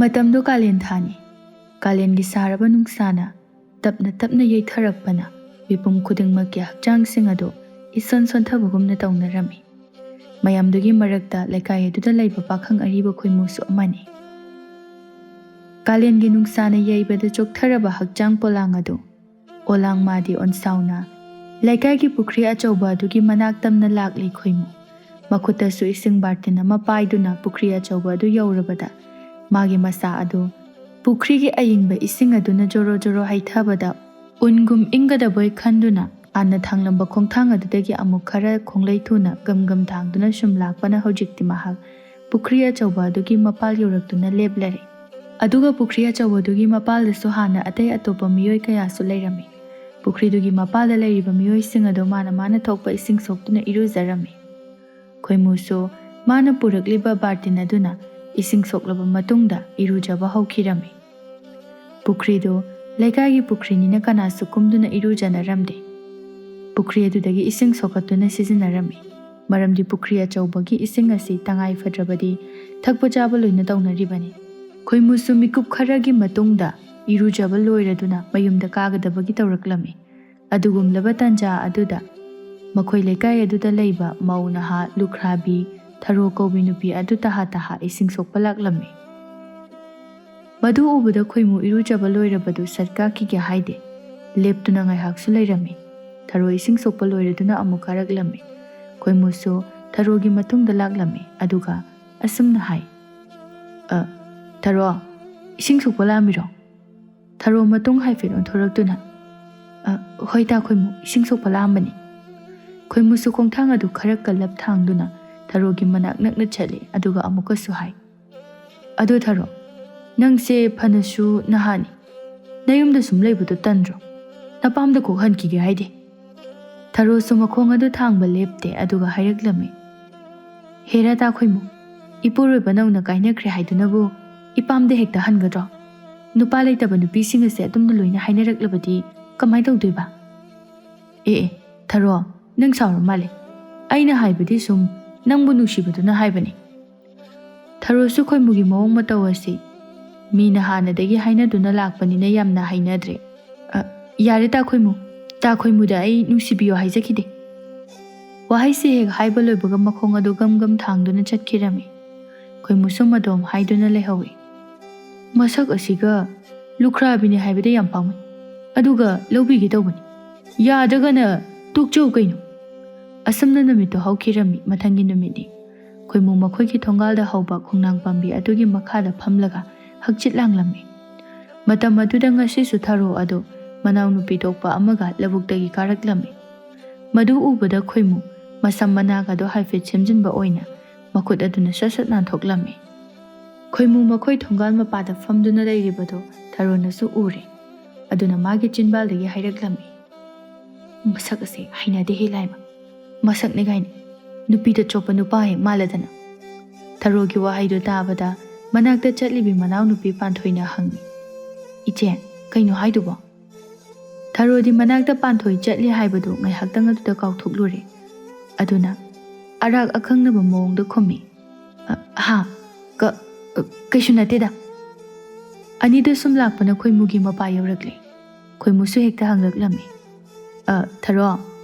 ꯃꯇꯝꯗꯣ ꯀꯥꯂꯦꯟ ꯊꯥꯅꯤ. ꯀꯥꯂꯦꯟꯒꯤ ꯁꯥꯔꯕ ꯅꯨꯡꯁꯥꯅ ꯇꯞꯅ ꯇꯞꯅ ꯌꯩꯊꯔꯛꯄꯅ ꯃꯤꯄꯨꯝ ꯈꯨꯗꯤꯡꯃꯛꯀꯤ ꯍꯛꯆꯥꯡꯁꯤꯡ ꯑꯗꯨ ꯏꯁꯣꯟ ꯁꯣꯟꯊꯕꯒꯨꯝꯅ ꯇꯧꯅꯔꯝꯃꯤ. ꯃꯌꯥꯝꯗꯨꯒꯤ ꯃꯔꯛꯇ ꯂꯩꯀꯥꯏ ꯑꯗꯨꯗ ꯂꯩꯕ ꯄꯥꯈꯪ ꯑꯔꯤꯕ ꯈꯣꯏꯃꯨꯁꯨ ꯑꯃꯅꯤ. ꯀꯥꯂꯦꯟꯒꯤ ꯅꯨꯡꯁꯥꯅ ꯌꯩꯕꯗ ꯆꯣꯛꯊꯔꯕ ꯍꯛꯆꯥꯡ ꯄꯣꯂꯥꯡ ꯑꯗꯨ ꯑꯣꯂꯥꯡ ꯃꯥꯗꯤ ꯑꯣꯟꯁꯥꯎꯅ ꯂꯩꯀꯥꯏꯒꯤ ꯄꯨꯈ꯭ꯔꯤ ꯑꯆꯧꯕ ꯑꯗꯨꯒꯤ ꯃꯅꯥꯛ ꯇꯝꯅ ꯂꯥꯛꯂꯤ ꯈꯣꯏꯃꯨ. ꯃꯈꯨꯠꯇꯁꯨ ꯏꯁꯤꯡ ꯕꯥꯔꯇꯤꯟ ꯑꯃ ꯄꯥꯏꯗꯨꯅ ꯄꯨꯈ꯭ꯔꯤ ꯑꯆꯧꯕ ꯑꯗꯨ ꯌꯧꯔꯕꯗ ꯃꯥꯒꯤ ꯃꯁꯥ ꯑꯗꯨ ꯄꯨꯈ꯭ꯔꯤꯒꯤ ꯑꯏꯪꯕ ꯏꯁꯤꯡ ꯑꯗꯨꯅ ꯖꯣꯔꯣ ꯖꯣꯔꯣ ꯍꯩꯊꯕꯗ ꯎꯟꯒꯨꯝ ꯏꯪꯒꯗꯕꯣꯏ ꯈꯟꯗꯨꯅ ꯍꯥꯟꯅ ꯊꯥꯡꯂꯝꯕ ꯈꯣꯡꯊꯥꯡ ꯑꯗꯨꯗꯒꯤ ꯑꯃꯨꯛ ꯈꯔ ꯈꯣꯡꯂꯩ ꯊꯨꯅ ꯒꯝ ꯒꯝ ꯊꯥꯡꯗꯨꯅ ꯁꯨꯝ ꯂꯥꯛꯄꯅ ꯍꯧꯖꯤꯛꯇꯤ ꯃꯍꯥꯛ ꯄꯨꯈ꯭ꯔꯤ ꯑꯆꯧꯕ ꯑꯗꯨꯒꯤ ꯃꯄꯥꯜ ꯌꯧꯔꯛꯇꯨꯅ ꯂꯦꯞꯂꯔꯦ. ꯑꯗꯨꯒ ꯄꯨꯈ꯭ꯔꯤ ꯑꯆꯧꯕꯗꯨꯒꯤ ꯃꯄꯥꯜꯗꯁꯨ ꯍꯥꯟꯅ ꯑꯇꯩ ꯑꯇꯣꯞꯄ ꯃꯤꯑꯣꯏ ꯀꯌꯥꯁꯨ ꯂꯩꯔꯝꯃꯤ. ꯄꯨꯈ꯭ꯔꯤꯗꯨꯒꯤ ꯃꯄꯥꯜꯗ ꯂꯩꯔꯤꯕ ꯃꯤꯑꯣꯏꯁꯤꯡ ꯑꯗꯨ ꯃꯥꯅ ꯊꯣꯛꯄ ꯏꯁꯤꯡ ꯁꯣꯛꯇꯨꯅ ꯏꯔꯨꯖꯔꯝꯃꯤ. ꯈꯣꯏꯃꯨꯁꯨ ꯃꯥꯅ ꯄꯨꯔꯛꯂꯤꯕ ꯕꯥꯔꯇꯤꯟ ꯑꯗꯨꯅ ꯏꯁꯤꯡ ꯁꯣꯛꯂꯕ ꯃꯇꯨꯡꯗ ꯏꯔꯨꯖꯕ ꯍꯧꯈꯤꯔꯝꯃꯤ. ꯄꯨꯈ꯭ꯔꯤꯗꯨ ꯂꯩꯀꯥꯏꯒꯤ ꯄꯨꯈ꯭ꯔꯤꯅꯤꯅ ꯀꯅꯥꯁꯨ ꯀꯨꯝꯗꯨꯅ ꯏꯔꯨꯖꯅꯔꯝꯗꯦ. ꯄꯨꯈ꯭ꯔꯤ ꯑꯗꯨꯗꯒꯤ ꯏꯁꯤꯡ ꯁꯣꯛꯀꯠꯇꯨꯅ ꯁꯤꯖꯤꯟꯅꯔꯝꯃꯤ. ꯃꯔꯝꯗꯤ ꯄꯨꯈ꯭ꯔꯤ ꯑꯆꯧꯕꯒꯤ ꯏꯁꯤꯡ ꯑꯁꯤ ꯇꯉꯥꯏ ꯐꯗ꯭ꯔꯕꯗꯤ ꯊꯛꯄ ꯆꯥꯕ ꯂꯣꯏꯅ ꯇꯧꯅꯔꯤꯕꯅꯤ. ꯈꯣꯏꯃꯨꯁꯨ ꯃꯤꯀꯨꯞ ꯈꯔꯒꯤ ꯃꯇꯨꯡꯗ ꯏꯔꯨꯖꯕ ꯂꯣꯏꯔꯗꯨꯅ ꯃꯌꯨꯝꯗ ꯀꯥꯒꯗꯕꯒꯤ ꯇꯧꯔꯛꯂꯝꯃꯤ. ꯑꯗꯨꯒꯨꯝꯂꯕ ꯇꯥꯟꯖꯥ ꯑꯗꯨꯗ ꯃꯈꯣꯏ ꯂꯩꯀꯥꯏ ꯑꯗꯨꯗ ꯂꯩꯕ ꯃꯧ ꯅꯍꯥ ꯂꯨꯈ꯭ꯔꯥꯕꯤ ꯊꯔꯣ ꯀꯧꯕꯤ ꯅꯨꯄꯤ ꯑꯗꯨ ꯇꯍꯥ ꯇꯍꯥ ꯏꯁꯤꯡ ꯁꯣꯛꯄ ꯂꯥꯛꯂꯝꯃꯤ. ꯃꯗꯨ ꯎꯕꯗ ꯈꯣꯏꯃꯨ ꯏꯔꯨꯖꯕ ꯂꯣꯏꯔꯕꯗꯨ ꯁꯠ ꯀꯥꯈꯤꯒꯦ ꯍꯥꯏꯗꯦ. ꯂꯦꯞꯇꯨꯅ ꯉꯥꯏꯍꯥꯛꯁꯨ ꯂꯩꯔꯝꯃꯤ. ꯊꯔꯣ ꯏꯁꯤꯡ ꯁꯣꯛꯄ ꯂꯣꯏꯔꯗꯨꯅ ꯑꯃꯨꯛ ꯀꯥꯔꯛꯂꯝꯃꯤ. ꯈꯣꯏꯃꯨꯁꯨ ꯊꯔꯣꯒꯤ ꯃꯇꯨꯡꯗ ꯂꯥꯛꯂꯝꯃꯤ. ꯑꯗꯨꯒ ꯑꯁꯨꯝꯅ ꯍꯥꯏ, ꯊꯔꯣ, ꯏꯁꯤꯡ ꯁꯣꯛꯄ ꯂꯥꯛꯑꯝꯃꯤꯔꯣ? ꯊꯔꯣ ꯃꯇꯨꯡ ꯍꯥꯏꯐꯦꯠ ꯑꯣꯟꯊꯣꯔꯛꯇꯨꯅ, ꯍꯣꯏ ꯇꯥ ꯈꯣꯏꯃꯨ, ꯏꯁꯤꯡ ꯁꯣꯛꯄ ꯂꯥꯛꯑꯝꯕꯅꯤ. ꯈꯣꯏꯃꯨꯁꯨ ꯈꯣꯡꯊꯥꯡ ꯑꯗꯨ ꯈꯔ ꯀꯜꯂꯞ ꯊꯥꯡꯗꯨꯅ ꯊꯔꯣꯒꯤ ꯃꯅꯥꯛ ꯅꯛꯅ ꯆꯠꯂꯤ. ꯑꯗꯨꯒ ꯑꯃꯨꯛꯀꯁꯨ ꯍꯥꯏ, ꯑꯗꯣ ꯊꯔꯣ, ꯅꯪꯁꯦ ꯐꯅꯁꯨ ꯅꯍꯥꯅꯤ. ꯅꯌꯨꯝꯗ ꯁꯨꯝ ꯂꯩꯕꯗꯣ ꯇꯟꯗ꯭ꯔꯣ? ꯅꯄꯥꯝꯗ ꯀꯣꯛꯍꯟꯈꯤꯒꯦ ꯍꯥꯏꯗꯦ. ꯊꯔꯣꯁꯨ ꯃꯈꯣꯡ ꯑꯗꯨ ꯊꯥꯡꯕ ꯂꯦꯞꯇꯦ. ꯑꯗꯨꯒ ꯍꯥꯏꯔꯛꯂꯝꯃꯤ, ꯍꯦꯔꯥ ꯇꯥ ꯈꯣꯏꯃꯨ, ꯏꯄꯨꯔꯣꯏꯕ ꯅꯧꯅ ꯀꯥꯏꯅꯈ꯭ꯔꯦ ꯍꯥꯏꯗꯨꯅꯕꯨ ꯏꯄꯥꯝꯗ ꯍꯦꯛꯇ ꯍꯟꯒꯗ꯭ꯔꯣ? ꯅꯨꯄꯥ ꯂꯩꯇꯕ ꯅꯨꯄꯤꯁꯤꯡ ꯑꯁꯦ ꯑꯗꯨꯝꯅ ꯂꯣꯏꯅ ꯍꯥꯏꯅꯔꯛꯂꯕꯗꯤ ꯀꯃꯥꯏꯅ ꯇꯧꯗꯣꯏꯕ? ꯑꯦ ꯊꯔꯣ, ꯅꯪ ꯁꯥꯎꯔ ꯃꯥꯜꯂꯦ. ꯑꯩꯅ ꯍꯥꯏꯕꯗꯤ ꯁꯨꯝ ꯅꯪꯕꯨ ꯅꯨꯡꯁꯤꯕꯗꯨꯅ ꯍꯥꯏꯕꯅꯤ. ꯊꯔꯣꯁꯨ ꯈꯣꯏꯃꯨꯒꯤ ꯃꯑꯣꯡ ꯃꯇꯧ ꯑꯁꯤ ꯃꯤꯅ ꯍꯥꯟꯅꯗꯒꯤ ꯍꯥꯏꯅꯗꯨꯅ ꯂꯥꯛꯄꯅꯤꯅ ꯌꯥꯝꯅ ꯍꯩꯅꯗ꯭ꯔꯦ. ꯌꯥꯔꯦ ꯇꯥ ꯈꯣꯏꯃꯨ, ꯇꯥ ꯈꯣꯏꯃꯨꯗ ꯑꯩ ꯅꯨꯡꯁꯤꯕꯤꯌꯣ ꯍꯥꯏꯖꯈꯤꯗꯦ. ꯋꯥꯍꯩꯁꯤ ꯍꯦꯛ ꯍꯥꯏꯕ ꯂꯣꯏꯕꯒ ꯃꯈꯣꯡ ꯑꯗꯨ ꯒꯝ ꯒꯝ ꯊꯥꯡꯗꯨꯅ ꯆꯠꯈꯤꯔꯝꯃꯤ. ꯈꯣꯏꯃꯨꯁꯨ ꯃꯗꯣꯝ ꯍꯥꯏꯗꯨꯅ ꯂꯩꯍꯧꯏ. ꯃꯁꯛ ꯑꯁꯤꯒ ꯂꯨꯈ꯭ꯔꯥꯕꯤꯅꯤ ꯍꯥꯏꯕꯗ ꯌꯥꯝ ꯄꯥꯝꯃꯩ. ꯑꯗꯨꯒ ꯂꯧꯕꯤꯒꯦ ꯇꯧꯕꯅꯤ. ꯌꯥꯗ꯭ꯔꯒꯅ ꯇꯣꯛꯆꯧ ꯀꯩꯅꯣ. ꯑꯁꯨꯝꯅ ꯅꯨꯃꯤꯠꯇꯨ ꯍꯧꯈꯤꯔꯝꯃꯤ. ꯃꯊꯪꯒꯤ ꯅꯨꯃꯤꯠꯅꯤ. ꯈꯣꯏꯃꯨ ꯃꯈꯣꯏꯒꯤ ꯊꯣꯡꯒꯥꯜꯗ ꯍꯧꯕ ꯈꯣꯡꯅꯥꯡ ꯄꯥꯝꯕꯤ ꯑꯗꯨꯒꯤ ꯃꯈꯥꯗ ꯐꯝꯂꯒ ꯍꯛꯆꯤꯠ ꯂꯥꯡꯂꯝꯃꯤ. ꯃꯇꯝ ꯑꯗꯨꯗ ꯉꯁꯤꯁꯨ ꯊꯔꯣ ꯑꯗꯨ ꯃꯅꯥꯎ ꯅꯨꯄꯤ ꯊꯣꯛꯄ ꯑꯃꯒ ꯂꯧꯕꯨꯛꯇꯒꯤ ꯀꯥꯔꯛꯂꯝꯃꯤ. ꯃꯗꯨ ꯎꯕꯗ ꯈꯣꯏꯃꯨ ꯃꯁꯝ ꯃꯅꯥꯒꯗꯣ ꯍꯥꯏꯐꯦꯠ ꯁꯦꯝꯖꯤꯟꯕ ꯑꯣꯏꯅ ꯃꯈꯨꯠ ꯑꯗꯨꯅ ꯁꯠ ꯁꯠ ꯅꯥꯟꯊꯣꯛꯂꯝꯃꯤ. ꯈꯣꯏꯃꯨ ꯃꯈꯣꯏ ꯊꯣꯡꯒꯥꯜ ꯃꯄꯥꯗ ꯐꯝꯗꯨꯅ ꯂꯩꯔꯤꯕꯗꯣ ꯊꯔꯣꯅꯁꯨ ꯎꯔꯦ. ꯑꯗꯨꯅ ꯃꯥꯒꯤ ꯆꯤꯟꯕꯥꯜꯗꯒꯤ ꯍꯥꯏꯔꯛꯂꯝꯃꯤ, ꯃꯁꯛ ꯑꯁꯤ ꯍꯩꯅꯗꯦꯍꯦ ꯂꯥꯏꯃ. ꯃꯁꯛꯅꯤ ꯀꯥꯏꯅ ꯅꯨꯄꯤꯗ ꯆꯣꯞꯄ ꯅꯨꯄꯥ ꯍꯦꯛ ꯃꯥꯜꯂꯗꯅ. ꯊꯔꯣꯒꯤ ꯋꯥꯍꯩꯗꯨ ꯇꯥꯕꯗ ꯃꯅꯥꯛꯇ ꯆꯠꯂꯤꯕꯤ ꯃꯅꯥꯎ ꯅꯨꯄꯤ ꯄꯥꯟꯊꯣꯏꯅ ꯍꯪꯉꯤ, ꯏꯆꯦ, ꯀꯩꯅꯣ ꯍꯥꯏꯗꯨꯕꯣ? ꯊꯔꯣꯗꯤ ꯃꯅꯥꯛꯇ ꯄꯥꯟꯊꯣꯏ ꯆꯠꯂꯤ ꯍꯥꯏꯕꯗꯨ ꯉꯥꯏꯍꯥꯛꯇꯪ ꯑꯗꯨꯗ ꯀꯥꯎꯊꯣꯛꯂꯨꯔꯦ. ꯑꯗꯨꯅ ꯑꯔꯥꯛ ꯑꯈꯪꯅꯕ ꯃꯑꯣꯡꯗ ꯈꯨꯝꯃꯤ, ꯀꯩꯁꯨ ꯅꯠꯇꯦꯗ. ꯑꯅꯤꯗꯨ ꯁꯨꯝ ꯂꯥꯛꯄꯅ ꯈꯣꯏꯃꯨꯒꯤ ꯃꯄꯥ ꯌꯧꯔꯛꯂꯦ. ꯈꯣꯏꯃꯨꯁꯨ ꯍꯦꯛꯇ ꯍꯪꯂꯛꯂꯝꯃꯤ, ꯊꯔꯣ,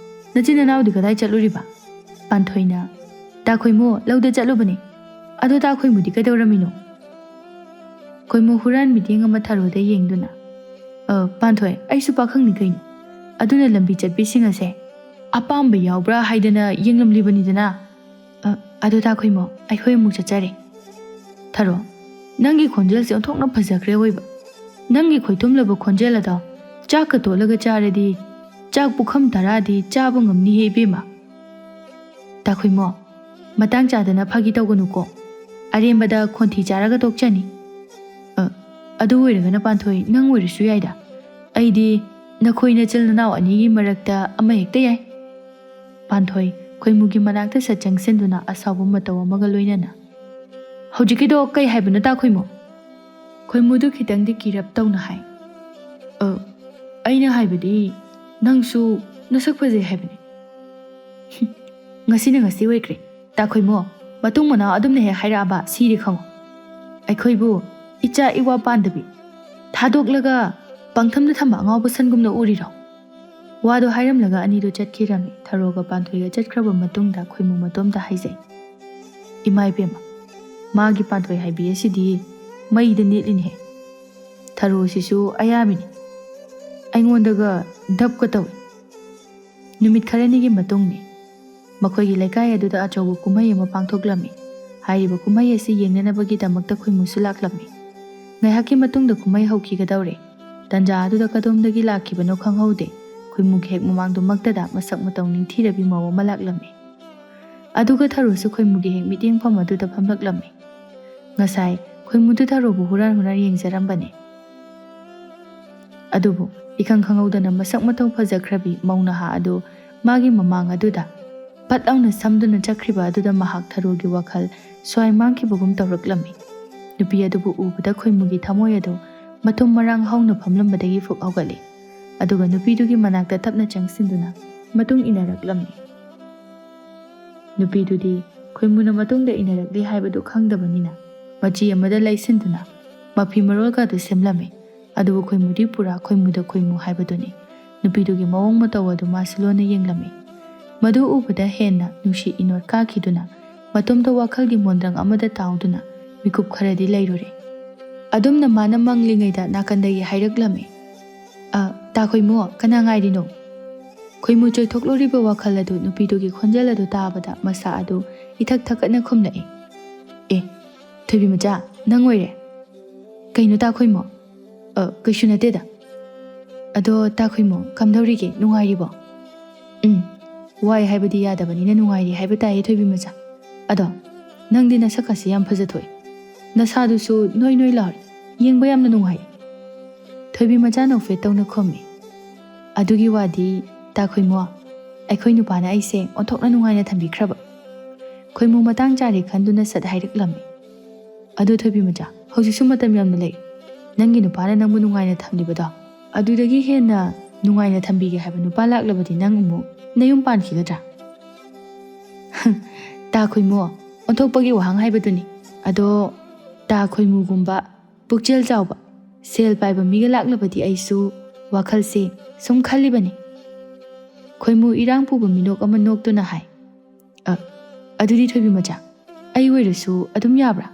ꯅꯆꯤꯟ ꯅꯅꯥꯎꯗꯤ ꯀꯗꯥꯏ ꯆꯠꯂꯨꯔꯤꯕ? ꯄꯥꯟꯊꯣꯏꯅ, ꯇꯥ ꯈꯣꯏꯃꯨ ꯂꯧꯗ ꯆꯠꯂꯨꯕꯅꯤ. ꯑꯗꯣ ꯇꯥ ꯈꯣꯏꯃꯨꯗꯤ ꯀꯩꯗꯧꯔꯝꯃꯤꯅꯣ? ꯈꯣꯏꯃꯨ ꯍꯨꯔꯥꯟ ꯃꯤꯠꯌꯦꯡ ꯑꯃ ꯊꯔꯣꯗ ꯌꯦꯡꯗꯨꯅ, ꯄꯥꯟꯊꯣꯏ, ꯑꯩꯁꯨ ꯄꯥꯈꯪꯅꯤ ꯀꯩꯅꯣ. ꯑꯗꯨꯅ ꯂꯝꯕꯤ ꯆꯠꯄꯤꯁꯤꯡ ꯑꯁꯦ ꯑꯄꯥꯝꯕ ꯌꯥꯎꯕ꯭ꯔꯥ ꯍꯥꯏꯗꯅ ꯌꯦꯡꯂꯝꯂꯤꯕꯅꯤꯗꯅ. ꯑꯗꯣ ꯇꯥ ꯈꯣꯏꯃꯨ, ꯑꯩꯈꯣꯏ ꯑꯃꯨꯛ ꯆꯠꯆꯔꯦ. ꯊꯔꯣ, ꯅꯪꯒꯤ ꯈꯣꯟꯖꯦꯜꯁꯦ ꯑꯣꯟꯊꯣꯛꯅ ꯐꯖꯈ꯭ꯔꯦ ꯑꯣꯏꯕ. ꯅꯪꯒꯤ ꯈꯣꯏꯊꯨꯝꯂꯕ ꯈꯣꯟꯖꯦꯜ ꯑꯗꯣ ꯆꯥꯛꯀ ꯇꯣꯠꯂꯒ ꯆꯥꯔꯗꯤ ꯆꯥꯛ ꯄꯨꯈꯝ 10ꯗꯤ ꯆꯥꯕ ꯉꯝꯅꯤꯍꯦ ꯏꯕꯦꯝꯃ. ꯇꯥ ꯈꯣꯏꯃꯨ, ꯃꯇꯥꯡ ꯆꯥꯗꯅ ꯐꯥꯒꯤ ꯇꯧꯒꯅꯨꯀꯣ. ꯑꯔꯦꯝꯕꯗ ꯈꯣꯟꯊꯤ ꯆꯥꯔꯒ ꯇꯣꯛꯆꯅꯤ. ꯑꯗꯨ ꯑꯣꯏꯔꯒꯅ ꯄꯥꯟꯊꯣꯏ, ꯅꯪ ꯑꯣꯏꯔꯁꯨ ꯌꯥꯏꯗ. ꯑꯩꯗꯤ ꯅꯈꯣꯏ ꯅꯆꯤꯜ ꯅꯅꯥꯎ ꯑꯅꯤꯒꯤ ꯃꯔꯛꯇ ꯑꯃ ꯍꯦꯛꯇ ꯌꯥꯏ. ꯄꯥꯟꯊꯣꯏ ꯈꯣꯏꯃꯨꯒꯤ ꯃꯅꯥꯛꯇ ꯁꯠ ꯆꯪꯁꯤꯟꯗꯨꯅ ꯑꯁꯥꯎꯕ ꯃꯇꯧ ꯑꯃꯒ ꯂꯣꯏꯅꯅ, ꯍꯧꯖꯤꯛꯀꯤꯗꯣ ꯀꯩ ꯍꯥꯏꯕꯅꯣ ꯇꯥ ꯈꯣꯏꯃꯨ? ꯈꯣꯏꯃꯨꯗꯨ ꯈꯤꯇꯪꯗꯤ ꯀꯤꯔꯞ ꯇꯧꯅ ꯍꯥꯏ, ꯑꯩꯅ ꯍꯥꯏꯕꯗꯤ ꯅꯪꯁꯨ ꯅꯁꯛ ꯐꯖꯩ ꯍꯥꯏꯕꯅꯤ. ꯉꯁꯤꯅ ꯉꯁꯤ ꯑꯣꯏꯈ꯭ꯔꯦ. ꯇꯥ ꯈꯣꯏꯃꯨ, ꯃꯇꯨꯡ ꯃꯅꯥꯎ ꯑꯗꯨꯝꯅ ꯍꯦꯛ ꯍꯥꯏꯔꯛꯑꯕ ꯁꯤꯔꯦ ꯈꯪꯉꯣ. ꯑꯩꯈꯣꯏꯕꯨ ꯏꯆꯥ ꯏꯋꯥ ꯄꯥꯟꯗꯕꯤ ꯊꯥꯗꯣꯛꯂꯒ ꯄꯪꯊꯝꯗ ꯊꯝꯕ ꯑꯉꯥꯎꯕ ꯁꯟꯒꯨꯝꯅ ꯎꯔꯤꯔꯣ? ꯋꯥꯗꯣ ꯍꯥꯏꯔꯝꯂꯒ ꯑꯅꯤꯗꯣ ꯆꯠꯈꯤꯔꯝꯃꯤ꯫ ꯊꯔꯣꯒ ꯄꯥꯟꯊꯣꯏꯒ ꯆꯠꯈ꯭ꯔꯕ ꯃꯇꯨꯡꯗ ꯈꯣꯏꯃꯨ ꯃꯇꯣꯝꯇ ꯍꯥꯏꯖꯩ, ꯏꯃꯥ ꯏꯕꯦꯝꯃ, ꯃꯥꯒꯤ ꯄꯥꯟꯊꯣꯏ ꯍꯥꯏꯕꯤ ꯑꯁꯤꯗꯤ ꯃꯩꯗ ꯅꯦꯠꯂꯤꯅꯦꯍꯦ꯫ ꯊꯔꯣꯁꯤꯁꯨ ꯑꯌꯥꯕꯤꯅꯤ, ꯑꯩꯉꯣꯟꯗꯒ ꯙꯞꯀ ꯇꯧꯏ꯫ ꯅꯨꯃꯤꯠ ꯈꯔꯅꯤꯒꯤ ꯃꯇꯨꯡꯅꯤ ꯃꯈꯣꯏꯒꯤ ꯂꯩꯀꯥꯏ ꯑꯗꯨꯗ ꯑꯆꯧꯕ ꯀꯨꯝꯍꯩ ꯑꯃ ꯄꯥꯡꯊꯣꯛꯂꯝꯃꯤ꯫ ꯍꯥꯏꯔꯤꯕ ꯀꯨꯝꯍꯩ ꯑꯁꯤ ꯌꯦꯡꯅꯅꯕꯒꯤꯗꯃꯛꯇ ꯈꯣꯏꯃꯨꯁꯨ ꯂꯥꯛꯂꯝꯃꯤ꯫ ꯉꯥꯏꯍꯥꯛꯀꯤ ꯃꯇꯨꯡꯗ ꯀꯨꯝꯍꯩ ꯍꯧꯈꯤꯒꯗꯧꯔꯦ꯫ ꯇꯟꯖꯥ ꯑꯗꯨꯗ ꯀꯗꯣꯝꯗꯒꯤ ꯂꯥꯛꯈꯤꯕꯅꯣ ꯈꯪꯍꯧꯗꯦ, ꯈꯣꯏꯃꯨꯒꯤ ꯍꯦꯛ ꯃꯃꯥꯡꯗꯨꯃꯛꯇꯗ ꯃꯁꯛ ꯃꯇꯧ ꯅꯤꯡꯊꯤꯔꯕꯤ ꯃꯧ ꯑꯃ ꯂꯥꯛꯂꯝꯃꯤ꯫ ꯑꯗꯨꯒ ꯊꯔꯣꯁꯨ ꯈꯣꯏꯃꯨꯒꯤ ꯍꯦꯛ ꯃꯤꯠꯌꯦꯡꯐꯝ ꯑꯗꯨꯗ ꯐꯝꯂꯛꯂꯝꯃꯤ꯫ ꯉꯁꯥꯏ ꯈꯣꯏꯃꯨꯗꯨ ꯊꯔꯣꯕꯨ ꯍꯨꯔꯥꯟ ꯍꯨꯔꯥꯟ ꯌꯦꯡꯖꯔꯝꯕꯅꯤ꯫ ꯑꯗꯨꯕꯨ ꯏꯈꯪ ꯈꯪꯍꯧꯗꯅ ꯃꯁꯛ ꯃꯇꯧ ꯐꯖꯈ꯭ꯔꯕꯤ ꯃꯧ ꯅꯍꯥ ꯑꯗꯨ ꯃꯥꯒꯤ ꯃꯃꯥꯡ ꯑꯗꯨꯗ ꯄꯠ ꯂꯥꯎꯅ ꯁꯝꯗꯨꯅ ꯆꯠꯈ꯭ꯔꯤꯕ ꯑꯗꯨꯗ ꯃꯍꯥꯛ ꯊꯔꯣꯒꯤ ꯋꯥꯈꯜ ꯁ꯭ꯋꯥꯏ ꯃꯥꯡꯈꯤꯕꯒꯨꯝ ꯇꯧꯔꯛꯂꯝꯃꯤ꯫ ꯅꯨꯄꯤ ꯑꯗꯨꯕꯨ ꯎꯕꯗ ꯈꯣꯏꯃꯨꯒꯤ ꯊꯃꯣꯏ ꯑꯗꯨ ꯃꯇꯨꯝ ꯃꯔꯥꯡ ꯍꯧꯅ ꯐꯝꯂꯝꯕꯗꯒꯤ ꯐꯨꯛ ꯍꯧꯒꯠꯂꯤ꯫ ꯑꯗꯨꯒ ꯅꯨꯄꯤꯗꯨꯒꯤ ꯃꯅꯥꯛꯇ ꯇꯞꯅ ꯆꯪꯁꯤꯟꯗꯨꯅ ꯃꯇꯨꯡ ꯏꯟꯅꯔꯛꯂꯝꯃꯤ꯫ ꯅꯨꯄꯤꯗꯨꯗꯤ ꯈꯣꯏꯃꯨꯅ ꯃꯇꯨꯡꯗ ꯏꯟꯅꯔꯛꯂꯤ ꯍꯥꯏꯕꯗꯨ ꯈꯪꯗꯕꯅꯤꯅ ꯃꯆꯤ ꯑꯃꯗ ꯂꯩꯁꯤꯟꯗꯨꯅ ꯃꯐꯤ ꯃꯔꯣꯜꯒꯗꯨ ꯁꯦꯝꯂꯝꯃꯤ꯫ ꯑꯗꯨꯕꯨ ꯈꯣꯏꯃꯨꯗꯤ ꯄꯨꯔꯥ ꯈꯣꯏꯃꯨꯗ ꯈꯣꯏꯃꯨ ꯍꯥꯏꯕꯗꯨꯅꯤ꯫ ꯅꯨꯄꯤꯗꯨꯒꯤ ꯃꯑꯣꯡ ꯃꯇꯧ ꯑꯗꯨ ꯃꯥꯁꯨ ꯂꯣꯟꯅ ꯌꯦꯡꯂꯝꯃꯤ꯫ ꯃꯗꯨ ꯎꯕꯗ ꯍꯦꯟꯅ ꯅꯨꯡꯁꯤ ꯏꯅꯣꯠ ꯀꯥꯈꯤꯗꯨꯅ ꯃꯇꯣꯝꯇ ꯋꯥꯈꯜꯒꯤ ꯃꯣꯟꯗ꯭ꯔꯪ ꯑꯃꯗ ꯇꯥꯎꯗꯨꯅ ꯃꯤꯀꯨꯞ ꯈꯔꯗꯤ ꯂꯩꯔꯨꯔꯦ꯫ ꯑꯗꯨꯝꯅ ꯃꯥꯅ ꯃꯪꯂꯤꯉꯩꯗ ꯅꯥꯀꯟꯗꯒꯤ ꯍꯥꯏꯔꯛꯂꯝꯃꯤ, ꯇꯥ ꯈꯣꯏꯃꯨ, ꯀꯅꯥ ꯉꯥꯏꯔꯤꯅꯣ? ꯈꯣꯏꯃꯨ ꯆꯣꯏꯊꯣꯛꯂꯨꯔꯤꯕ ꯋꯥꯈꯜ ꯑꯗꯨ ꯅꯨꯄꯤꯗꯨꯒꯤ ꯈꯣꯟꯖꯦꯜ ꯑꯗꯨ ꯇꯥꯕꯗ ꯃꯁꯥ ꯑꯗꯨ ꯏꯊꯛ ꯊꯛꯀꯠꯅ ꯈꯨꯝꯂꯛꯏ, ꯑꯦ ꯊꯣꯏꯕꯤ ꯃꯆꯥ, ꯅꯪ ꯑꯣꯏꯔꯦ? ꯀꯩꯅꯣ ꯇꯥ ꯈꯣꯏꯃꯨ? ꯀꯩꯁꯨ ꯅꯠꯇꯦꯗ꯫ ꯑꯗꯣ ꯇꯥ ꯈꯣꯏꯃꯨ, ꯀꯝꯗꯧꯔꯤꯒꯦ, ꯅꯨꯡꯉꯥꯏꯔꯤꯕꯣ? ꯋꯥꯏ ꯍꯥꯏꯕꯗꯤ ꯌꯥꯗꯕꯅꯤꯅ ꯅꯨꯡꯉꯥꯏꯔꯤ ꯍꯥꯏꯕ ꯇꯥꯏꯌꯦ ꯊꯣꯏꯕꯤ ꯃꯆꯥ꯫ ꯑꯗꯣ ꯅꯪꯗꯤ ꯅꯁꯛꯀꯁꯤ ꯌꯥꯝ ꯐꯖꯊꯣꯛꯏ, ꯅꯁꯥꯗꯨꯁꯨ ꯅꯣꯏ ꯅꯣꯏ ꯂꯥꯎꯔꯤ, ꯌꯦꯡꯕ ꯌꯥꯝꯅ ꯅꯨꯡꯉꯥꯏ꯫ ꯊꯣꯏꯕꯤ ꯃꯆꯥ ꯅꯣꯛꯐꯦꯠ ꯇꯧꯅ ꯈꯨꯝꯃꯤ, ꯑꯗꯨꯒꯤ ꯋꯥꯗꯤ ꯇꯥ ꯈꯣꯏꯃꯨ, ꯑꯩꯈꯣꯏ ꯅꯨꯄꯥꯅ ꯑꯩꯁꯦ ꯑꯣꯟꯊꯣꯛꯅ ꯅꯨꯡꯉꯥꯏꯅ ꯊꯝꯕꯤꯈ꯭ꯔꯕ꯫ ꯈꯣꯏꯃꯨ ꯃꯇꯥꯡ ꯆꯥꯔꯦ ꯈꯟꯗꯨꯅ ꯁꯠ ꯍꯥꯏꯔꯛꯂꯝꯃꯤ, ꯑꯗꯨ ꯊꯣꯏꯕꯤ ꯃꯆꯥ, ꯍꯧꯖꯤꯛꯁꯨ ꯃꯇꯝ ꯌꯥꯝꯅ ꯂꯩ꯫ ꯅꯪꯒꯤ ꯅꯨꯄꯥꯅ ꯅꯪꯕꯨ ꯅꯨꯡꯉꯥꯏꯅ ꯊꯝꯂꯤꯕꯗꯣ ꯑꯗꯨꯗꯒꯤ ꯍꯦꯟꯅ ꯅꯨꯡꯉꯥꯏꯅ ꯊꯝꯕꯤꯒꯦ ꯍꯥꯏꯕ ꯅꯨꯄꯥ ꯂꯥꯛꯂꯕꯗꯤ ꯅꯪ ꯑꯃꯨꯛ ꯅꯌꯨꯝ ꯄꯥꯟꯈꯤꯒꯗ꯭ꯔꯥ? ꯇꯥ ꯈꯣꯏꯃꯨ, ꯑꯣꯟꯊꯣꯛꯄꯒꯤ ꯋꯥꯍꯪ ꯍꯥꯏꯕꯗꯨꯅꯤ꯫ ꯑꯗꯣ ꯇꯥ ꯈꯣꯏꯃꯨꯒꯨꯝꯕ ꯄꯨꯛꯆꯦꯜ ꯆꯥꯎꯕ, ꯁꯦꯜ ꯄꯥꯏꯕ ꯃꯤꯒ ꯂꯥꯛꯂꯕꯗꯤ ꯑꯩꯁꯨ ꯋꯥꯈꯜꯁꯦ ꯁꯨꯝ ꯈꯜꯂꯤꯕꯅꯤ꯫ ꯈꯣꯏꯃꯨ ꯏꯔꯥꯡ ꯄꯨꯕ ꯃꯤꯅꯣꯛ ꯑꯃ ꯅꯣꯛꯇꯨꯅ ꯍꯥꯏ, ꯑꯗꯨꯗꯤ ꯊꯣꯏꯕꯤ ꯃꯆꯥ, ꯑꯩ ꯑꯣꯏꯔꯁꯨ ꯑꯗꯨꯝ ꯌꯥꯕ꯭ꯔꯥ?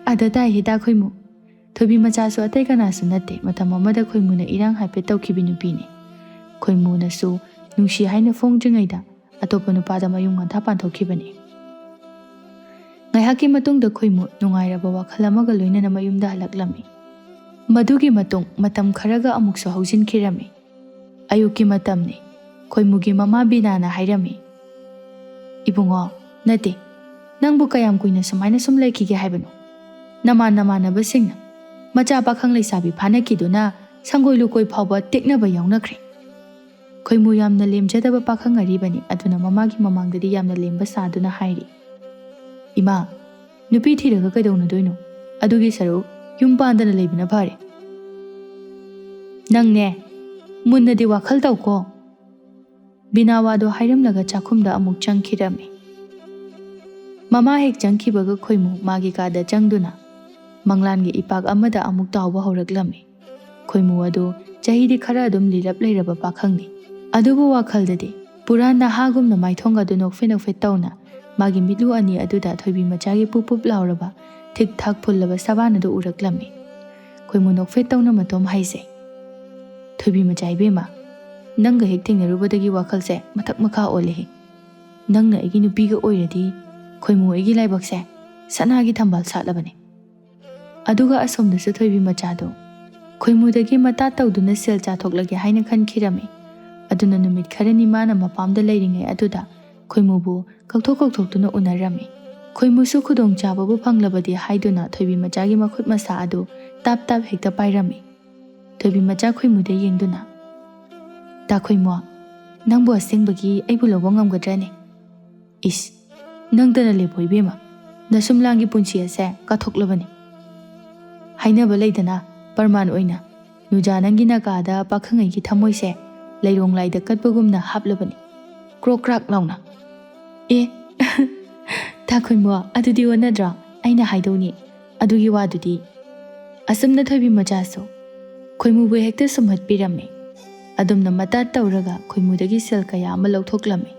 ꯑꯗ ꯇꯥꯏꯍꯦ ꯇꯥ ꯈꯣꯏꯃꯨ, ꯊꯣꯏꯕꯤ ꯃꯆꯥꯁꯨ ꯑꯇꯩ ꯀꯅꯥꯁꯨ ꯅꯠꯇꯦ, ꯃꯇꯝ ꯑꯃꯗ ꯈꯣꯏꯃꯨꯅ ꯏꯔꯥꯡ ꯍꯥꯏꯐꯦꯠ ꯇꯧꯈꯤꯕꯤ ꯅꯨꯄꯤꯅꯤ꯫ ꯈꯣꯏꯃꯨꯅꯁꯨ ꯅꯨꯡꯁꯤ ꯍꯥꯏꯅ ꯐꯣꯡꯗ꯭ꯔꯤꯉꯩꯗ ꯑꯇꯣꯞꯄ ꯅꯨꯄꯥꯗ ꯃꯌꯨꯝ ꯉꯟꯊꯥ ꯄꯥꯟꯊꯣꯛꯈꯤꯕꯅꯤ꯫ ꯉꯥꯏꯍꯥꯛꯀꯤ ꯃꯇꯨꯡꯗ ꯈꯣꯏꯃꯨ ꯅꯨꯡꯉꯥꯏꯔꯕ ꯋꯥꯈꯜ ꯑꯃꯒ ꯂꯣꯏꯅꯅ ꯃꯌꯨꯝꯗ ꯍꯜꯂꯛꯂꯝꯃꯤ꯫ ꯃꯗꯨꯒꯤ ꯃꯇꯨꯡ ꯃꯇꯝ ꯈꯔꯒ ꯑꯃꯨꯛꯁꯨ ꯍꯧꯖꯤꯟꯈꯤꯔꯝꯃꯤ꯫ ꯑꯌꯨꯛꯀꯤ ꯃꯇꯝꯅꯤ꯫ ꯈꯣꯏꯃꯨꯒꯤ ꯃꯃꯥ ꯕꯤꯅꯥꯅ ꯍꯥꯏꯔꯝꯃꯤ, ꯏꯕꯨꯡꯉꯣ, ꯅꯠꯇꯦ, ꯅꯪꯕꯨ ꯀꯌꯥꯝ ꯀꯨꯏꯅ ꯁꯨꯃꯥꯏꯅ ꯁꯨꯝ ꯂꯩꯈꯤꯒꯦ ꯍꯥꯏꯕꯅꯣ? ꯅꯃꯥꯟꯅꯕꯁꯤꯡꯅ ꯃꯆꯥ ꯄꯥꯈꯪ ꯂꯩꯁꯥꯕꯤ ꯐꯥꯅꯈꯤꯗꯨꯅ ꯁꯪꯒꯣꯏ ꯂꯨꯀꯣꯏ ꯐꯥꯎꯕ ꯇꯦꯛꯅꯕ ꯌꯥꯎꯅꯈ꯭ꯔꯦ꯫ ꯈꯣꯏꯃꯨ ꯌꯥꯝꯅ ꯂꯦꯝꯖꯗꯕ ꯄꯥꯈꯪ ꯑꯔꯤꯕꯅꯤ, ꯑꯗꯨꯅ ꯃꯃꯥꯒꯤ ꯃꯃꯥꯡꯗꯗꯤ ꯌꯥꯝꯅ ꯂꯦꯝꯕ ꯁꯥꯗꯨꯅ ꯍꯥꯏꯔꯤ, ꯏꯃꯥ, ꯅꯨꯄꯤ ꯊꯤꯔꯒ ꯀꯩꯗꯧꯅꯗꯣꯏꯅꯣ? ꯑꯗꯨꯒꯤ ꯁꯔꯨꯛ ꯌꯨꯝ ꯄꯥꯟꯗꯅ ꯂꯩꯕꯅ ꯐꯔꯦ꯫ ꯅꯪꯅꯦ, ꯃꯨꯟꯅꯗꯤ ꯋꯥꯈꯜ ꯇꯧꯀꯣ꯫ ꯕꯤꯅꯥ ꯋꯥꯗꯣ ꯍꯥꯏꯔꯝꯂꯒ ꯆꯥꯛꯈꯨꯝꯗ ꯑꯃꯨꯛ ꯆꯪꯈꯤꯔꯝꯃꯤ꯫ ꯃꯃꯥ ꯍꯦꯛ ꯆꯪꯈꯤꯕꯒ ꯈꯣꯏꯃꯨ ꯃꯥꯒꯤ ꯀꯥꯗ ꯆꯪꯗꯨꯅ ꯃꯪꯂꯥꯟꯒꯤ ꯏꯄꯥꯛ ꯑꯃꯗ ꯑꯃꯨꯛ ꯇꯥꯎꯕ ꯍꯧꯔꯛꯂꯝꯃꯤ꯫ ꯈꯣꯏꯃꯨ ꯑꯗꯨ ꯆꯍꯤꯗꯤ ꯈꯔ ꯑꯗꯨꯝ ꯂꯤꯔꯞ ꯂꯩꯔꯕ ꯄꯥꯈꯪꯅꯤ, ꯑꯗꯨꯕꯨ ꯋꯥꯈꯜꯗꯗꯤ ꯄꯨꯔꯥ ꯅꯍꯥꯒꯨꯝꯅ ꯃꯥꯏꯊꯣꯡ ꯑꯗꯨ ꯅꯣꯛꯐꯦꯠ ꯅꯣꯛꯐꯦꯠ ꯇꯧꯅ ꯃꯥꯒꯤ ꯃꯤꯠꯂꯨ ꯑꯅꯤ ꯑꯗꯨꯗ ꯊꯣꯏꯕꯤ ꯃꯆꯥꯒꯤ ꯄꯨꯞ ꯄꯨꯞ ꯂꯥꯎꯔꯕ ꯊꯤꯛ ꯊꯥꯛ ꯐꯨꯜꯂꯕ ꯁꯕꯥꯟ ꯑꯗꯨ ꯎꯔꯛꯂꯝꯃꯤ꯫ ꯈꯣꯏꯃꯨ ꯅꯣꯛꯐꯦꯠ ꯇꯧꯅ ꯃꯇꯣꯝ ꯍꯥꯏꯖꯩ, ꯊꯣꯏꯕꯤ ꯃꯆꯥ ꯏꯕꯦꯝꯃ, ꯅꯪꯒ ꯍꯦꯛ ꯊꯦꯡꯅꯔꯨꯕꯗꯒꯤ ꯋꯥꯈꯜꯁꯦ ꯃꯊꯛ ꯃꯈꯥ ꯑꯣꯜꯂꯦ꯫ ꯅꯪꯅ ꯑꯩꯒꯤ ꯅꯨꯄꯤꯒ ꯑꯣꯏꯔꯗꯤ ꯈꯣꯏꯃꯨ ꯑꯩꯒꯤ ꯂꯥꯏꯕꯛꯁꯦ ꯁꯅꯥꯒꯤ ꯊꯝꯕꯥꯜ ꯁꯥꯠꯂꯕꯅꯤ꯫ ꯑꯗꯨꯒ ꯑꯁꯣꯝꯗꯁꯨ ꯊꯣꯏꯕꯤ ꯃꯆꯥꯗꯣ ꯈꯣꯏꯃꯨꯗꯒꯤ ꯃꯇꯥ ꯇꯧꯗꯨꯅ ꯁꯦꯜ ꯆꯥꯊꯣꯛꯂꯒꯦ ꯍꯥꯏꯅ ꯈꯟꯈꯤꯔꯝꯃꯤ꯫ ꯑꯗꯨꯅ ꯅꯨꯃꯤꯠ ꯈꯔꯅꯤ ꯃꯥꯅ ꯃꯄꯥꯝꯗ ꯂꯩꯔꯤꯉꯩ ꯑꯗꯨꯗ ꯈꯣꯏꯃꯨꯕꯨ ꯀꯧꯊꯣꯛ ꯀꯧꯊꯣꯛꯇꯨꯅ ꯎꯅꯔꯝꯃꯤ꯫ ꯈꯣꯏꯃꯨꯁꯨ ꯈꯨꯗꯣꯡꯆꯥꯕꯕꯨ ꯐꯪꯂꯕꯗꯤ ꯍꯥꯏꯗꯨꯅ ꯊꯣꯏꯕꯤ ꯃꯆꯥꯒꯤ ꯃꯈꯨꯠ ꯃꯁꯥ ꯑꯗꯨ ꯇꯥꯞ ꯇꯥꯞ ꯍꯦꯛꯇ ꯄꯥꯏꯔꯝꯃꯤ꯫ ꯊꯣꯏꯕꯤ ꯃꯆꯥ ꯈꯣꯏꯃꯨꯗ ꯌꯦꯡꯗꯨꯅ, ꯇꯥ ꯈꯣꯏꯃꯨ, ꯅꯪꯕꯨ ꯑꯁꯦꯡꯕꯒꯤ ꯑꯩꯕꯨ ꯂꯧꯕ ꯉꯝꯒꯗ꯭ꯔꯅꯦ? ꯏꯁ, ꯅꯪꯇꯅ ꯂꯦꯞꯄꯣ ꯏꯕꯦꯝꯃ, ꯅꯁꯨꯝꯂꯥꯡꯒꯤ ꯄꯨꯟꯁꯤ ꯑꯁꯦ ꯀꯥꯊꯣꯛꯂꯕꯅꯤ꯫ ꯍꯥꯏꯅꯕ ꯂꯩꯗꯅ ꯄꯔꯃꯥꯟ ꯑꯣꯏꯅ, ꯅꯨꯖꯥ ꯅꯪꯒꯤ ꯅꯀꯥꯗ ꯄꯥꯈꯪꯉꯩꯒꯤ ꯊꯃꯣꯏꯁꯦ ꯂꯩꯔꯣꯡ ꯂꯥꯏꯗ ꯀꯠꯄꯒꯨꯝꯅ ꯍꯥꯞꯂꯕꯅꯤ, ꯀ꯭ꯔꯣꯛ ꯀ꯭ꯔꯥꯛ ꯂꯥꯎꯅ꯫ ꯇꯥ ꯈꯣꯏꯃꯨ, ꯑꯗꯨꯗꯤ ꯑꯣꯟꯅꯗ꯭ꯔꯣ? ꯑꯩꯅ ꯍꯥꯏꯗꯧꯅꯤ, ꯑꯗꯨꯒꯤ ꯋꯥꯗꯨꯗꯤ ꯑꯁꯨꯝꯅ ꯊꯣꯏꯕꯤ ꯃꯆꯥꯁꯨ ꯈꯣꯏꯃꯨꯕꯨ ꯍꯦꯛꯇ ꯁꯨꯝꯍꯠꯄꯤꯔꯝꯃꯤ꯫ ꯑꯗꯨꯝꯅ ꯃꯇꯥ ꯇꯧꯔꯒ ꯈꯣꯏꯃꯨꯗꯒꯤ ꯁꯦꯜ ꯀꯌꯥ ꯑꯃ ꯂꯧꯊꯣꯛꯂꯝꯃꯤ꯫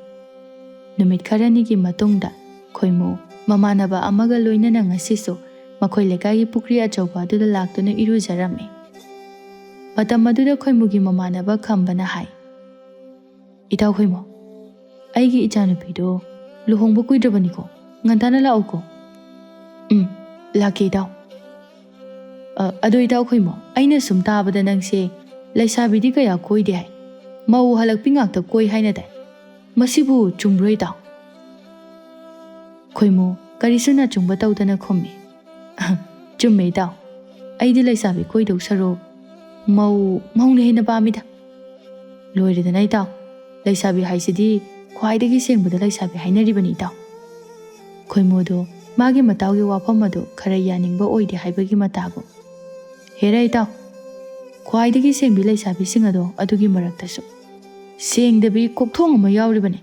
ꯅꯨꯃꯤꯠ ꯈꯔꯅꯤꯒꯤ ꯃꯇꯨꯡꯗ ꯈꯣꯏꯃꯨ ꯃꯃꯥꯟꯅꯕ ꯑꯃꯒ ꯂꯣꯏꯅꯅ ꯉꯁꯤꯁꯨ ꯃꯈꯣꯏ ꯂꯩꯀꯥꯏꯒꯤ ꯄꯨꯈ꯭ꯔꯤ ꯑꯆꯧꯕ ꯑꯗꯨꯗ ꯂꯥꯛꯇꯨꯅ ꯏꯔꯨꯖꯔꯝꯃꯤ꯫ ꯃꯇꯝ ꯑꯗꯨꯗ ꯈꯣꯏꯃꯨꯒꯤ ꯃꯃꯥꯟꯅꯕ ꯈꯝꯕꯅ ꯍꯥꯏ, "ꯏꯇꯥꯎ ꯈꯣꯏꯃꯨ, ꯑꯩꯒꯤ ꯏꯆꯥꯅꯨꯄꯤꯗꯣ ꯂꯨꯍꯣꯡꯕ ꯀꯨꯏꯗ꯭ꯔꯕꯅꯤꯀꯣ, ꯉꯟꯇꯥꯅ ꯂꯥꯛꯎꯀꯣ." "ꯂꯥꯛꯀꯦ ꯏꯇꯥꯎ." "ꯑꯗꯣ ꯏꯇꯥꯎ ꯈꯣꯏꯃꯨ, ꯑꯩꯅ ꯁꯨꯝ ꯇꯥꯕꯗ ꯅꯪꯁꯦ ꯂꯩꯁꯥꯕꯤꯗꯤ ꯀꯌꯥ ꯀꯣꯏꯗꯦ ꯍꯥꯏ, ꯃꯧ ꯍꯜꯂꯛꯄꯤ ꯉꯥꯛꯇ ꯀꯣꯏ ꯍꯥꯏꯅ ꯇꯥꯏ, ꯃꯁꯤꯕꯨ ꯆꯨꯝꯕ꯭ꯔꯣ ꯏꯇꯥꯎ?" ꯈꯣꯏꯃꯨ ꯀꯔꯤꯁꯨ ꯅꯆꯨꯡꯕ ꯇꯧꯗꯅ ꯈꯨꯝꯃꯤ, "ꯆꯨꯝꯃꯦ ꯏꯇꯥꯎ, ꯑꯩꯗꯤ ꯂꯩꯁꯥꯕꯤ ꯀꯣꯏꯗꯧ ꯁꯔꯨꯛ ꯃꯧꯅ ꯍꯦꯟꯅ ꯄꯥꯝꯃꯤꯗ꯫ ꯂꯣꯏꯔꯦꯗꯅ ꯏꯇꯥꯎ, ꯂꯩꯁꯥꯕꯤ ꯍꯥꯏꯁꯤꯗꯤ ꯈ꯭ꯋꯥꯏꯗꯒꯤ ꯁꯦꯡꯕꯗ ꯂꯩꯁꯥꯕꯤ ꯍꯥꯏꯅꯔꯤꯕꯅꯤ ꯏꯇꯥꯎ." ꯈꯣꯏꯃꯨꯗꯣ ꯃꯥꯒꯤ ꯃꯇꯥꯎꯒꯤ ꯋꯥꯐꯝ ꯑꯗꯨ ꯈꯔ ꯌꯥꯅꯤꯡꯕ ꯑꯣꯏꯗꯦ ꯍꯥꯏꯕꯒꯤ ꯃꯇꯥꯒꯨꯝ, "ꯍꯦꯔꯥ ꯏꯇꯥꯎ, ꯈ꯭ꯋꯥꯏꯗꯒꯤ ꯁꯦꯡꯕꯤ ꯂꯩꯁꯥꯕꯤꯁꯤꯡ ꯑꯗꯣ ꯑꯗꯨꯒꯤ ꯃꯔꯛꯇꯁꯨ ꯁꯦꯡꯗꯕꯤ ꯀꯣꯛꯊꯣꯡ ꯑꯃ ꯌꯥꯎꯔꯤꯕꯅꯤ꯫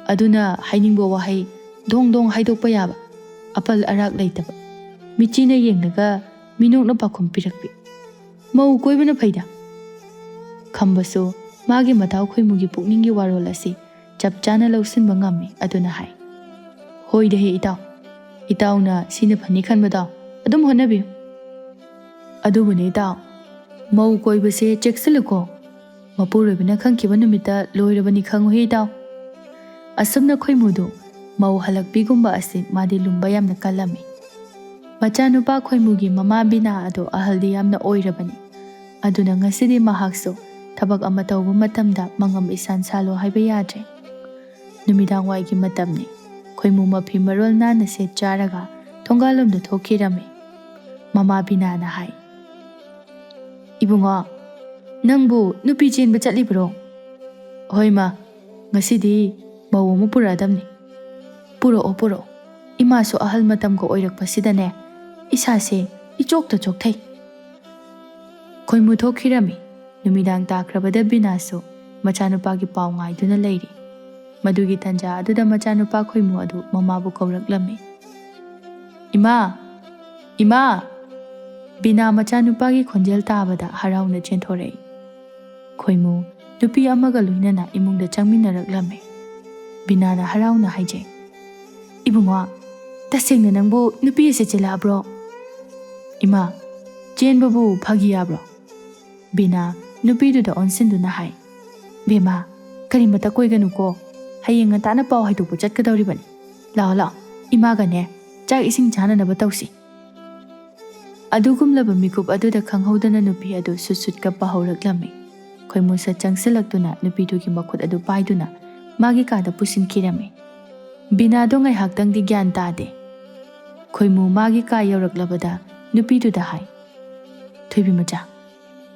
ꯑꯗꯨꯅ ꯍꯥꯏꯅꯤꯡꯕ ꯋꯥꯍꯩ ꯗꯣꯡ ꯗꯣꯡ ꯍꯥꯏꯗꯣꯛꯄ ꯌꯥꯕ, ꯑꯄꯜ ꯑꯔꯥꯛ ꯂꯩꯇꯕ, ꯃꯤꯆꯤꯅ ꯌꯦꯡꯂꯒ ꯃꯤꯅꯣꯛꯅ ꯄꯥꯎꯈꯨꯝ ꯄꯤꯔꯛꯄꯤ, ꯃꯧ ꯀꯣꯏꯕꯅ ꯐꯩꯗ." ꯈꯝꯕꯁꯨ ꯃꯥꯒꯤ ꯃꯇꯥꯎ ꯈꯣꯏꯃꯨꯒꯤ ꯄꯨꯛꯅꯤꯡꯒꯤ ꯋꯥꯔꯣꯜ ꯑꯁꯤ ꯆꯞ ꯆꯥꯅ ꯂꯧꯁꯤꯟꯕ ꯉꯝꯃꯤ꯫ ꯑꯗꯨꯅ ꯍꯥꯏ, "ꯍꯣꯏꯗꯍꯦ ꯏꯇꯥꯎ, ꯏꯇꯥꯎꯅ ꯁꯤꯅ ꯐꯅꯤ ꯈꯟꯕꯗꯣ ꯑꯗꯨꯝ ꯍꯣꯠꯅꯕꯤꯌꯨ꯫ ꯑꯗꯨꯕꯨꯅꯦ ꯏꯇꯥꯎ, ꯃꯧ ꯀꯣꯏꯕꯁꯦ ꯆꯦꯛꯁꯤꯜꯂꯨꯀꯣ, ꯃꯄꯨꯔꯣꯏꯕꯅ ꯈꯪꯈꯤꯕ ꯅꯨꯃꯤꯠꯇ ꯂꯣꯏꯔꯕꯅꯤ ꯈꯪꯉꯨꯍꯦ ꯏꯇꯥꯎ." ꯑꯁꯨꯝꯅ ꯈꯣꯏꯃꯨꯗꯨ ꯃꯧ ꯍꯜꯂꯛꯄꯤꯒꯨꯝꯕ ꯑꯁꯤ ꯃꯥꯗꯤ ꯂꯨꯝꯕ ꯌꯥꯝꯅ ꯀꯜꯂꯝꯃꯤ꯫ ꯃꯆꯥꯅꯨꯄꯥ ꯈꯣꯏꯃꯨꯒꯤ ꯃꯃꯥ ꯕꯤꯅꯥ ꯑꯗꯣ ꯑꯍꯜꯗꯤ ꯌꯥꯝꯅ ꯑꯣꯏꯔꯕꯅꯤ꯫ ꯑꯗꯨꯅ ꯉꯁꯤꯗꯤ ꯃꯍꯥꯛꯁꯨ ꯊꯕꯛ ꯑꯃ ꯇꯧꯕ ꯃꯇꯝꯗ ꯃꯉꯝ ꯏꯁꯥꯟ ꯁꯥꯜꯂꯣ ꯍꯥꯏꯕ ꯌꯥꯗ꯭ꯔꯦ꯫ ꯅꯨꯃꯤꯗꯥꯡꯋꯥꯏꯒꯤ ꯃꯇꯝꯅꯤ꯫ ꯈꯣꯏꯃꯨ ꯃꯐꯤ ꯃꯔꯣꯜ ꯅꯥꯟꯅ ꯁꯦꯠ ꯆꯥꯔꯒ ꯊꯣꯡꯒꯥꯜꯂꯣꯝꯗ ꯊꯣꯛꯈꯤꯔꯝꯃꯤ꯫ ꯃꯃꯥ ꯕꯤꯅꯥꯅ ꯍꯥꯏ, "ꯏꯕꯨꯡꯉꯣ, ꯅꯪꯕꯨ ꯅꯨꯄꯤ ꯆꯦꯟꯕ ꯆꯠꯂꯤꯕ꯭ꯔꯣ?" "ꯍꯣꯏ ꯃꯥ, ꯉꯁꯤꯗꯤ ꯃꯧ ꯑꯃ ꯄꯨꯔꯛꯑꯗꯝꯅꯤ." "ꯄꯨꯔꯛꯑꯣ ꯄꯨꯔꯛꯑꯣ, ꯏꯃꯥꯁꯨ ꯑꯍꯜ ꯃꯇꯝꯒ ꯑꯣꯏꯔꯛꯄꯁꯤꯗꯅꯦ ꯏꯁꯥꯁꯦ ꯏꯆꯣꯛꯇ ꯆꯣꯛꯊꯩ." ꯈꯣꯏꯃꯨ ꯊꯣꯛꯈꯤꯔꯝꯃꯤ꯫ ꯅꯨꯃꯤꯗꯥꯡ ꯇꯥꯈ꯭ꯔꯕꯗ ꯕꯤꯅꯥꯁꯨ ꯃꯆꯥꯅꯨꯄꯥꯒꯤ ꯄꯥꯎ ꯉꯥꯏꯗꯨꯅ ꯂꯩꯔꯤ꯫ ꯃꯗꯨꯒꯤ ꯇꯥꯟꯖꯥ ꯑꯗꯨꯗ ꯃꯆꯥꯅꯨꯄꯥ ꯈꯣꯏꯃꯨ ꯑꯗꯨ ꯃꯃꯥꯕꯨ ꯀꯧꯔꯛꯂꯝꯃꯤ꯫ "ꯏꯃꯥ! ꯏꯃꯥ!" ꯕꯤꯅꯥ ꯃꯆꯥꯅꯨꯄꯥꯒꯤ ꯈꯣꯟꯖꯦꯜ ꯇꯥꯕꯗ ꯍꯔꯥꯎꯅ ꯆꯦꯟꯊꯣꯔꯛꯏ꯫ ꯈꯣꯏꯃꯨ ꯅꯨꯄꯤ ꯑꯃꯒ ꯂꯣꯏꯅꯅ ꯏꯃꯨꯡꯗ ꯆꯪꯃꯤꯟꯅꯔꯛꯂꯝꯃꯤ꯫ ꯕꯤꯅꯥꯅ ꯍꯔꯥꯎꯅ ꯍꯥꯏꯖꯩ, "ꯏꯕꯨꯡꯉꯣ, ꯇꯁꯦꯡꯅ ꯅꯪꯕꯨ ꯅꯨꯄꯤ ꯑꯁꯤ ꯆꯦꯜꯂꯛꯑꯕ꯭ꯔꯣ?" "ꯏꯃꯥ, ꯆꯦꯟꯕꯕꯨ ꯐꯥꯒꯤ ꯌꯥꯕ꯭ꯔꯣ?" ꯕꯤꯅꯥ ꯅꯨꯄꯤꯗꯨꯗ ꯑꯣꯟꯁꯤꯟꯗꯨꯅ ꯍꯥꯏ, "ꯕꯦꯝꯃ, ꯀꯔꯤꯃꯇ ꯀꯣꯏꯒꯅꯨꯀꯣ, ꯍꯌꯦꯡ ꯉꯟꯇꯥꯅ ꯄꯥꯎ ꯍꯥꯏꯗꯣꯛꯄ ꯆꯠꯀꯗꯧꯔꯤꯕꯅꯤ꯫ ꯂꯥꯛꯑꯣ ꯂꯥꯛꯑꯣ, ꯏꯃꯥꯒꯅꯦ ꯆꯥꯛ ꯏꯁꯤꯡ ꯆꯥꯅꯅꯕ ꯇꯧꯁꯤ." ꯑꯗꯨꯒꯨꯝꯂꯕ ꯃꯤꯀꯨꯞ ꯑꯗꯨꯗ ꯈꯪꯍꯧꯗꯅ ꯅꯨꯄꯤ ꯑꯗꯨ ꯁꯨꯠ ꯁꯨꯠ ꯀꯞꯄ ꯍꯧꯔꯛꯂꯝꯃꯤ꯫ ꯈꯣꯏꯃꯨꯁ ꯆꯪꯁꯤꯜꯂꯛꯇꯨꯅ ꯅꯨꯄꯤꯗꯨꯒꯤ ꯃꯈꯨꯠ ꯑꯗꯨ ꯄꯥꯏꯗꯨꯅ ꯃꯥꯒꯤ ꯀꯥꯗ ꯄꯨꯁꯤꯟꯈꯤꯔꯝꯃꯤ꯫ ꯕꯤꯅꯥꯗꯣ ꯉꯥꯏꯍꯥꯛꯇꯪꯗꯤ ꯒ꯭ꯌꯥꯟ ꯇꯥꯗꯦ꯫ ꯈꯣꯏꯃꯨ ꯃꯥꯒꯤ ꯀꯥ ꯌꯧꯔꯛꯂꯕꯗ ꯅꯨꯄꯤꯗꯨꯗ ꯍꯥꯏ, "ꯊꯣꯏꯕꯤ ꯃꯆꯥ,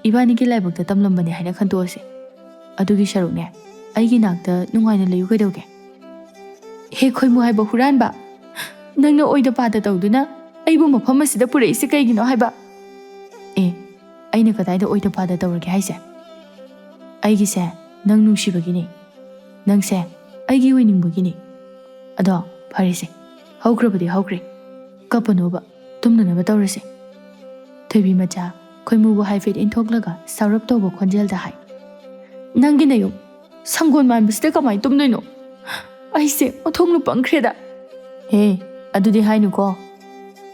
ꯏꯕꯥꯅꯤꯒꯤ ꯂꯥꯏꯕꯛꯇ ꯇꯝꯂꯝꯕꯅꯦ ꯍꯥꯏꯅ ꯈꯟꯇꯣꯛꯑꯁꯤ꯫ ꯑꯗꯨꯒꯤ ꯁꯔꯨꯛꯅꯦ ꯑꯩꯒꯤ ꯅꯥꯛꯇ ꯅꯨꯡꯉꯥꯏꯅ ꯂꯩꯌꯨ ꯀꯩꯗꯧꯒꯦ?" "ꯍꯦ ꯈꯣꯏꯃꯨ ꯍꯥꯏꯕ ꯍꯨꯔꯥꯟꯕ, ꯅꯪꯅ ꯑꯣꯏꯗ ꯄꯥꯗ ꯇꯧꯗꯨꯅ ꯑꯩꯕꯨ ꯃꯐꯝ ꯑꯁꯤꯗ ꯄꯨꯔꯛꯏꯁꯤ ꯀꯩꯒꯤꯅꯣ ꯍꯥꯏꯕ?" "ꯑꯦ, ꯑꯩꯅ ꯀꯗꯥꯏꯗ ꯑꯣꯏꯗ ꯄꯥꯗ ꯇꯧꯔꯒꯦ ꯍꯥꯏꯁꯦ? ꯑꯩꯒꯤꯁꯦ ꯅꯪ ꯅꯨꯡꯁꯤꯕꯒꯤꯅꯤ, ꯅꯪꯁꯦ ꯑꯩꯒꯤ ꯑꯣꯏꯅꯤꯡꯕꯒꯤꯅꯤ꯫ ꯑꯗꯣ ꯐꯔꯦꯁꯦ, ꯍꯧꯈ꯭ꯔꯕꯗꯤ ꯍꯧꯈ꯭ꯔꯦ, ꯀꯞꯄꯅꯣꯕ, ꯇꯨꯝꯅꯅꯕ ꯇꯧꯔꯁꯤ." ꯊꯣꯏꯕꯤ ꯃꯆꯥ ꯈꯣꯏꯃꯨꯕꯨ ꯍꯥꯏꯐꯦꯠ ꯏꯟꯊꯣꯛꯂꯒ ꯁꯥꯎꯔꯞ ꯇꯧꯕ ꯈꯣꯟꯖꯦꯜꯗ ꯍꯥꯏ, "ꯅꯪꯒꯤ ꯅꯌꯨꯝ ꯁꯪꯒꯣꯜ ꯃꯥꯟꯕꯁꯤꯗ ꯀꯃꯥꯏꯅ ꯇꯨꯝꯗꯣꯏꯅꯣ? ꯑꯩꯁꯦ ꯑꯣꯟꯊꯣꯛꯅ ꯄꯪꯈ꯭ꯔꯦꯗ." "ꯍꯦ, ꯑꯗꯨꯗꯤ ꯍꯥꯏꯅꯨꯀꯣ,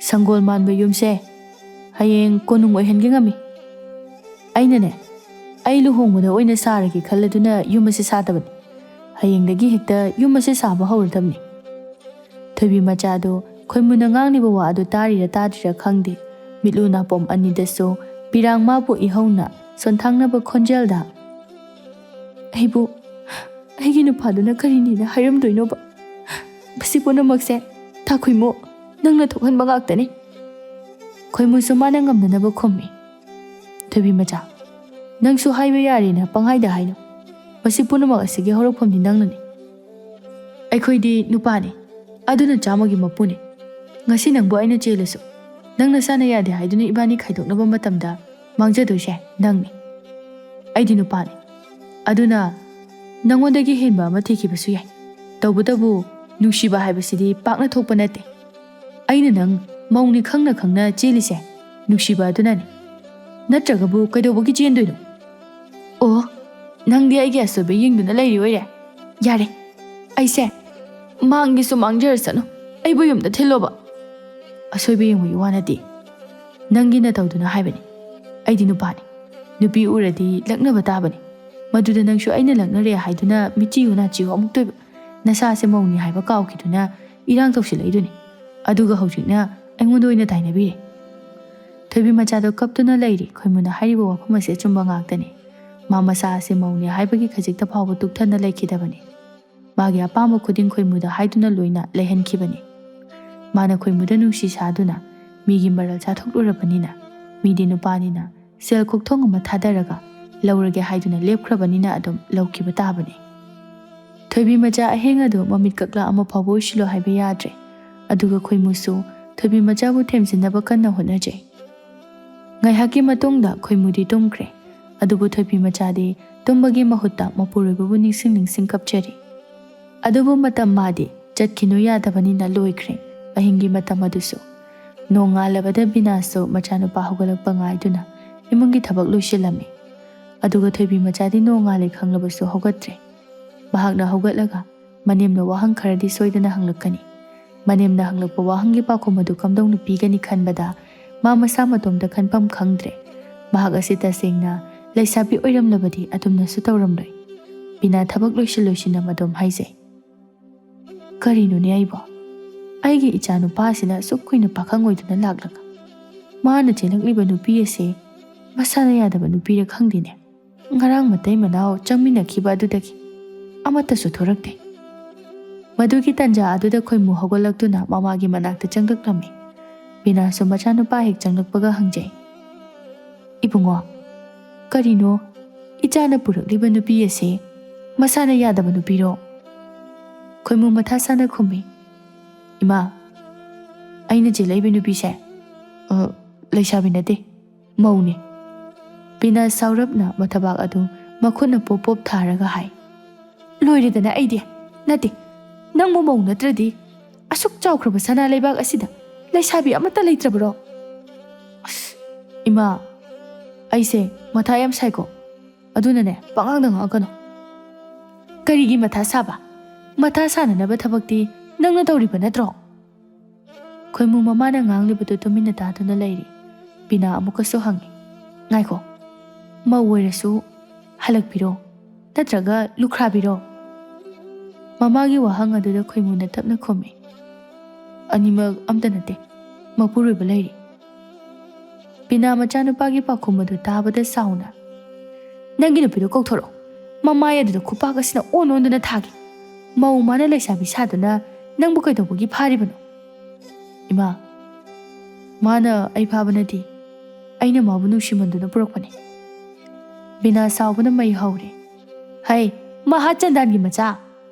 ꯁꯪꯒꯣꯜ ꯃꯥꯟꯕ ꯌꯨꯝꯁꯦ ꯍꯌꯦꯡ ꯀꯣꯅꯨꯡ ꯑꯣꯏꯍꯟꯒꯦ ꯉꯝꯃꯤ꯫ ꯑꯩꯅꯅꯦ, ꯑꯩ ꯂꯨꯍꯣꯡꯕꯗ ꯑꯣꯏꯅ ꯁꯥꯔꯒꯦ ꯈꯜꯂꯗꯨꯅ ꯌꯨꯝ ꯑꯁꯤ ꯁꯥꯗꯕꯅꯤ, ꯍꯌꯦꯡꯗꯒꯤ ꯍꯦꯛꯇ ꯌꯨꯝ ꯑꯁꯤ ꯁꯥꯕ ꯍꯧꯔꯗꯕꯅꯤ." ꯊꯣꯏꯕꯤ ꯃꯆꯥꯗꯣ ꯈꯣꯏꯃꯨꯅ ꯉꯥꯡꯂꯤꯕ ꯋꯥ ꯑꯗꯨ ꯇꯥꯔꯤꯔ ꯇꯥꯗ꯭ꯔꯤꯔ ꯈꯪꯗꯦ, ꯃꯤꯠꯂꯨ ꯅꯥꯄꯣꯝ ꯑꯅꯤꯗꯁꯨ ꯄꯤꯔꯥꯡ ꯃꯥꯕꯨ ꯏꯍꯧꯅ ꯁꯣꯟꯊꯥꯡꯅꯕ ꯈꯣꯟꯖꯦꯜꯗ, "ꯑꯩꯕꯨ ꯑꯩꯒꯤ ꯅꯨꯄꯥꯗꯨꯅ ꯀꯔꯤꯅꯦꯅ ꯍꯥꯏꯔꯝꯗꯣꯏꯅꯣꯕ? ꯃꯁꯤ ꯄꯨꯝꯅꯃꯛꯁꯦ ꯊꯥ ꯈꯣꯏꯃꯨ, ꯅꯪꯅ ꯊꯣꯛꯍꯟꯕ ꯉꯥꯛꯇꯅꯤ." ꯈꯣꯏꯃꯨꯁꯨ ꯃꯥꯅ ꯉꯝꯅꯅꯕ ꯈꯨꯝꯃꯤ, "ꯊꯣꯏꯕꯤ ꯃꯆꯥ, ꯅꯪꯁꯨ ꯍꯥꯏꯕ ꯌꯥꯔꯦꯅ ꯄꯪꯍꯥꯏꯗ ꯍꯥꯏꯅꯨ, ꯃꯁꯤ ꯄꯨꯝꯅꯃꯛ ꯑꯁꯤꯒꯤ ꯍꯧꯔꯛꯐꯝꯗꯤ ꯅꯪꯅꯅꯤ꯫ ꯑꯩꯈꯣꯏꯗꯤ ꯅꯨꯄꯥꯅꯤ, ꯑꯗꯨꯅ ꯆꯥꯝꯃꯒꯤ ꯃꯄꯨꯅꯤ꯫ ꯉꯁꯤ ꯅꯪꯕꯨ ꯑꯩꯅ ꯆꯦꯜꯂꯁꯨ ꯅꯪꯅ ꯁꯥꯅ ꯌꯥꯗꯦ ꯍꯥꯏꯗꯨꯅ ꯏꯕꯥꯅꯤ ꯈꯥꯏꯗꯣꯛꯅꯕ ꯃꯇꯝꯗ ꯃꯥꯡꯖꯗꯣꯏꯁꯦ ꯅꯪꯅꯤ꯫ ꯑꯩꯗꯤ ꯅꯨꯄꯥꯅꯤ, ꯑꯗꯨꯅ ꯅꯪꯉꯣꯟꯗꯒꯤ ꯍꯦꯟꯕ ꯑꯃ ꯊꯤꯈꯤꯕꯁꯨ ꯌꯥꯏ, ꯇꯧꯕꯇꯕꯨ ꯅꯨꯡꯁꯤꯕ ꯍꯥꯏꯕꯁꯤꯗꯤ ꯄꯥꯛꯅ ꯊꯣꯛꯄ ꯅꯠꯇꯦ꯫ ꯑꯩꯅ ꯅꯪ ꯃꯧꯅꯤ ꯈꯪꯅ ꯈꯪꯅ ꯆꯦꯜꯂꯤꯁꯦ ꯅꯨꯡꯁꯤꯕ ꯑꯗꯨꯅꯅꯤ ꯅꯠꯇ꯭ꯔꯒꯕꯨ ꯀꯩꯗꯧꯕꯒꯤ ꯆꯦꯟꯗꯣꯏꯅꯣ ꯑꯣ ꯅꯪꯗꯤ ꯑꯩꯒꯤ ꯑꯁꯣꯏꯕ ꯌꯦꯡꯗꯨꯅ ꯂꯩꯔꯤ ꯑꯣꯏꯔꯦ ꯌꯥꯔꯦ ꯑꯩꯁꯦ ꯃꯥꯡꯒꯤꯁꯨ ꯃꯥꯡꯖꯔꯁꯅꯨ ꯑꯩꯕꯨ ꯌꯨꯝꯗ ꯊꯤꯜꯂꯣꯕ ꯑꯁꯣꯏꯕ ꯌꯦꯡꯕꯒꯤ ꯋꯥ ꯅꯠꯇꯦ ꯅꯪꯒꯤ ꯅꯇꯧꯗꯨꯅ ꯍꯥꯏꯕꯅꯤ ꯑꯩꯗꯤ ꯅꯨꯄꯥꯅꯤ ꯅꯨꯄꯤ ꯎꯔꯗꯤ ꯂꯛꯅꯕ ꯇꯥꯕꯅꯤ ꯃꯗꯨꯗ ꯅꯪꯁꯨ ꯑꯩꯅ ꯂꯛꯅꯔꯦ ꯍꯥꯏꯗꯨꯅ ꯃꯤꯆꯤꯌꯨ ꯅꯥꯆꯤꯌꯨ ꯑꯃꯨꯛ ꯇꯣꯏꯕ ꯅꯁꯥꯁꯦ ꯃꯧꯅꯤ ꯍꯥꯏꯕ ꯀꯥꯎꯈꯤꯗꯨꯅ ꯏꯔꯥꯡ ꯇꯧꯁꯤꯜꯂꯛꯏꯗꯨꯅꯤ ꯑꯗꯨꯒ ꯍꯧꯖꯤꯛꯅ ꯑꯩꯉꯣꯟꯗ ꯑꯣꯏꯅ ꯇꯥꯏꯅꯕꯤꯔꯦ ꯊꯣꯏꯕꯤ ꯃꯆꯥꯗꯣ ꯀꯞꯇꯨꯅ ꯂꯩꯔꯤ ꯈꯣꯏꯃꯨꯅ ꯍꯥꯏꯔꯤꯕ ꯋꯥꯐꯝ ꯑꯁꯤ ꯑꯆꯨꯝꯕ ꯉꯥꯛꯇꯅꯤ ꯃꯥ ꯃꯁꯥ ꯑꯁꯤ ꯃꯧꯅꯤ ꯍꯥꯏꯕꯒꯤ ꯈꯖꯤꯛꯇ ꯐꯥꯎꯕ ꯇꯨꯛꯊꯅ ꯂꯩꯈꯤꯗꯕꯅꯤ ꯃꯥꯒꯤ ꯑꯄꯥꯝꯕ ꯈꯨꯗꯤꯡ ꯈꯣꯏꯃꯨꯗ ꯍꯥꯏꯗꯨꯅ ꯂꯣꯏꯅ ꯂꯩꯍꯟꯈꯤꯕꯅꯤ ꯃꯥꯅ ꯈꯣꯏꯃꯨꯗ ꯅꯨꯡꯁꯤ ꯁꯥꯗꯨꯅ ꯃꯤꯒꯤ ꯃꯔꯜ ꯆꯥꯊꯣꯛꯂꯨꯔꯕꯅꯤꯅ ꯃꯤꯗꯤ ꯅꯨꯄꯥꯅꯤꯅ ꯁꯦꯜ ꯀꯣꯛꯊꯣꯡ ꯑꯃ ꯊꯥꯗꯔꯒ ꯂꯧꯔꯒꯦ ꯍꯥꯏꯗꯨꯅ ꯂꯦꯞꯈ꯭ꯔꯕꯅꯤꯅ ꯑꯗꯨꯝ ꯂꯧꯈꯤꯕ ꯇꯥꯕꯅꯤ ꯊꯣꯏꯕꯤ ꯃꯆꯥ ꯑꯍꯦꯡ ꯑꯗꯨ ꯃꯃꯤꯠ ꯀꯛꯂꯥ ꯑꯃ ꯐꯥꯎꯕ ꯎꯏꯁꯤꯜꯂꯣ ꯍꯥꯏꯕ ꯌꯥꯗ꯭ꯔꯦ ꯑꯗꯨꯒ ꯈꯣꯏꯃꯨꯁꯨ ꯊꯣꯏꯕꯤ ꯃꯆꯥꯕꯨ ꯊꯦꯝꯖꯤꯟꯅꯕ ꯀꯟꯅ ꯍꯣꯠꯅꯖꯩ ꯉꯥꯏꯍꯥꯛꯀꯤ ꯃꯇꯨꯡꯗ ꯈꯣꯏꯃꯨꯗꯤ ꯇꯨꯝꯈ꯭ꯔꯦ ꯑꯗꯨꯕꯨ ꯊꯣꯏꯕꯤ ꯃꯆꯥꯗꯤ ꯇꯨꯝꯕꯒꯤ ꯃꯍꯨꯠꯇ ꯃꯄꯨꯔꯣꯏꯕꯕꯨ ꯅꯤꯡꯁꯤꯡ ꯀꯞꯆꯔꯤ ꯑꯗꯨꯕꯨ ꯃꯇꯝ ꯃꯥꯗꯤ ꯆꯠꯈꯤꯅꯨ ꯌꯥꯗꯕꯅꯤꯅ ꯂꯣꯏꯈ꯭ꯔꯦ ꯑꯍꯤꯡꯒꯤ ꯃꯇꯝ ꯑꯗꯨꯁꯨ ꯅꯣꯡꯉꯥꯜꯂꯕꯗ ꯕꯤꯅꯥꯁꯨ ꯃꯆꯥꯅꯨꯄꯥ ꯍꯧꯒꯠꯂꯛꯄ ꯉꯥꯏꯗꯨꯅ ꯏꯃꯨꯡꯒꯤ ꯊꯕꯛ ꯂꯣꯏꯁꯤꯜꯂꯝꯃꯤ ꯑꯗꯨꯒ ꯊꯣꯏꯕꯤ ꯃꯆꯥꯗꯤ ꯅꯣꯡꯉꯥꯜꯂꯦ ꯈꯪꯂꯕꯁꯨ ꯍꯧꯒꯠꯇ꯭ꯔꯦ ꯃꯍꯥꯛꯅ ꯍꯧꯒꯠꯂꯒ ꯃꯅꯦꯝꯅ ꯋꯥꯍꯪ ꯈꯔꯗꯤ ꯁꯣꯏꯗꯅ ꯍꯪꯂꯛꯀꯅꯤ ꯃꯅꯦꯝꯅ ꯍꯪꯂꯛꯄ ꯋꯥꯍꯪꯒꯤ ꯄꯥꯎꯈꯨꯝ ꯑꯗꯨ ꯀꯝꯗꯧꯅ ꯄꯤꯒꯅꯤ ꯈꯟꯕꯗ ꯃꯥ ꯃꯁꯥ ꯃꯇꯣꯝꯇ ꯈꯟꯐꯝ ꯈꯪꯗ꯭ꯔꯦ ꯃꯍꯥꯛ ꯑꯁꯤ ꯇꯁꯦꯡꯅ ꯂꯩꯁꯥꯕꯤ ꯑꯣꯏꯔꯝꯂꯕꯗꯤ ꯑꯗꯨꯝꯅꯁꯨ ꯇꯧꯔꯝꯂꯣꯏ ꯕꯤꯅꯥ ꯊꯕꯛ ꯂꯣꯏꯁꯤꯟꯅ ꯃꯗꯨꯝ ꯍꯥꯏꯖꯩ ꯀꯔꯤꯅꯣꯅꯦ ꯑꯩꯕꯣ ꯑꯩꯒꯤ ꯏꯆꯥ ꯅꯨꯄꯥꯁꯤꯅ ꯑꯁꯨꯛ ꯀꯨꯏꯅ ꯄꯥꯈꯪ ꯑꯣꯏꯗꯨꯅ ꯂꯥꯛꯂꯒ ꯃꯥꯅ ꯆꯦꯜꯂꯛꯂꯤꯕ ꯅꯨꯄꯤ ꯑꯁꯤ ꯃꯁꯥꯅ ꯌꯥꯗꯕ ꯅꯨꯄꯤꯔ ꯈꯪꯗꯦꯅꯦ ꯉꯔꯥꯡ ꯃꯇꯩ ꯃꯅꯥꯎ ꯆꯪꯃꯤꯟꯅꯈꯤꯕ ꯑꯗꯨꯗꯒꯤ ꯑꯃꯠꯇꯁꯨ ꯊꯣꯔꯛꯇꯦ ꯃꯗꯨꯒꯤ ꯇꯟꯖꯥ ꯑꯗꯨꯗ ꯈꯣꯏꯃꯨ ꯍꯧꯒꯠꯂꯛꯇꯨꯅ ꯃꯃꯥꯒꯤ ꯃꯅꯥꯛꯇ ꯆꯪꯂꯛꯂꯝꯃꯤ ꯕꯤꯅꯥꯁꯨ ꯃꯆꯥꯅꯨꯄꯥ ꯍꯦꯛ ꯆꯪꯂꯛꯄꯒ ꯍꯪꯖꯩ ꯏꯕꯨꯡꯉꯣ ꯀꯔꯤꯅꯣ ꯏꯆꯥꯅ ꯄꯨꯔꯛꯂꯤꯕ ꯅꯨꯄꯤ ꯑꯁꯤ ꯃꯁꯥꯅ ꯌꯥꯗꯕ ꯅꯨꯄꯤꯔꯣ ꯈꯣꯏꯃꯨ ꯃꯊꯥ ꯁꯥꯅ ꯈꯨꯝꯃꯤ ꯏꯃꯥ ꯑꯩꯅ ꯆꯦꯜꯂꯛꯏꯕ ꯅꯨꯄꯤꯁꯦ ꯂꯩꯁꯥꯕꯤ ꯅꯠꯇꯦ ꯃꯧꯅꯤ ꯕꯤꯅꯥ ꯁꯥꯎꯔꯞꯅ ꯃꯊꯕꯥꯛ ꯑꯗꯨ ꯃꯈꯨꯠꯅ ꯄꯣꯞ ꯄꯣꯞ ꯊꯥꯔꯒ ꯍꯥꯏ ꯂꯣꯏꯔꯦꯗꯅ ꯑꯩꯗꯤ ꯅꯠꯇꯦ ꯅꯪꯕꯨ ꯃꯧ ꯅꯠꯇ꯭ꯔꯗꯤ ꯑꯁꯨꯛ ꯆꯥꯎꯈ꯭ꯔꯕ ꯁꯅꯥ ꯂꯩꯕꯥꯛ ꯑꯁꯤꯗ ꯂꯩꯁꯥꯕꯤ ꯑꯃꯠꯇ ꯂꯩꯇ꯭ꯔꯕꯔꯣ ꯑꯁ ꯏꯃꯥ ꯑꯩꯁꯦ ꯃꯊꯥ ꯌꯥꯝ ꯁꯥꯏꯀꯣ ꯑꯗꯨꯅꯅꯦ ꯄꯪꯉꯥꯡꯗ ꯉꯥꯡꯉꯛꯀꯅꯨ ꯀꯔꯤꯒꯤ ꯃꯊꯥ ꯁꯥꯕ ꯃꯊꯥ ꯁꯥꯅꯅꯕ ꯊꯕꯛꯇꯤ ꯅꯪꯅ ꯇꯧꯔꯤꯕ ꯅꯠꯇ꯭ꯔꯣ ꯈꯣꯏꯃꯨ ꯃꯃꯥꯅ ꯉꯥꯡꯂꯤꯕꯗꯨ ꯇꯨꯃꯤꯟꯅ ꯇꯥꯗꯨꯅ ꯂꯩꯔꯤ ꯕꯤꯅꯥ ꯑꯃꯨꯛꯀꯁꯨ ꯍꯪꯉꯤ ꯉꯥꯏꯈꯣ ꯃꯧ ꯑꯣꯏꯔꯁꯨ ꯍꯜꯂꯛꯄꯤꯔꯣ ꯅꯠꯇ꯭ꯔꯒ ꯂꯨꯈ꯭ꯔꯥꯕꯤꯔꯣ ꯃꯃꯥꯒꯤ ꯋꯥꯍꯪ ꯑꯗꯨꯗ ꯈꯣꯏꯃꯨꯅ ꯇꯞꯅ ꯈꯨꯝꯃꯤ ꯑꯅꯤꯃꯛ ꯑꯝꯇ ꯅꯠꯇꯦ ꯃꯄꯨꯔꯣꯏꯕ ꯂꯩꯔꯤ ꯕꯤꯅꯥ ꯃꯆꯥꯅꯨꯄꯥꯒꯤ ꯄꯥꯎꯈꯨꯝ ꯑꯗꯨ ꯇꯥꯕꯗ ꯁꯥꯎꯅ ꯅꯪꯒꯤ ꯅꯨꯄꯤꯗꯣ ꯀꯧꯊꯣꯔꯛꯑꯣ ꯃꯃꯥꯏ ꯑꯗꯨꯗ ꯈꯨꯄꯥꯛ ꯑꯁꯤꯅ ꯑꯣꯟꯗꯨꯅ ꯊꯥꯒꯦ ꯃꯧ ꯃꯥꯅ ꯂꯩꯁꯥꯕꯤ ꯁꯥꯗꯨꯅ ꯅꯪꯕꯨ ꯀꯩꯗꯧꯕꯒꯤ ꯐꯥꯔꯤꯕꯅꯣ ꯏꯃꯥ ꯃꯥꯅ ꯑꯩ ꯐꯥꯕ ꯅꯠꯇꯦ ꯑꯩꯅ ꯃꯥꯕꯨ ꯅꯨꯡꯁꯤꯃꯟꯗꯨꯅ ꯄꯨꯔꯛꯄꯅꯤ ꯕꯤꯅꯥ ꯁꯥꯎꯕꯅ ꯃꯩ ꯍꯧꯔꯦ ꯍꯩ ꯃꯍꯥ ꯆꯟꯗꯥꯟꯒꯤ ꯃꯆꯥ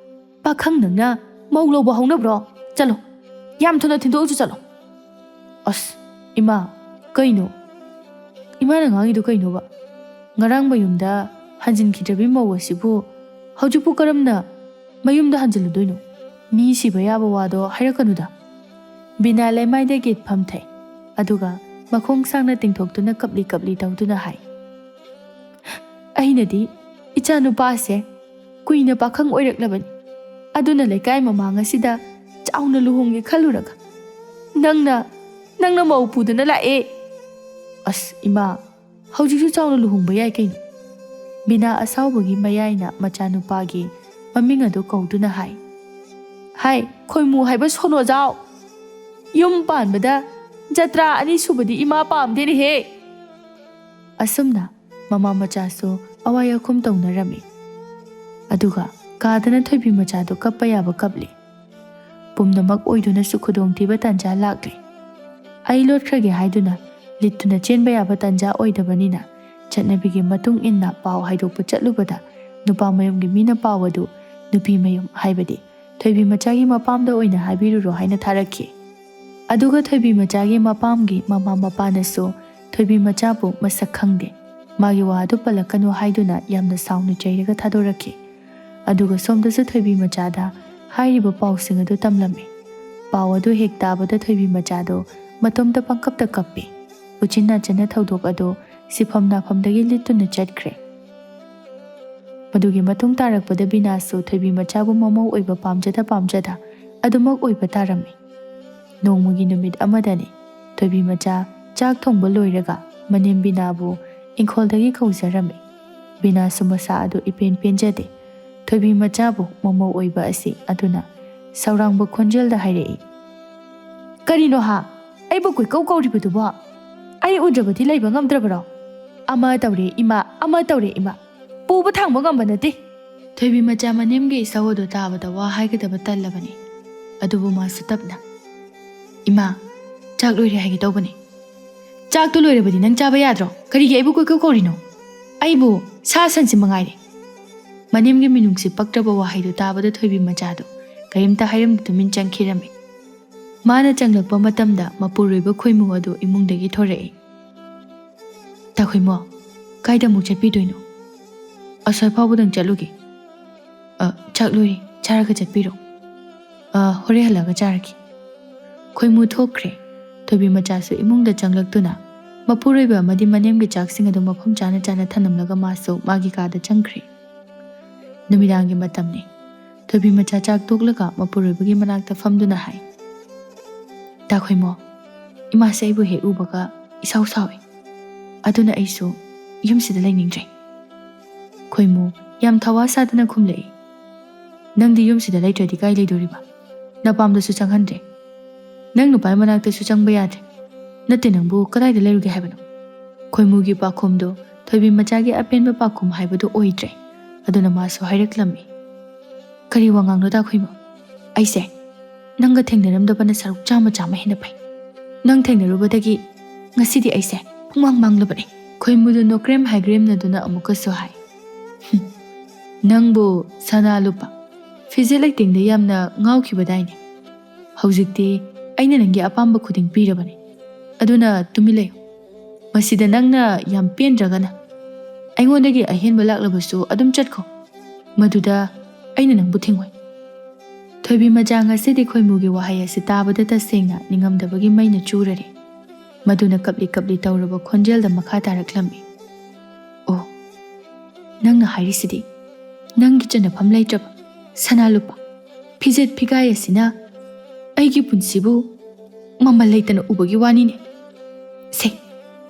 ꯄꯥꯈꯪ ꯅꯪꯅ ꯃꯧ ꯂꯧꯕ ꯍꯧꯅꯕ꯭ꯔꯣ ꯆꯠꯂꯣ ꯌꯥꯝ ꯊꯨꯅ ꯊꯤꯟꯗꯣꯛꯑꯁꯨ ꯆꯠꯂꯣ ꯑꯁ ꯏꯃꯥ ꯀꯩꯅꯣ ꯏꯃꯥꯅ ꯉꯥꯡꯉꯤꯗꯣ ꯀꯩꯅꯣꯕ ꯉꯔꯥꯡ ꯃꯌꯨꯝꯗ ꯍꯟꯖꯤꯟꯈꯤꯗ꯭ꯔꯕꯤ ꯃꯧ ꯑꯁꯤꯕꯨ ꯍꯧꯖꯤꯛꯄꯨ ꯀꯔꯝꯅ ꯃꯌꯨꯝꯗ ꯍꯟꯖꯤꯜꯂꯨꯗꯣꯏꯅꯣ ꯃꯤ ꯁꯤꯕ ꯌꯥꯕ ꯋꯥꯗꯣ ꯍꯥꯏꯔꯛꯀꯅꯨꯗ ꯕꯤꯅꯥ ꯂꯩꯃꯥꯏꯗ ꯒꯤꯠ ꯐꯝꯊꯩ ꯑꯗꯨꯒ ꯃꯈꯣꯡ ꯁꯥꯡꯅ ꯇꯤꯡꯊꯣꯛꯇꯨꯅ ꯀꯞꯂꯤ ꯇꯧꯗꯨꯅ ꯍꯥꯏ ꯑꯩꯅꯗꯤ ꯏꯆꯥ ꯅꯨꯄꯥꯁꯦ ꯀꯨꯏꯅ ꯄꯥꯈꯪ ꯑꯣꯏꯔꯛꯂꯕꯅꯤ ꯑꯗꯨꯅ ꯂꯩꯀꯥꯏ ꯃꯃꯥꯡ ꯑꯁꯤꯗ ꯆꯥꯎꯅ ꯂꯨꯍꯣꯡꯒꯦ ꯈꯜꯂꯨꯔꯒ ꯅꯪꯅ ꯃꯧ ꯄꯨꯗꯅ ꯂꯥꯛꯑꯦ ꯑꯁ ꯏꯃꯥ ꯍꯧꯖꯤꯛꯁꯨ ꯆꯥꯎꯅ ꯂꯨꯍꯣꯡꯕ ꯌꯥꯏ ꯀꯩꯅꯣ ꯕꯤꯅꯥ ꯑꯁꯥꯎꯕꯒꯤ ꯃꯌꯥꯏꯅ ꯃꯆꯥꯅꯨꯄꯥꯒꯤ ꯃꯃꯤꯡ ꯑꯗꯨ ꯀꯧꯗꯨꯅ ꯍꯥꯏ ꯈꯣꯏꯃꯨ ꯍꯥꯏꯕ ꯁꯣꯅꯣꯖꯥꯎ ꯌꯨꯝ ꯄꯥꯟꯕꯗ ꯖꯇ꯭ꯔꯥ ꯑꯅꯤ ꯁꯨꯕꯗꯤ ꯏꯃꯥ ꯄꯥꯝꯗꯦꯅꯦꯍꯦ ꯑꯁꯨꯝꯅ ꯃꯃꯥ ꯃꯆꯥꯁꯨ ꯑꯋꯥꯏ ꯑꯈꯨꯝ ꯇꯧꯅꯔꯝꯃꯤ ꯑꯗꯨꯒ ꯀꯥꯗꯅ ꯊꯣꯏꯕꯤ ꯃꯆꯥꯗꯨ ꯀꯞꯄ ꯌꯥꯕ ꯀꯞꯂꯤ ꯄꯨꯝꯅꯃꯛ ꯑꯣꯏꯗꯨꯅꯁꯨ ꯈꯨꯗꯣꯡꯊꯤꯕ ꯇꯟꯖꯥ ꯂꯥꯛꯂꯤ ꯑꯩ ꯂꯣꯠꯈ꯭ꯔꯒꯦ ꯍꯥꯏꯗꯨꯅ ꯂꯤꯠꯇꯨꯅ ꯆꯦꯟꯕ ꯌꯥꯕ ꯇꯟꯖꯥ ꯑꯣꯏꯗꯕꯅꯤꯅ ꯆꯠꯅꯕꯤꯒꯤ ꯃꯇꯨꯡ ꯏꯟꯅ ꯄꯥꯎ ꯍꯥꯏꯗꯣꯛꯄ ꯆꯠꯂꯨꯕꯗ ꯅꯨꯄꯥ ꯃꯌꯨꯝꯒꯤ ꯃꯤꯅ ꯄꯥꯎ ꯑꯗꯨ ꯅꯨꯄꯤ ꯃꯌꯨꯝ ꯍꯥꯏꯕꯗꯤ ꯊꯣꯏꯕꯤ ꯃꯆꯥꯒꯤ ꯃꯄꯥꯝꯗ ꯑꯣꯏꯅ ꯍꯥꯏꯕꯤꯔꯨꯔꯣ ꯍꯥꯏꯅ ꯊꯥꯔꯛꯈꯤ ꯑꯗꯨꯒ ꯊꯣꯏꯕꯤ ꯃꯆꯥꯒꯤ ꯃꯄꯥꯝꯒꯤ ꯃꯃꯥ ꯃꯄꯥꯅꯁꯨ ꯊꯣꯏꯕꯤ ꯃꯆꯥꯕꯨ ꯃꯁꯛ ꯈꯪꯗꯦ ꯃꯥꯒꯤ ꯋꯥ ꯑꯗꯨ ꯄꯜꯂꯛꯀꯅꯨ ꯍꯥꯏꯗꯨꯅ ꯌꯥꯝꯅ ꯁꯥꯎꯅ ꯆꯩꯔꯒ ꯊꯥꯗꯣꯔꯛꯈꯤ ꯑꯗꯨꯒ ꯁꯣꯝꯗꯁꯨ ꯊꯣꯏꯕꯤ ꯃꯆꯥꯗ ꯍꯥꯏꯔꯤꯕ ꯄꯥꯎꯁꯤꯡ ꯑꯗꯨ ꯇꯝꯂꯝꯃꯤ ꯄꯥꯎ ꯑꯗꯨ ꯍꯦꯛ ꯇꯥꯕꯗ ꯊꯣꯏꯕꯤ ꯃꯆꯥꯗꯣ ꯃꯇꯣꯝꯇ ꯄꯪꯀꯞꯇ ꯀꯞꯄꯤ꯫ ꯎꯆꯤꯟ ꯅꯥꯆꯤꯟꯅ ꯊꯧꯗꯣꯛ ꯑꯗꯨ ꯁꯤꯐꯝ ꯅꯥꯐꯝꯗꯒꯤ ꯂꯤꯠꯇꯨꯅ ꯆꯠꯈ꯭ꯔꯦ꯫ ꯃꯗꯨꯒꯤ ꯃꯇꯨꯡ ꯇꯥꯔꯛꯄꯗ ꯕꯤꯅꯥꯁꯨ ꯊꯣꯏꯕꯤ ꯃꯆꯥꯕꯨ ꯃꯃꯧ ꯑꯣꯏꯕ ꯄꯥꯝꯖꯗ ꯑꯗꯨꯃꯛ ꯑꯣꯏꯕ ꯇꯥꯔꯝꯃꯤ꯫ ꯅꯣꯡꯃꯒꯤ ꯅꯨꯃꯤꯠ ꯑꯃꯗꯅꯤ ꯊꯣꯏꯕꯤ ꯃꯆꯥ ꯆꯥꯛ ꯊꯣꯡꯕ ꯂꯣꯏꯔꯒ ꯃꯅꯦꯝ ꯕꯤꯅꯥꯕꯨ ꯏꯪꯈꯣꯜꯗꯒꯤ ꯀꯧꯖꯔꯝꯃꯤ꯫ ꯕꯤꯅꯥꯁꯨ ꯃꯁꯥ ꯑꯗꯨ ꯏꯄꯦꯟ ꯄꯦꯟꯖꯗꯦ꯫ ꯊꯣꯏꯕꯤ ꯃꯆꯥꯕꯨ ꯃꯃꯧ ꯑꯣꯏꯕ ꯑꯁꯤ ꯑꯗꯨꯅ ꯁꯧꯔꯥꯡꯕ ꯈꯣꯟꯖꯦꯜꯗ ꯍꯥꯏꯔꯛꯏ, "ꯀꯔꯤꯅꯣ ꯍꯥ? ꯑꯩꯕꯨ ꯀꯣꯏꯀꯧ ꯀꯧꯔꯤꯕꯗꯨꯕꯣ? ꯑꯩ ꯎꯗ꯭ꯔꯕꯗꯤ ꯂꯩꯕ ꯉꯝꯗ꯭ꯔꯕꯔꯣ? ꯑꯃ ꯇꯧꯔꯦ ꯏꯃꯥ, ꯑꯃ ꯇꯧꯔꯦ ꯏꯃꯥ, ꯄꯨꯕ ꯊꯥꯡꯕ ꯉꯝꯕ ꯅꯠꯇꯦ." ꯊꯣꯏꯕꯤ ꯃꯆꯥ ꯃꯅꯦꯝꯒꯤ ꯏꯁꯧ ꯑꯗꯨ ꯇꯥꯕꯗ ꯋꯥ ꯍꯥꯏꯒꯗꯕ ꯇꯜꯂꯕꯅꯤ꯫ ꯑꯗꯨꯕꯨ ꯃꯥꯁꯨ ꯇꯞꯅ, "ꯏꯃꯥ, ꯆꯥꯛ ꯂꯣꯏꯔꯦ ꯍꯥꯏꯒꯦ ꯇꯧꯕꯅꯤ." "ꯆꯥꯛꯇꯨ ꯂꯣꯏꯔꯕꯗꯤ ꯅꯪ ꯆꯥꯕ ꯌꯥꯗ꯭ꯔꯣ? ꯀꯔꯤꯒꯤ ꯑꯩꯕꯨ ꯀꯣꯏꯀꯧ ꯀꯧꯔꯤꯅꯣ? ꯑꯩꯕꯨ ꯁꯥ ꯁꯟꯁꯤ ꯃꯉꯥꯏꯔꯦ." ꯃꯅꯦꯝꯒꯤ ꯃꯤꯅꯨꯡꯁꯤ ꯄꯛꯇ꯭ꯔꯕ ꯋꯥꯍꯩꯗꯨ ꯇꯥꯕꯗ ꯊꯣꯏꯕꯤ ꯃꯆꯥꯗꯨ ꯀꯔꯤꯝꯇ ꯍꯥꯏꯔꯝꯗ ꯇꯨꯃꯤꯟ ꯆꯪꯈꯤꯔꯝꯃꯤ꯫ ꯃꯥꯅ ꯆꯪꯂꯛꯄ ꯃꯇꯝꯗ ꯃꯄꯨꯔꯣꯏꯕ ꯈꯣꯏꯃꯨ ꯑꯗꯨ ꯏꯃꯨꯡꯗꯒꯤ ꯊꯣꯔꯛꯏ꯫ "ꯇꯥ ꯈꯣꯏꯃꯨ, ꯀꯥꯏꯗ ꯑꯃꯨꯛ ꯆꯠꯄꯤꯗꯣꯏꯅꯣ?" "ꯑꯁ꯭ꯋꯥꯏ ꯐꯥꯎꯕꯗꯪ ꯆꯠꯂꯨꯒꯦ." "ꯆꯥꯛ ꯂꯣꯏꯔꯦ, ꯆꯥꯔꯒ ꯆꯠꯄꯤꯔꯣ." "ꯍꯣꯔꯦꯟ ꯍꯜꯂꯒ ꯆꯥꯔꯒꯦ." ꯈꯣꯏꯃꯨ ꯊꯣꯛꯈ꯭ꯔꯦ꯫ ꯊꯣꯏꯕꯤ ꯃꯆꯥꯁꯨ ꯏꯃꯨꯡꯗ ꯆꯪꯂꯛꯇꯨꯅ ꯃꯄꯨꯔꯣꯏꯕ ꯑꯃꯗꯤ ꯃꯅꯦꯝꯒꯤ ꯆꯥꯛꯁꯤꯡ ꯑꯗꯨ ꯃꯐꯝ ꯆꯥꯅ ꯊꯅꯝꯂꯒ ꯃꯥꯁꯨ ꯃꯥꯒꯤ ꯀꯥꯗ ꯆꯪꯈ꯭ꯔꯦ꯫ ꯅꯨꯃꯤꯗꯥꯡꯒꯤ ꯃꯇꯝꯅꯤ꯫ ꯊꯣꯏꯕꯤ ꯃꯆꯥ ꯆꯥꯛ ꯇꯣꯛꯂꯒ ꯃꯄꯨꯔꯣꯏꯕꯒꯤ ꯃꯅꯥꯛꯇ ꯐꯝꯗꯨꯅ ꯍꯥꯏ, "ꯇꯥ ꯈꯣꯏꯃꯨ, ꯏꯃꯥꯁꯦ ꯑꯩꯕꯨ ꯍꯦꯛ ꯎꯕꯒ ꯏꯁꯥꯎ ꯁꯥꯎꯏ꯫ ꯑꯗꯨꯅ ꯑꯩꯁꯨ ꯌꯨꯝꯁꯤꯗ ꯂꯩꯅꯤꯡꯗ꯭ꯔꯦ." ꯈꯣꯏꯃꯨ ꯌꯥꯝ ꯊꯋꯥ ꯁꯥꯗꯅ ꯈꯨꯝꯂꯛꯏ, "ꯅꯪꯗꯤ ꯌꯨꯝꯁꯤꯗ ꯂꯩꯇ꯭ꯔꯗꯤ ꯀꯥꯏ ꯂꯩꯗꯣꯔꯤꯕ? ꯅꯄꯥꯝꯗꯁꯨ ꯆꯪꯍꯟꯗ꯭ꯔꯦ, ꯅꯪ ꯅꯨꯄꯥꯒꯤ ꯃꯅꯥꯛꯇꯁꯨ ꯆꯪꯕ ꯌꯥꯗ꯭ꯔꯦ, ꯅꯠꯇꯦ ꯅꯪꯕꯨ ꯀꯗꯥꯏꯗ ꯂꯩꯔꯨꯒꯦ ꯍꯥꯏꯕꯅꯣ?" ꯈꯣꯏꯃꯨꯒꯤ ꯄꯥꯎꯈꯨꯝꯗꯨ ꯊꯣꯏꯕꯤ ꯃꯆꯥꯒꯤ ꯑꯄꯦꯟꯕ ꯄꯥꯎꯈꯨꯝ ꯍꯥꯏꯕꯗꯨ ꯑꯣꯏꯗ꯭ꯔꯦ꯫ ꯑꯗꯨꯅ ꯃꯥꯁꯨ ꯍꯥꯏꯔꯛꯂꯝꯃꯤ, "ꯀꯔꯤ ꯋꯥꯉꯥꯡꯅꯣ ꯇꯥ ꯈꯣꯏꯃꯨ? ꯑꯩꯁꯦ ꯅꯪꯒ ꯊꯦꯡꯅꯔꯝꯗꯕꯅ ꯁꯔꯨꯛ ꯆꯥꯝꯃ ꯍꯦꯟꯅ ꯐꯩ꯫ ꯅꯪ ꯊꯦꯡꯅꯔꯨꯕꯗꯒꯤ ꯉꯁꯤꯗꯤ ꯑꯩꯁꯦ ꯄꯨꯡꯃꯥꯡ ꯃꯥꯡꯂꯕꯅꯤ." ꯈꯣꯏꯃꯨꯗꯨ ꯅꯣꯛꯀ꯭ꯔꯦꯝ ꯍꯥꯏꯒ꯭ꯔꯦꯝꯅꯗꯨꯅ ꯑꯃꯨꯛꯀꯁꯨ ꯍꯥꯏ, "ꯅꯪꯕꯨ ꯁꯅꯥ ꯂꯨꯄꯥ, ꯐꯤꯖꯦꯠ ꯂꯩꯇꯦꯡꯗ ꯌꯥꯝꯅ ꯉꯥꯎꯈꯤꯕꯗꯥꯏꯅꯦ? ꯍꯧꯖꯤꯛꯇꯤ ꯑꯩꯅ ꯅꯪꯒꯤ ꯑꯄꯥꯝꯕ ꯈꯨꯗꯤꯡ ꯄꯤꯔꯕꯅꯤ, ꯑꯗꯨꯅ ꯇꯨꯃꯤꯟ ꯂꯩꯌꯨ꯫ ꯃꯁꯤꯗ ꯅꯪꯅ ꯌꯥꯝ ꯄꯦꯟꯗ꯭ꯔꯒꯅ ꯑꯩꯉꯣꯟꯗꯒꯤ ꯑꯍꯦꯟꯕ ꯂꯥꯛꯂꯕꯁꯨ ꯑꯗꯨꯝ ꯆꯠꯈꯣ, ꯃꯗꯨꯗ ꯑꯩꯅ ꯅꯪꯕꯨ ꯊꯤꯡꯉꯣꯏ." ꯊꯣꯏꯕꯤ ꯃꯆꯥ ꯉꯁꯤꯗꯤ ꯈꯣꯏꯃꯨꯒꯤ ꯋꯥꯍꯩ ꯑꯁꯤ ꯇꯥꯕꯗ ꯇꯁꯦꯡꯅ ꯅꯤꯡꯉꯝꯗꯕꯒꯤ ꯃꯩꯅ ꯆꯨꯔꯔꯦ꯫ ꯃꯗꯨꯅ ꯀꯞꯂꯤ ꯀꯞꯂꯤ ꯇꯧꯔꯕ ꯈꯣꯟꯖꯦꯜꯗ ꯃꯈꯥ ꯇꯥꯔꯛꯂꯝꯃꯤ, "ꯑꯣ, ꯅꯪꯅ ꯍꯥꯏꯔꯤꯁꯤꯗꯤ ꯅꯪꯒꯤ ꯆꯟꯅꯐꯝ ꯂꯩꯇ꯭ꯔꯕ ꯁꯅꯥ ꯂꯨꯄꯥ, ꯐꯤꯖꯦꯠ ꯐꯤꯒꯥꯏ ꯑꯁꯤꯅ ꯑꯩꯒꯤ ꯄꯨꯟꯁꯤꯕꯨ ꯃꯃꯜ ꯂꯩꯇꯅ ꯎꯕꯒꯤ ꯋꯥꯅꯤꯅꯦ? ꯁꯦ,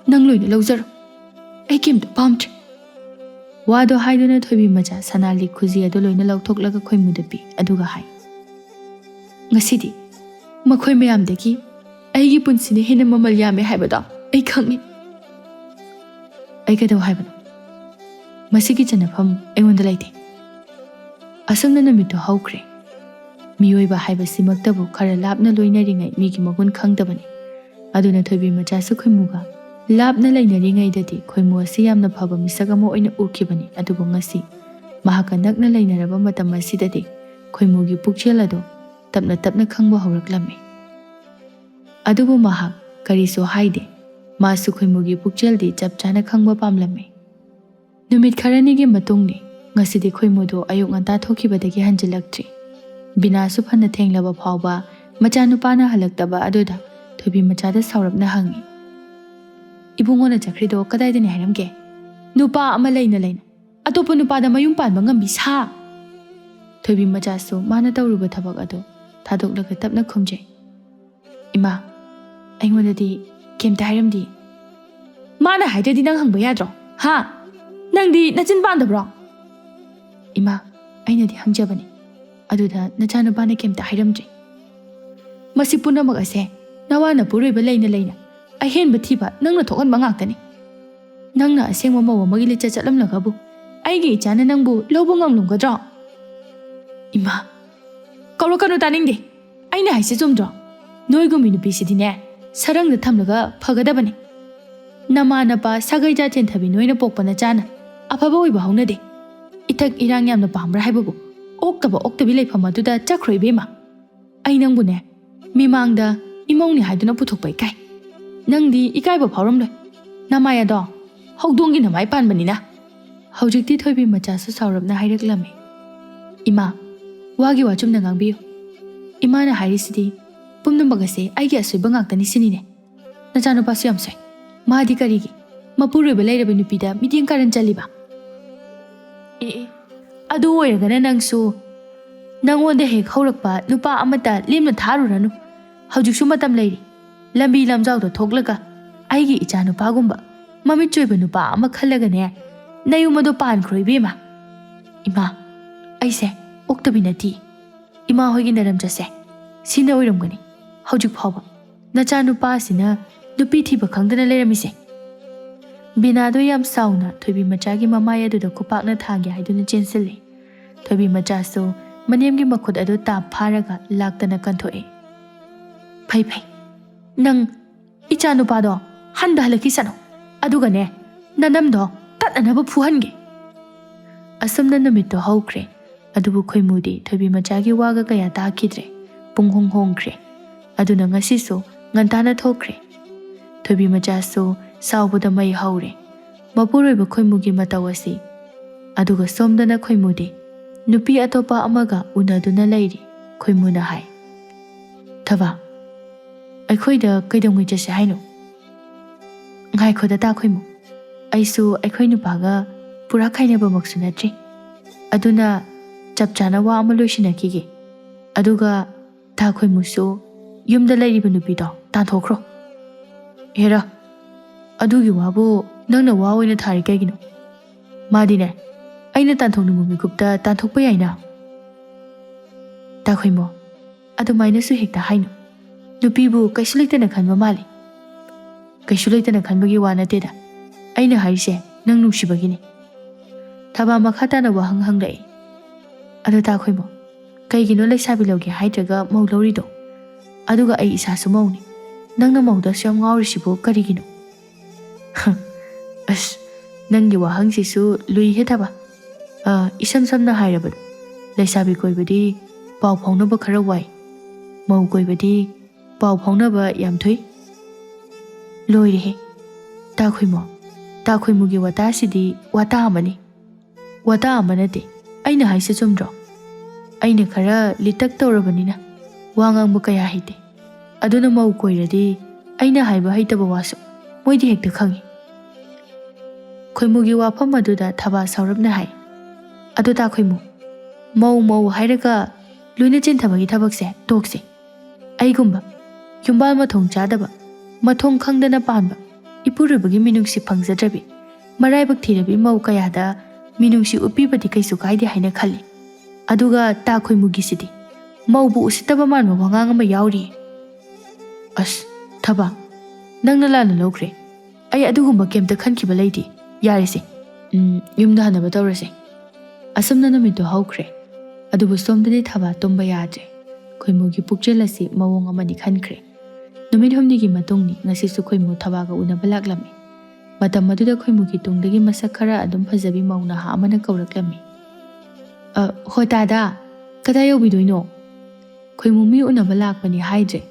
ꯅꯪ ꯂꯣꯏꯅ ꯂꯧꯖꯔꯣ, ꯑꯩ ꯀꯩꯝꯇ ꯄꯥꯝꯗ꯭ꯔꯦ." ꯋꯥꯗꯣ ꯍꯥꯏꯗꯨꯅ ꯊꯣꯏꯕꯤ ꯃꯆꯥ ꯁꯅꯥ ꯂꯤꯛ ꯈꯨꯖꯤ ꯑꯗꯨ ꯂꯣꯏꯅ ꯂꯧꯊꯣꯛꯂꯒ ꯈꯣꯏꯃꯨꯗ ꯄꯤ, ꯑꯗꯨꯒ ꯍꯥꯏ, "ꯉꯁꯤꯗꯤ ꯃꯈꯣꯏ ꯃꯌꯥꯝꯗꯒꯤ ꯑꯩꯒꯤ ꯄꯨꯟꯁꯤꯅ ꯍꯦꯟꯅ ꯃꯃꯜ ꯌꯥꯝꯃꯦ ꯍꯥꯏꯕꯗꯣ ꯑꯩ ꯈꯪꯉꯤ." "ꯑꯩ ꯀꯩꯗꯧ ꯍꯥꯏꯕꯅꯣ? ꯃꯁꯤꯒꯤ ꯆꯟꯅꯐꯝ ꯑꯩꯉꯣꯟꯗ ꯂꯩꯇꯦ." ꯑꯁꯨꯝꯅ ꯅꯨꯃꯤꯠꯇꯨ ꯍꯧꯈ꯭ꯔꯦ꯫ ꯃꯤꯑꯣꯏꯕ ꯍꯥꯏꯕꯁꯤꯃꯛꯇꯕꯨ ꯈꯔ ꯂꯥꯞꯅ ꯂꯣꯏꯅꯔꯤꯉꯩ ꯃꯤꯒꯤ ꯃꯒꯨꯟ ꯈꯪꯗꯕꯅꯤ꯫ ꯑꯗꯨꯅ ꯊꯣꯏꯕꯤ ꯃꯆꯥꯁꯨ ꯈꯣꯏꯃꯨꯒ ꯂꯥꯞꯅ ꯂꯩꯅꯔꯤꯉꯩꯗꯗꯤ ꯈꯣꯏꯃꯨ ꯑꯁꯤ ꯌꯥꯝꯅ ꯐꯕ ꯃꯤꯁꯛ ꯑꯃ ꯑꯣꯏꯅ ꯎꯈꯤꯕꯅꯤ꯫ ꯑꯗꯨꯕꯨ ꯉꯁꯤ ꯃꯍꯥꯛꯀ ꯅꯛꯅ ꯂꯩꯅꯔꯕ ꯃꯇꯝ ꯑꯁꯤꯗꯗꯤ ꯈꯣꯏꯃꯨꯒꯤ ꯄꯨꯛꯆꯦꯜ ꯑꯗꯨ ꯇꯞꯅ ꯇꯞꯅ ꯈꯪꯕ ꯍꯧꯔꯛꯂꯝꯃꯤ꯫ ꯑꯗꯨꯕꯨ ꯃꯍꯥꯛ ꯀꯔꯤꯁꯨ ꯍꯥꯏꯗꯦ꯫ ꯃꯥꯁꯨ ꯈꯣꯏꯃꯨꯒꯤ ꯄꯨꯛꯆꯦꯜꯗꯤ ꯆꯞ ꯆꯥꯅ ꯈꯪꯕ ꯄꯥꯝꯂꯝꯃꯤ꯫ ꯅꯨꯃꯤꯠ ꯈꯔꯅꯤꯒꯤ ꯃꯇꯨꯡꯅꯤ꯫ ꯉꯁꯤꯗꯤ ꯈꯣꯏꯃꯨꯗꯨ ꯑꯌꯨꯛ ꯉꯟꯇꯥ ꯊꯣꯛꯈꯤꯕꯗꯒꯤ ꯍꯟꯖꯤꯜꯂꯛꯇ꯭ꯔꯤ꯫ ꯕꯤꯅꯥꯁꯨ ꯐꯅ ꯊꯦꯡꯂꯕ ꯐꯥꯎꯕ ꯃꯆꯥꯅꯨꯄꯥꯅ ꯍꯜꯂꯛꯇꯕ ꯑꯗꯨꯗ ꯊꯣꯏꯕꯤ ꯃꯆꯥꯗ ꯁꯥꯎꯔꯞꯅ ꯍꯪꯉꯤ, "ꯏꯕꯨꯡꯉꯣꯅ ꯆꯠꯈ꯭ꯔꯤꯗꯣ ꯀꯗꯥꯏꯗꯅꯤ ꯍꯥꯏꯔꯝꯒꯦ? ꯅꯨꯄꯥ ꯑꯃ ꯂꯩꯅ ꯑꯇꯣꯞꯄ ꯅꯨꯄꯥꯗ ꯃꯌꯨꯝ ꯄꯥꯟꯕ ꯉꯝꯕꯤ ꯁꯥ?" ꯊꯣꯏꯕꯤ ꯃꯆꯥꯁꯨ ꯃꯥꯅ ꯇꯧꯔꯨꯕ ꯊꯕꯛ ꯑꯗꯨ ꯊꯥꯗꯣꯛꯂꯒ ꯇꯞꯅ ꯈꯨꯝꯖꯩ, "ꯏꯃꯥ, ꯑꯩꯉꯣꯟꯗꯗꯤ ꯀꯩꯝꯇ ꯍꯥꯏꯔꯝꯗꯤꯌꯦ." "ꯃꯥꯅ ꯍꯥꯏꯗ꯭ꯔꯗꯤ ꯅꯪ ꯍꯪꯕ ꯌꯥꯗ꯭ꯔꯣ? ꯍꯥ? ꯅꯪꯗꯤ ꯅꯆꯤꯟ ꯄꯥꯟꯗꯕ꯭ꯔꯣ?" "ꯏꯃꯥ, ꯑꯩꯅꯗꯤ ꯍꯪꯖꯕꯅꯤ, ꯑꯗꯨꯗ ꯅꯆꯥꯅꯨꯄꯥꯅ ꯀꯩꯝꯇ ꯍꯥꯏꯔꯝꯗ꯭ꯔꯤ." "ꯃꯁꯤ ꯄꯨꯝꯅꯃꯛ ꯑꯁꯦ ꯅꯋꯥ ꯅꯄꯨꯔꯣꯏꯕ ꯂꯩꯅ ꯑꯍꯦꯟꯕ ꯊꯤꯕ ꯅꯪꯅ ꯊꯣꯛꯍꯟꯕ ꯉꯥꯛꯇꯅꯤ꯫ ꯅꯪꯅ ꯑꯁꯦꯡꯕ ꯃꯧ ꯑꯃꯒꯤ ꯂꯤꯆꯠ ꯆꯠꯂꯝꯂꯒꯕꯨ ꯑꯩꯒꯤ ꯏꯆꯥꯅ ꯅꯪꯕꯨ ꯂꯧꯕ ꯉꯝꯂꯝꯒꯗ꯭ꯔꯣ?" "ꯏꯃꯥ, ꯀꯧꯔꯛꯀꯅꯨ, ꯇꯥꯅꯤꯡꯗꯦ꯫ ꯑꯩꯅ ꯍꯥꯏꯁꯦ ꯆꯨꯝꯗ꯭ꯔꯣ? ꯅꯣꯏꯒꯨꯝꯕꯤ ꯅꯨꯄꯤꯁꯤꯗꯤꯅꯦ ꯁꯔꯪꯗ ꯊꯝꯂꯒ ꯐꯒꯗꯕꯅꯤ꯫ ꯅꯃꯥ ꯅꯄꯥ ꯁꯥꯒꯩꯖꯥ ꯆꯦꯟꯊꯕꯤ ꯅꯣꯏꯅ ꯄꯣꯛꯄ ꯅꯆꯥꯅ ꯑꯐꯕ ꯑꯣꯏꯕ ꯍꯧꯅꯗꯦ꯫ ꯏꯊꯛ ꯏꯔꯥꯡ ꯌꯥꯝꯅ ꯄꯥꯝꯕ꯭ꯔꯥ ꯍꯥꯏꯕꯕꯨ ꯑꯣꯛꯇꯕ ꯑꯣꯛꯇꯕꯤ ꯂꯩꯐꯝ ꯑꯗꯨꯗ ꯆꯠꯈ꯭ꯔꯣ ꯏꯕꯦꯝꯃ꯫ ꯑꯩ ꯅꯪꯕꯨꯅꯦ ꯃꯤꯃꯥꯡꯗ ꯏꯃꯧꯅꯤ ꯍꯥꯏꯗꯨꯅ ꯄꯨꯊꯣꯛꯄ ꯏꯀꯥꯏ꯫ ꯅꯪꯗꯤ ꯏꯀꯥꯏꯕ ꯐꯥꯎꯔꯝꯂꯣꯏ, ꯅꯃꯥꯏ ꯑꯗꯣ ꯍꯧꯗꯣꯡꯒꯤ ꯅꯃꯥꯏ ꯄꯥꯟꯕꯅꯤꯅ." ꯍꯧꯖꯤꯛꯇꯤ ꯊꯣꯏꯕꯤ ꯃꯆꯥꯁꯨ ꯁꯥꯎꯔꯞꯅ ꯍꯥꯏꯔꯛꯂꯝꯃꯤ, "ꯏꯃꯥ, ꯋꯥꯒꯤ ꯋꯥꯆꯨꯝꯅ ꯉꯥꯡꯕꯤꯌꯨ꯫ ꯏꯃꯥꯅ ꯍꯥꯏꯔꯤꯁꯤꯗꯤ ꯄꯨꯝꯅꯃꯛ ꯑꯁꯦ ꯑꯩꯒꯤ ꯑꯁꯣꯏꯕ ꯉꯥꯛꯇꯅꯤ ꯁꯤꯅꯤꯅꯦ꯫ ꯅꯆꯥꯅꯨꯄꯥꯁꯨ ꯌꯥꯝ ꯁꯣꯏ ꯃꯥꯗꯤ ꯀꯔꯤꯒꯤ ꯃꯄꯨꯔꯣꯏꯕ ꯂꯩꯔꯕ ꯅꯨꯄꯤꯗ ꯃꯤꯠꯌꯦꯡ ꯀꯥꯔꯟ ꯆꯜꯂꯤꯕ ꯑꯗꯨ ꯑꯣꯏꯔꯒꯅ ꯅꯪꯁꯨ ꯅꯪꯉꯣꯟꯗ ꯍꯦꯛ ꯍꯧꯔꯛꯄ ꯅꯨꯄꯥ ꯑꯃꯠꯇ ꯂꯦꯝꯅ ꯊꯥꯔꯨꯔꯅꯨ ꯍꯧꯖꯤꯛꯁꯨ ꯃꯇꯝ ꯂꯩꯔꯤ ꯂꯝꯕꯤ ꯂꯝꯖꯥꯎꯗ ꯊꯣꯛꯂꯒ ꯑꯩꯒꯤ ꯏꯆꯥꯅꯨꯄꯥꯒꯨꯝꯕ ꯃꯃꯤꯠ ꯆꯣꯏꯕ ꯅꯨꯄꯥ ꯑꯃ ꯈꯜꯂꯒꯅꯦ ꯅꯌꯨꯝ ꯑꯗꯣ ꯄꯥꯟꯈ꯭ꯔꯣ ꯏꯕꯦꯝꯃ ꯏꯃꯥ ꯑꯩꯁꯦ ꯑꯣꯛꯇꯕꯤ ꯅꯠꯇꯦ ꯏꯃꯥ ꯍꯣꯏꯒꯤ ꯅꯔꯝꯆꯠꯁꯦ ꯁꯤꯅ ꯑꯣꯏꯔꯝꯒꯅꯤ ꯍꯧꯖꯤꯛ ꯐꯥꯎꯕ ꯅꯆꯥꯅꯨꯄꯥꯁꯤꯅ ꯅꯨꯄꯤ ꯊꯤꯕ ꯈꯪꯗꯅ ꯂꯩꯔꯝꯃꯤꯁꯦ ꯕꯤꯅꯥꯗꯣ ꯌꯥꯝ ꯁꯥꯎꯅ ꯊꯣꯏꯕꯤ ꯃꯆꯥꯒꯤ ꯃꯃꯥꯏ ꯑꯗꯨꯗ ꯈꯨꯄꯥꯛꯅ ꯊꯥꯒꯦ ꯍꯥꯏꯗꯨꯅ ꯆꯦꯟꯁꯤꯜꯂꯤ ꯊꯣꯏꯕꯤ ꯃꯆꯥꯁꯨ ꯃꯅꯦꯝꯒꯤ ꯃꯈꯨꯠ ꯑꯗꯨ ꯇꯥꯞ ꯐꯥꯔꯒ ꯂꯥꯛꯇꯅ ꯀꯟꯊꯣꯛꯏ ꯐꯩ ꯅꯪ ꯏꯆꯥꯅꯨꯄꯥꯗꯣ ꯍꯜꯂꯛꯈꯤꯁꯅꯨ ꯑꯗꯨꯒꯅꯦ ꯅꯅꯝꯗꯣ ꯇꯠꯅꯅꯕ ꯐꯨꯍꯟꯒꯦ ꯑꯁꯨꯝꯅ ꯅꯨꯃꯤꯠꯇꯣ ꯍꯧꯈ꯭ꯔꯦ ꯑꯗꯨꯕꯨ ꯈꯣꯏꯃꯨꯗꯤ ꯊꯣꯏꯕꯤ ꯃꯆꯥꯒꯤ ꯋꯥꯒ ꯀꯌꯥ ꯇꯥꯈꯤꯗ꯭ꯔꯦ ꯄꯨꯡꯍꯣꯡ ꯍꯣꯡꯈ꯭ꯔꯦ ꯑꯗꯨꯅ ꯉꯁꯤꯁꯨ ꯉꯟꯇꯥꯅ ꯊꯣꯛꯈ꯭ꯔꯦ ꯊꯣꯏꯕꯤ ꯃꯆꯥꯁꯨ ꯁꯥꯎꯕꯗ ꯃꯩ ꯍꯧꯔꯦ ꯃꯄꯨꯔꯣꯏꯕ ꯈꯣꯏꯃꯨꯒꯤ ꯃꯇꯧ ꯑꯁꯤ ꯑꯗꯨꯒ ꯁꯣꯝꯗꯅ ꯈꯣꯏꯃꯨꯗꯤ ꯅꯨꯄꯤ ꯑꯇꯣꯞꯄ ꯑꯃꯒ ꯎꯅꯗꯨꯅ ꯂꯩꯔꯤ ꯈꯣꯏꯃꯨꯅ ꯍꯥꯏ ꯊꯕꯥ ꯑꯩꯈꯣꯏꯗ ꯀꯩꯗꯧꯉꯩ ꯆꯠꯁꯦ ꯍꯥꯏꯅꯣ ꯉꯥꯏꯈꯣꯗ ꯇꯥ ꯈꯣꯏꯃꯨ ꯑꯩꯁꯨ ꯑꯩꯈꯣꯏ ꯅꯨꯄꯥꯒ ꯄꯨꯔꯥ ꯈꯥꯏꯅꯕꯃꯛꯁꯨ ꯅꯠꯇ꯭ꯔꯤ ꯑꯗꯨꯅ ꯆꯞ ꯆꯥꯅ ꯋꯥ ꯑꯃ ꯂꯣꯏꯁꯤꯟꯅꯈꯤꯒꯦ ꯑꯗꯨꯒ ꯇꯥ ꯈꯣꯏꯃꯨꯁꯨ ꯌꯨꯝꯗ ꯂꯩꯔꯤꯕ ꯅꯨꯄꯤꯗꯣ ꯇꯥꯟꯊꯣꯛꯈ꯭ꯔꯣ ꯍꯦꯔꯥ ꯑꯗꯨꯒꯤ ꯋꯥꯕꯨ ꯅꯪꯅ ꯋꯥ ꯑꯣꯏꯅ ꯊꯥꯔꯤ ꯀꯩꯒꯤꯅꯣ ꯃꯥꯗꯤꯅꯦ ꯑꯩꯅ ꯇꯥꯟꯊꯣꯛꯅꯤꯡꯕ ꯃꯤꯀꯨꯞꯇ ꯇꯥꯟꯊꯣꯛꯄ ꯌꯥꯏꯅ ꯇꯥ ꯈꯣꯏꯃꯨ ꯑꯗꯨꯃꯥꯏꯅꯁꯨ ꯍꯦꯛꯇ ꯍꯥꯏꯅꯨ ꯅꯨꯄꯤꯕꯨ ꯀꯩꯁꯨ ꯂꯩꯇꯅ ꯈꯟꯕ ꯃꯥꯜꯂꯤ ꯀꯩꯁꯨ ꯂꯩꯇꯅ ꯈꯟꯕꯒꯤ ꯋꯥ ꯅꯠꯇꯦꯗ ꯑꯩꯅ ꯍꯥꯏꯔꯤꯁꯦ ꯅꯪ ꯅꯨꯡꯁꯤꯕꯒꯤꯅꯤ ꯊꯕꯥ ꯃꯈꯥ ꯇꯥꯅ ꯋꯥꯍꯪ ꯍꯪꯂꯛꯏ ꯑꯗꯨ ꯇꯥ ꯈꯣꯏꯃꯨ ꯀꯩꯒꯤꯅꯣ ꯂꯩꯁꯥꯕꯤ ꯂꯧꯒꯦ ꯍꯥꯏꯗ꯭ꯔꯒ ꯃꯧ ꯂꯧꯔꯤꯗꯣ ꯑꯗꯨꯒ ꯑꯩ ꯏꯁꯥꯁꯨ ꯃꯧꯅꯤ ꯅꯪꯅ ꯃꯧꯗꯁꯨ ꯌꯥꯝ ꯉꯥꯎꯔꯤꯁꯤꯕꯨ ꯀꯔꯤꯒꯤꯅꯣ ꯑꯁ ꯅꯪꯒꯤ ꯋꯥꯍꯪꯁꯤꯁꯨ ꯂꯨꯏꯍꯦ ꯊꯕꯥ ꯏꯁꯝ ꯁꯝꯅ ꯍꯥꯏꯔꯕꯗ ꯂꯩꯁꯥꯕꯤ ꯀꯣꯏꯕꯗꯤ ꯄꯥꯎ ꯐꯥꯎꯅꯕ ꯈꯔ ꯋꯥꯏ ꯃꯧ ꯀꯣꯏꯕꯗꯤ ꯄꯥꯎ ꯐꯥꯎꯅꯕ ꯌꯥꯝ ꯊꯨꯏ ꯂꯣꯏꯔꯦꯍꯦ ꯇꯥ ꯈꯣꯏꯃꯨꯒꯤ ꯋꯥꯇꯥꯁꯤꯗꯤ ꯋꯥꯇꯥ ꯑꯃꯅꯤ ꯋꯥꯇꯥ ꯑꯃ ꯅꯠꯇꯦ ꯑꯩꯅ ꯍꯥꯏꯁꯦ ꯆꯨꯝꯗ꯭ꯔꯣ ꯑꯩꯅ ꯈꯔ ꯂꯤꯇꯛ ꯇꯧꯔꯕꯅꯤꯅ ꯋꯥ ꯉꯥꯡꯕ ꯀꯌꯥ ꯍꯩꯇꯦ ꯑꯗꯨꯅ ꯃꯧ ꯀꯣꯏꯔꯗꯤ ꯑꯩꯅ ꯍꯥꯏꯕ ꯍꯩꯇꯕ ꯋꯥꯁꯨ ꯃꯣꯏꯗꯤ ꯍꯦꯛꯇ ꯈꯪꯏ ꯈꯣꯏꯃꯨꯒꯤ ꯋꯥꯐꯝ ꯑꯗꯨꯗ ꯊꯕꯥ ꯁꯥꯎꯔꯞꯅ ꯍꯥꯏ ꯑꯗꯨ ꯇꯥ ꯈꯣꯏꯃꯨ ꯃꯧ ꯍꯥꯏꯔꯒ ꯂꯣꯏꯅ ꯆꯦꯟꯊꯕꯒꯤ ꯊꯕꯛꯁꯦ ꯇꯣꯛꯁꯤ ꯑꯩꯒꯨꯝꯕ ꯌꯨꯝꯕꯥꯜ ꯃꯊꯣꯡ ꯆꯥꯗꯕ ꯃꯊꯣꯡ ꯈꯪꯗꯅ ꯄꯥꯟꯕ ꯏꯄꯨꯔꯣꯏꯕꯒꯤ ꯃꯤꯅꯨꯡꯁꯤ ꯐꯪꯖꯗ꯭ꯔꯕꯤ ꯃꯔꯥꯏꯕꯛ ꯊꯤꯔꯕꯤ ꯃꯧ ꯀꯌꯥꯗ ꯃꯤꯅꯨꯡꯁꯤ ꯎꯠꯄꯤꯕꯗꯤ ꯀꯩꯁꯨ ꯀꯥꯏꯗꯦ ꯍꯥꯏꯅ ꯈꯜꯂꯤ ꯑꯗꯨꯒ ꯇꯥ ꯈꯣꯏꯃꯨꯒꯤꯁꯤꯗꯤ ꯃꯧꯕꯨ ꯎꯁꯤꯠꯇꯕ ꯃꯥꯟꯕ ꯋꯥꯉꯥꯡ ꯑꯃ ꯌꯥꯎꯔꯤꯌꯦ ꯑꯁ ꯊꯕꯥ ꯅꯪꯅ ꯂꯥꯟꯅ ꯂꯧꯈ꯭ꯔꯦ ꯑꯩ ꯑꯗꯨꯒꯨꯝꯕ ꯀꯩꯝꯇ ꯈꯟꯈꯤꯕ ꯂꯩꯇꯦ ꯌꯥꯔꯦꯁꯦ ꯌꯨꯝꯗ ꯍꯟꯅꯕ ꯇꯧꯔꯁꯦ ꯑꯁꯨꯝꯅ ꯅꯨꯃꯤꯠꯇꯣ ꯍꯧꯈ꯭ꯔꯦ ꯑꯗꯨꯕꯨ ꯁꯣꯝꯗꯗꯤ ꯊꯕꯥ ꯇꯨꯝꯕ ꯌꯥꯗ꯭ꯔꯦ ꯈꯣꯏꯃꯨꯒꯤ ꯄꯨꯛꯆꯦꯜ ꯑꯁꯤ ꯃꯑꯣꯡ ꯑꯃꯗꯤ ꯈꯟꯈ꯭ꯔꯦ ꯅꯨꯃꯤꯠ ꯍꯨꯝꯅꯤꯒꯤ ꯃꯇꯨꯡꯅꯤ ꯉꯁꯤꯁꯨ ꯈꯣꯏꯃꯨ ꯊꯕꯥꯒ ꯎꯅꯕ ꯂꯥꯛꯂꯝꯃꯤ ꯃꯇꯝ ꯑꯗꯨꯗ ꯈꯣꯏꯃꯨꯒꯤ ꯇꯨꯡꯗꯒꯤ ꯃꯁꯛ ꯈꯔ ꯑꯗꯨꯝ ꯐꯖꯕꯤ ꯃꯧ ꯅꯍꯥ ꯑꯃꯅ ꯀꯧꯔꯛꯂꯝꯃꯤ ꯍꯣꯏ ꯇꯥꯗꯥ ꯀꯗꯥꯏ ꯌꯧꯕꯤꯗꯣꯏꯅꯣ ꯈꯣꯏꯃꯨ ꯃꯤ ꯎꯅꯕ ꯂꯥꯛꯄꯅꯤ ꯍꯥꯏꯗ꯭ꯔꯦ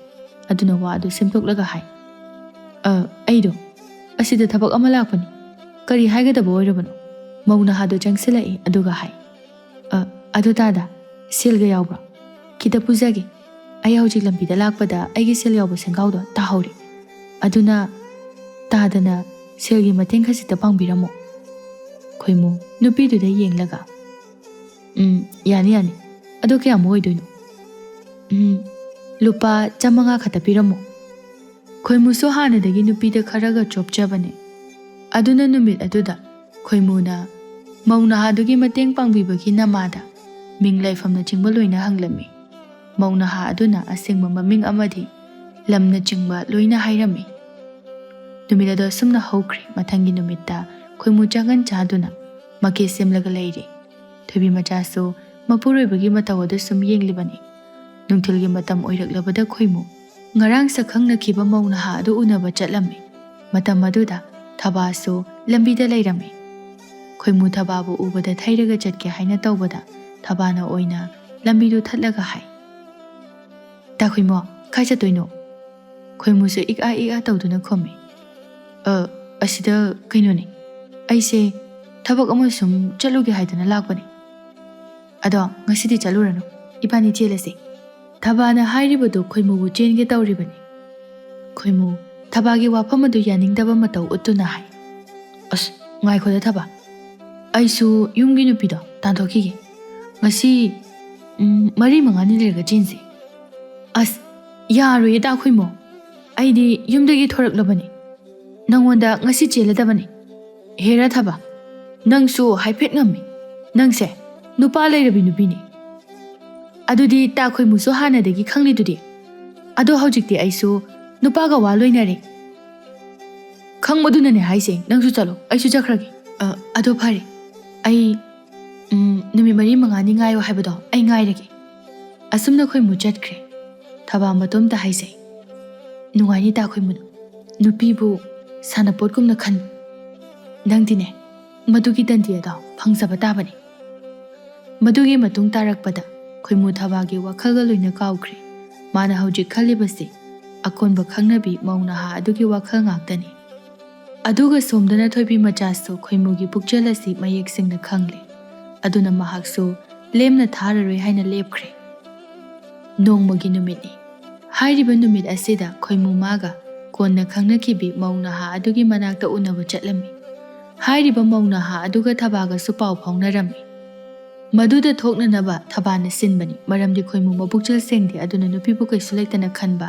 ꯑꯗꯨꯅ ꯋꯥ ꯑꯗꯨ ꯁꯦꯝꯗꯣꯛꯂꯒ ꯍꯥꯏ ꯑꯩꯗꯣ ꯑꯁꯤꯗ ꯊꯕꯛ ꯑꯃ ꯂꯥꯛꯄꯅꯤ ꯀꯔꯤ ꯍꯥꯏꯒꯗꯕ ꯑꯣꯏꯔꯕꯅꯣ ꯃꯧ ꯅꯍꯥꯗꯣ ꯆꯪꯁꯤꯜꯂꯛꯏ ꯑꯗꯨꯒ ꯍꯥꯏ ꯑꯗꯨ ꯇꯥꯗꯥ ꯁꯦꯜꯒ ꯌꯥꯎꯕ꯭ꯔꯣ ꯈꯤꯇ ꯄꯨꯖꯒꯦ ꯑꯩ ꯍꯧꯖꯤꯛ ꯂꯝꯕꯤꯗ ꯂꯥꯛꯄꯗ ꯑꯩꯒꯤ ꯁꯦꯜ ꯌꯥꯎꯕ ꯁꯦꯡꯒꯥꯎꯗꯣ ꯇꯥꯍꯧꯔꯤ ꯑꯗꯨꯅ ꯇꯥꯗꯅ ꯁꯦꯜꯒꯤ ꯃꯇꯦꯡ ꯈꯖꯤꯛꯇ ꯄꯥꯡꯕꯤꯔꯝꯃꯣ ꯈꯣꯏꯃꯨ ꯅꯨꯄꯤꯗꯨꯗ ꯌꯦꯡꯂꯒ ꯌꯥꯅꯤ ꯑꯗꯨ ꯀꯌꯥꯃꯨꯛ ꯑꯣꯏꯗꯣꯏꯅꯣ ꯂꯨꯄꯥ 500 ꯈꯛꯇ ꯄꯤꯔꯝꯃꯣ ꯈꯣꯏꯃꯨꯁꯨ ꯍꯥꯟꯅꯗꯒꯤ ꯅꯨꯄꯤꯗ ꯈꯔꯒ ꯆꯣꯞꯆꯕꯅꯦ ꯑꯗꯨꯅ ꯅꯨꯃꯤꯠ ꯑꯗꯨꯗ ꯈꯣꯏꯃꯨꯅ ꯃꯧ ꯅꯍꯥꯗꯨꯒꯤ ꯃꯇꯦꯡ ꯄꯥꯡꯕꯤꯕꯒꯤ ꯅꯃꯥꯗ ꯃꯤꯡ ꯂꯩꯐꯝꯅꯆꯤꯡꯕ ꯂꯣꯏꯅ ꯍꯪꯂꯝꯃꯤ ꯃꯧ ꯅꯍꯥ ꯑꯗꯨꯅ ꯑꯁꯦꯡꯕ ꯃꯃꯤꯡ ꯑꯃꯗꯤ ꯂꯝꯅꯆꯤꯡꯕ ꯂꯣꯏꯅ ꯍꯥꯏꯔꯝꯃꯤ ꯅꯨꯃꯤꯠ ꯑꯗꯨ ꯑꯁꯨꯝꯅ ꯍꯧꯈ꯭ꯔꯦ ꯃꯊꯪꯒꯤ ꯅꯨꯃꯤꯠꯇ ꯈꯣꯏꯃꯨ ꯆꯥꯉꯟ ꯆꯥꯗꯨꯅ ꯃꯀꯦ ꯁꯦꯝꯂꯒ ꯂꯩꯔꯤ ꯊꯣꯏꯕꯤ ꯃꯆꯥꯁꯨ ꯃꯄꯨꯔꯣꯏꯕꯒꯤ ꯃꯇꯧ ꯑꯗꯨ ꯁꯨꯝ ꯌꯦꯡꯂꯤꯕꯅꯤ ꯅꯨꯡꯊꯤꯜꯒꯤ ꯃꯇꯝ ꯑꯣꯏꯔꯛꯂꯕꯗ ꯈꯣꯏꯃꯨ ꯉꯔꯥꯡ ꯁꯛꯈꯪꯅꯈꯤꯕ ꯃꯧ ꯅꯍꯥ ꯑꯗꯨ ꯎꯅꯕ ꯆꯠꯂꯝꯃꯤ ꯃꯇꯝ ꯑꯗꯨꯗ ꯊꯕꯥꯁꯨ ꯂꯝꯕꯤꯗ ꯂꯩꯔꯝꯃꯤ ꯈꯣꯏꯃꯨ ꯊꯕꯥꯕꯨ ꯎꯕꯗ ꯊꯩꯔꯒ ꯆꯠꯀꯦ ꯍꯥꯏꯅ ꯇꯧꯕꯗ ꯊꯕꯥꯅ ꯑꯣꯏꯅ ꯂꯝꯕꯤꯗꯨ ꯊꯠꯂꯒ ꯍꯥꯏ ꯇꯥ ꯈꯣꯏꯃꯨ ꯀꯥꯏ ꯆꯠꯇꯣꯏꯅꯣ ꯈꯣꯏꯃꯨꯁꯨ ꯏꯛꯑꯥ ꯇꯧꯗꯨꯅ ꯈꯨꯝꯃꯤ ꯑꯁꯤꯗ ꯀꯩꯅꯣꯅꯦ ꯑꯩꯁꯦ ꯊꯕꯛ ꯑꯃ ꯁꯨꯝ ꯆꯠꯂꯨꯒꯦ ꯍꯥꯏꯗꯅ ꯂꯥꯛꯄꯅꯦ ꯑꯗꯣ ꯉꯁꯤꯗꯤ ꯆꯠꯂꯨꯔꯅꯨ ꯏꯕꯥꯅꯤ ꯆꯦꯜꯂꯁꯤ ꯊꯕꯥꯅ ꯍꯥꯏꯔꯤꯕꯗꯨ ꯈꯣꯏꯃꯨꯕꯨ ꯆꯦꯟꯒꯦ ꯇꯧꯔꯤꯕꯅꯤ ꯈꯣꯏꯃꯨ ꯊꯕꯥꯒꯤ ꯋꯥꯐꯝ ꯑꯗꯨ ꯌꯥꯅꯤꯡꯗꯕ ꯃꯇꯧ ꯎꯠꯇꯨꯅ ꯍꯥꯏ, ꯑꯁ ꯉꯥꯏꯈꯣꯗ ꯊꯕꯥ, ꯑꯩꯁꯨ ꯌꯨꯝꯒꯤ ꯅꯨꯄꯤꯗꯣ ꯇꯥꯟꯊꯣꯛꯈꯤꯒꯦ, ꯉꯁꯤ 4-5ꯅꯤ ꯂꯩꯔꯒ ꯆꯦꯟꯁꯤ꯫ ꯑꯁ ꯌꯥꯔꯣꯏꯌꯦ ꯇꯥ ꯈꯣꯏꯃꯣ, ꯑꯩꯗꯤ ꯌꯨꯝꯗꯒꯤ ꯊꯣꯔꯛꯂꯕꯅꯤ, ꯅꯪꯉꯣꯟꯗ ꯉꯁꯤ ꯆꯦꯜꯂꯗꯕꯅꯤ꯫ ꯍꯦꯔꯥ ꯊꯕꯥ, ꯅꯪꯁꯨ ꯍꯥꯏꯐꯦꯠ ꯉꯝꯃꯤ, ꯅꯪꯁꯦ ꯅꯨꯄꯥ ꯂꯩꯔꯕꯤ ꯅꯨꯄꯤꯅꯤ꯫ ꯑꯗꯨꯗꯤ ꯇꯥ ꯈꯣꯏꯃꯨꯁꯨ ꯍꯥꯟꯅꯗꯒꯤ ꯈꯪꯂꯤꯗꯨꯗꯤ, ꯑꯗꯣ ꯍꯧꯖꯤꯛꯇꯤ ꯑꯩꯁꯨ ꯅꯨꯄꯥꯒ ꯋꯥ ꯂꯣꯏꯅꯔꯦ꯫ ꯈꯪꯕꯗꯨꯅꯅꯦ ꯍꯥꯏꯁꯦ, ꯅꯪꯁꯨ ꯆꯠꯂꯣ, ꯑꯩꯁꯨ ꯆꯠꯈ꯭ꯔꯒꯦ꯫ ꯑꯗꯣ ꯐꯔꯦ, ꯑꯩ ꯅꯨꯃꯤꯠ 4-5ꯅꯤ ꯉꯥꯏꯌꯣ ꯍꯥꯏꯕꯗꯣ ꯑꯩ ꯉꯥꯏꯔꯒꯦ꯫ ꯑꯁꯨꯝꯅ ꯈꯣꯏꯃꯨ ꯆꯠꯈ꯭ꯔꯦ꯫ ꯊꯕꯥ ꯃꯇꯣꯝꯇ ꯍꯥꯏꯖꯩ, ꯅꯨꯡꯉꯥꯏꯅꯤ ꯇꯥ ꯈꯣꯏꯃꯨꯅ, ꯅꯨꯄꯤꯕꯨ ꯁꯥꯟꯅꯄꯣꯠꯀꯨꯝꯅ ꯈꯟꯕ꯫ ꯅꯪꯗꯤꯅꯦ ꯃꯗꯨꯒꯤ ꯗꯟꯗꯤ ꯑꯗꯣ ꯐꯪꯖꯕ ꯇꯥꯕꯅꯤ꯫ ꯃꯗꯨꯒꯤ ꯃꯇꯨꯡ ꯇꯥꯔꯛꯄꯗ ꯈꯣꯏꯃꯨ ꯊꯕꯥꯒꯤ ꯋꯥꯈꯜꯒ ꯂꯣꯏꯅ ꯀꯥꯎꯈ꯭ꯔꯦ꯫ ꯃꯥꯅ ꯍꯧꯖꯤꯛ ꯈꯜꯂꯤꯕꯁꯤ ꯑꯀꯣꯟꯕ ꯈꯪꯅꯕꯤ ꯃꯧ ꯅꯍꯥ ꯑꯗꯨꯒꯤ ꯋꯥꯈꯜ ꯉꯥꯛꯇꯅꯤ꯫ ꯑꯗꯨꯒ ꯁꯣꯝꯗꯅ ꯊꯣꯏꯕꯤ ꯃꯆꯥꯁꯨ ꯈꯣꯏꯃꯨꯒꯤ ꯄꯨꯛꯆꯦꯜ ꯑꯁꯤ ꯃꯌꯦꯛ ꯁꯦꯡꯅ ꯈꯪꯂꯦ꯫ ꯑꯗꯨꯅ ꯃꯍꯥꯛꯁꯨ ꯂꯦꯝꯅ ꯊꯥꯔꯔꯣꯏ ꯍꯥꯏꯅ ꯂꯦꯞꯈ꯭ꯔꯦ꯫ ꯅꯣꯡꯃꯒꯤ ꯅꯨꯃꯤꯠꯅꯤ꯫ ꯍꯥꯏꯔꯤꯕ ꯅꯨꯃꯤꯠ ꯑꯁꯤꯗ ꯈꯣꯏꯃꯨ ꯃꯥꯒ ꯀꯣꯟꯅ ꯈꯪꯅꯈꯤꯕꯤ ꯃꯧ ꯅꯍꯥ ꯑꯗꯨꯒꯤ ꯃꯅꯥꯛꯇ ꯎꯅꯕ ꯆꯠꯂꯝꯃꯤ꯫ ꯍꯥꯏꯔꯤꯕ ꯃꯧ ꯅꯍꯥ ꯑꯗꯨꯒ ꯊꯕꯥꯒꯁꯨ ꯄꯥꯎ ꯐꯥꯎꯅꯔꯝꯃꯤ꯫ ꯃꯗꯨꯗ ꯊꯣꯛꯅꯅꯕ ꯊꯕꯥꯅ ꯁꯤꯟꯕꯅꯤ, ꯃꯔꯝꯗꯤ ꯈꯣꯏꯃꯨ ꯃꯄꯨꯛꯆꯦꯜ ꯁꯦꯡꯗꯦ, ꯑꯗꯨꯅ ꯅꯨꯄꯤꯕꯨ ꯀꯩꯁꯨ ꯂꯩꯇꯅ ꯈꯟꯕ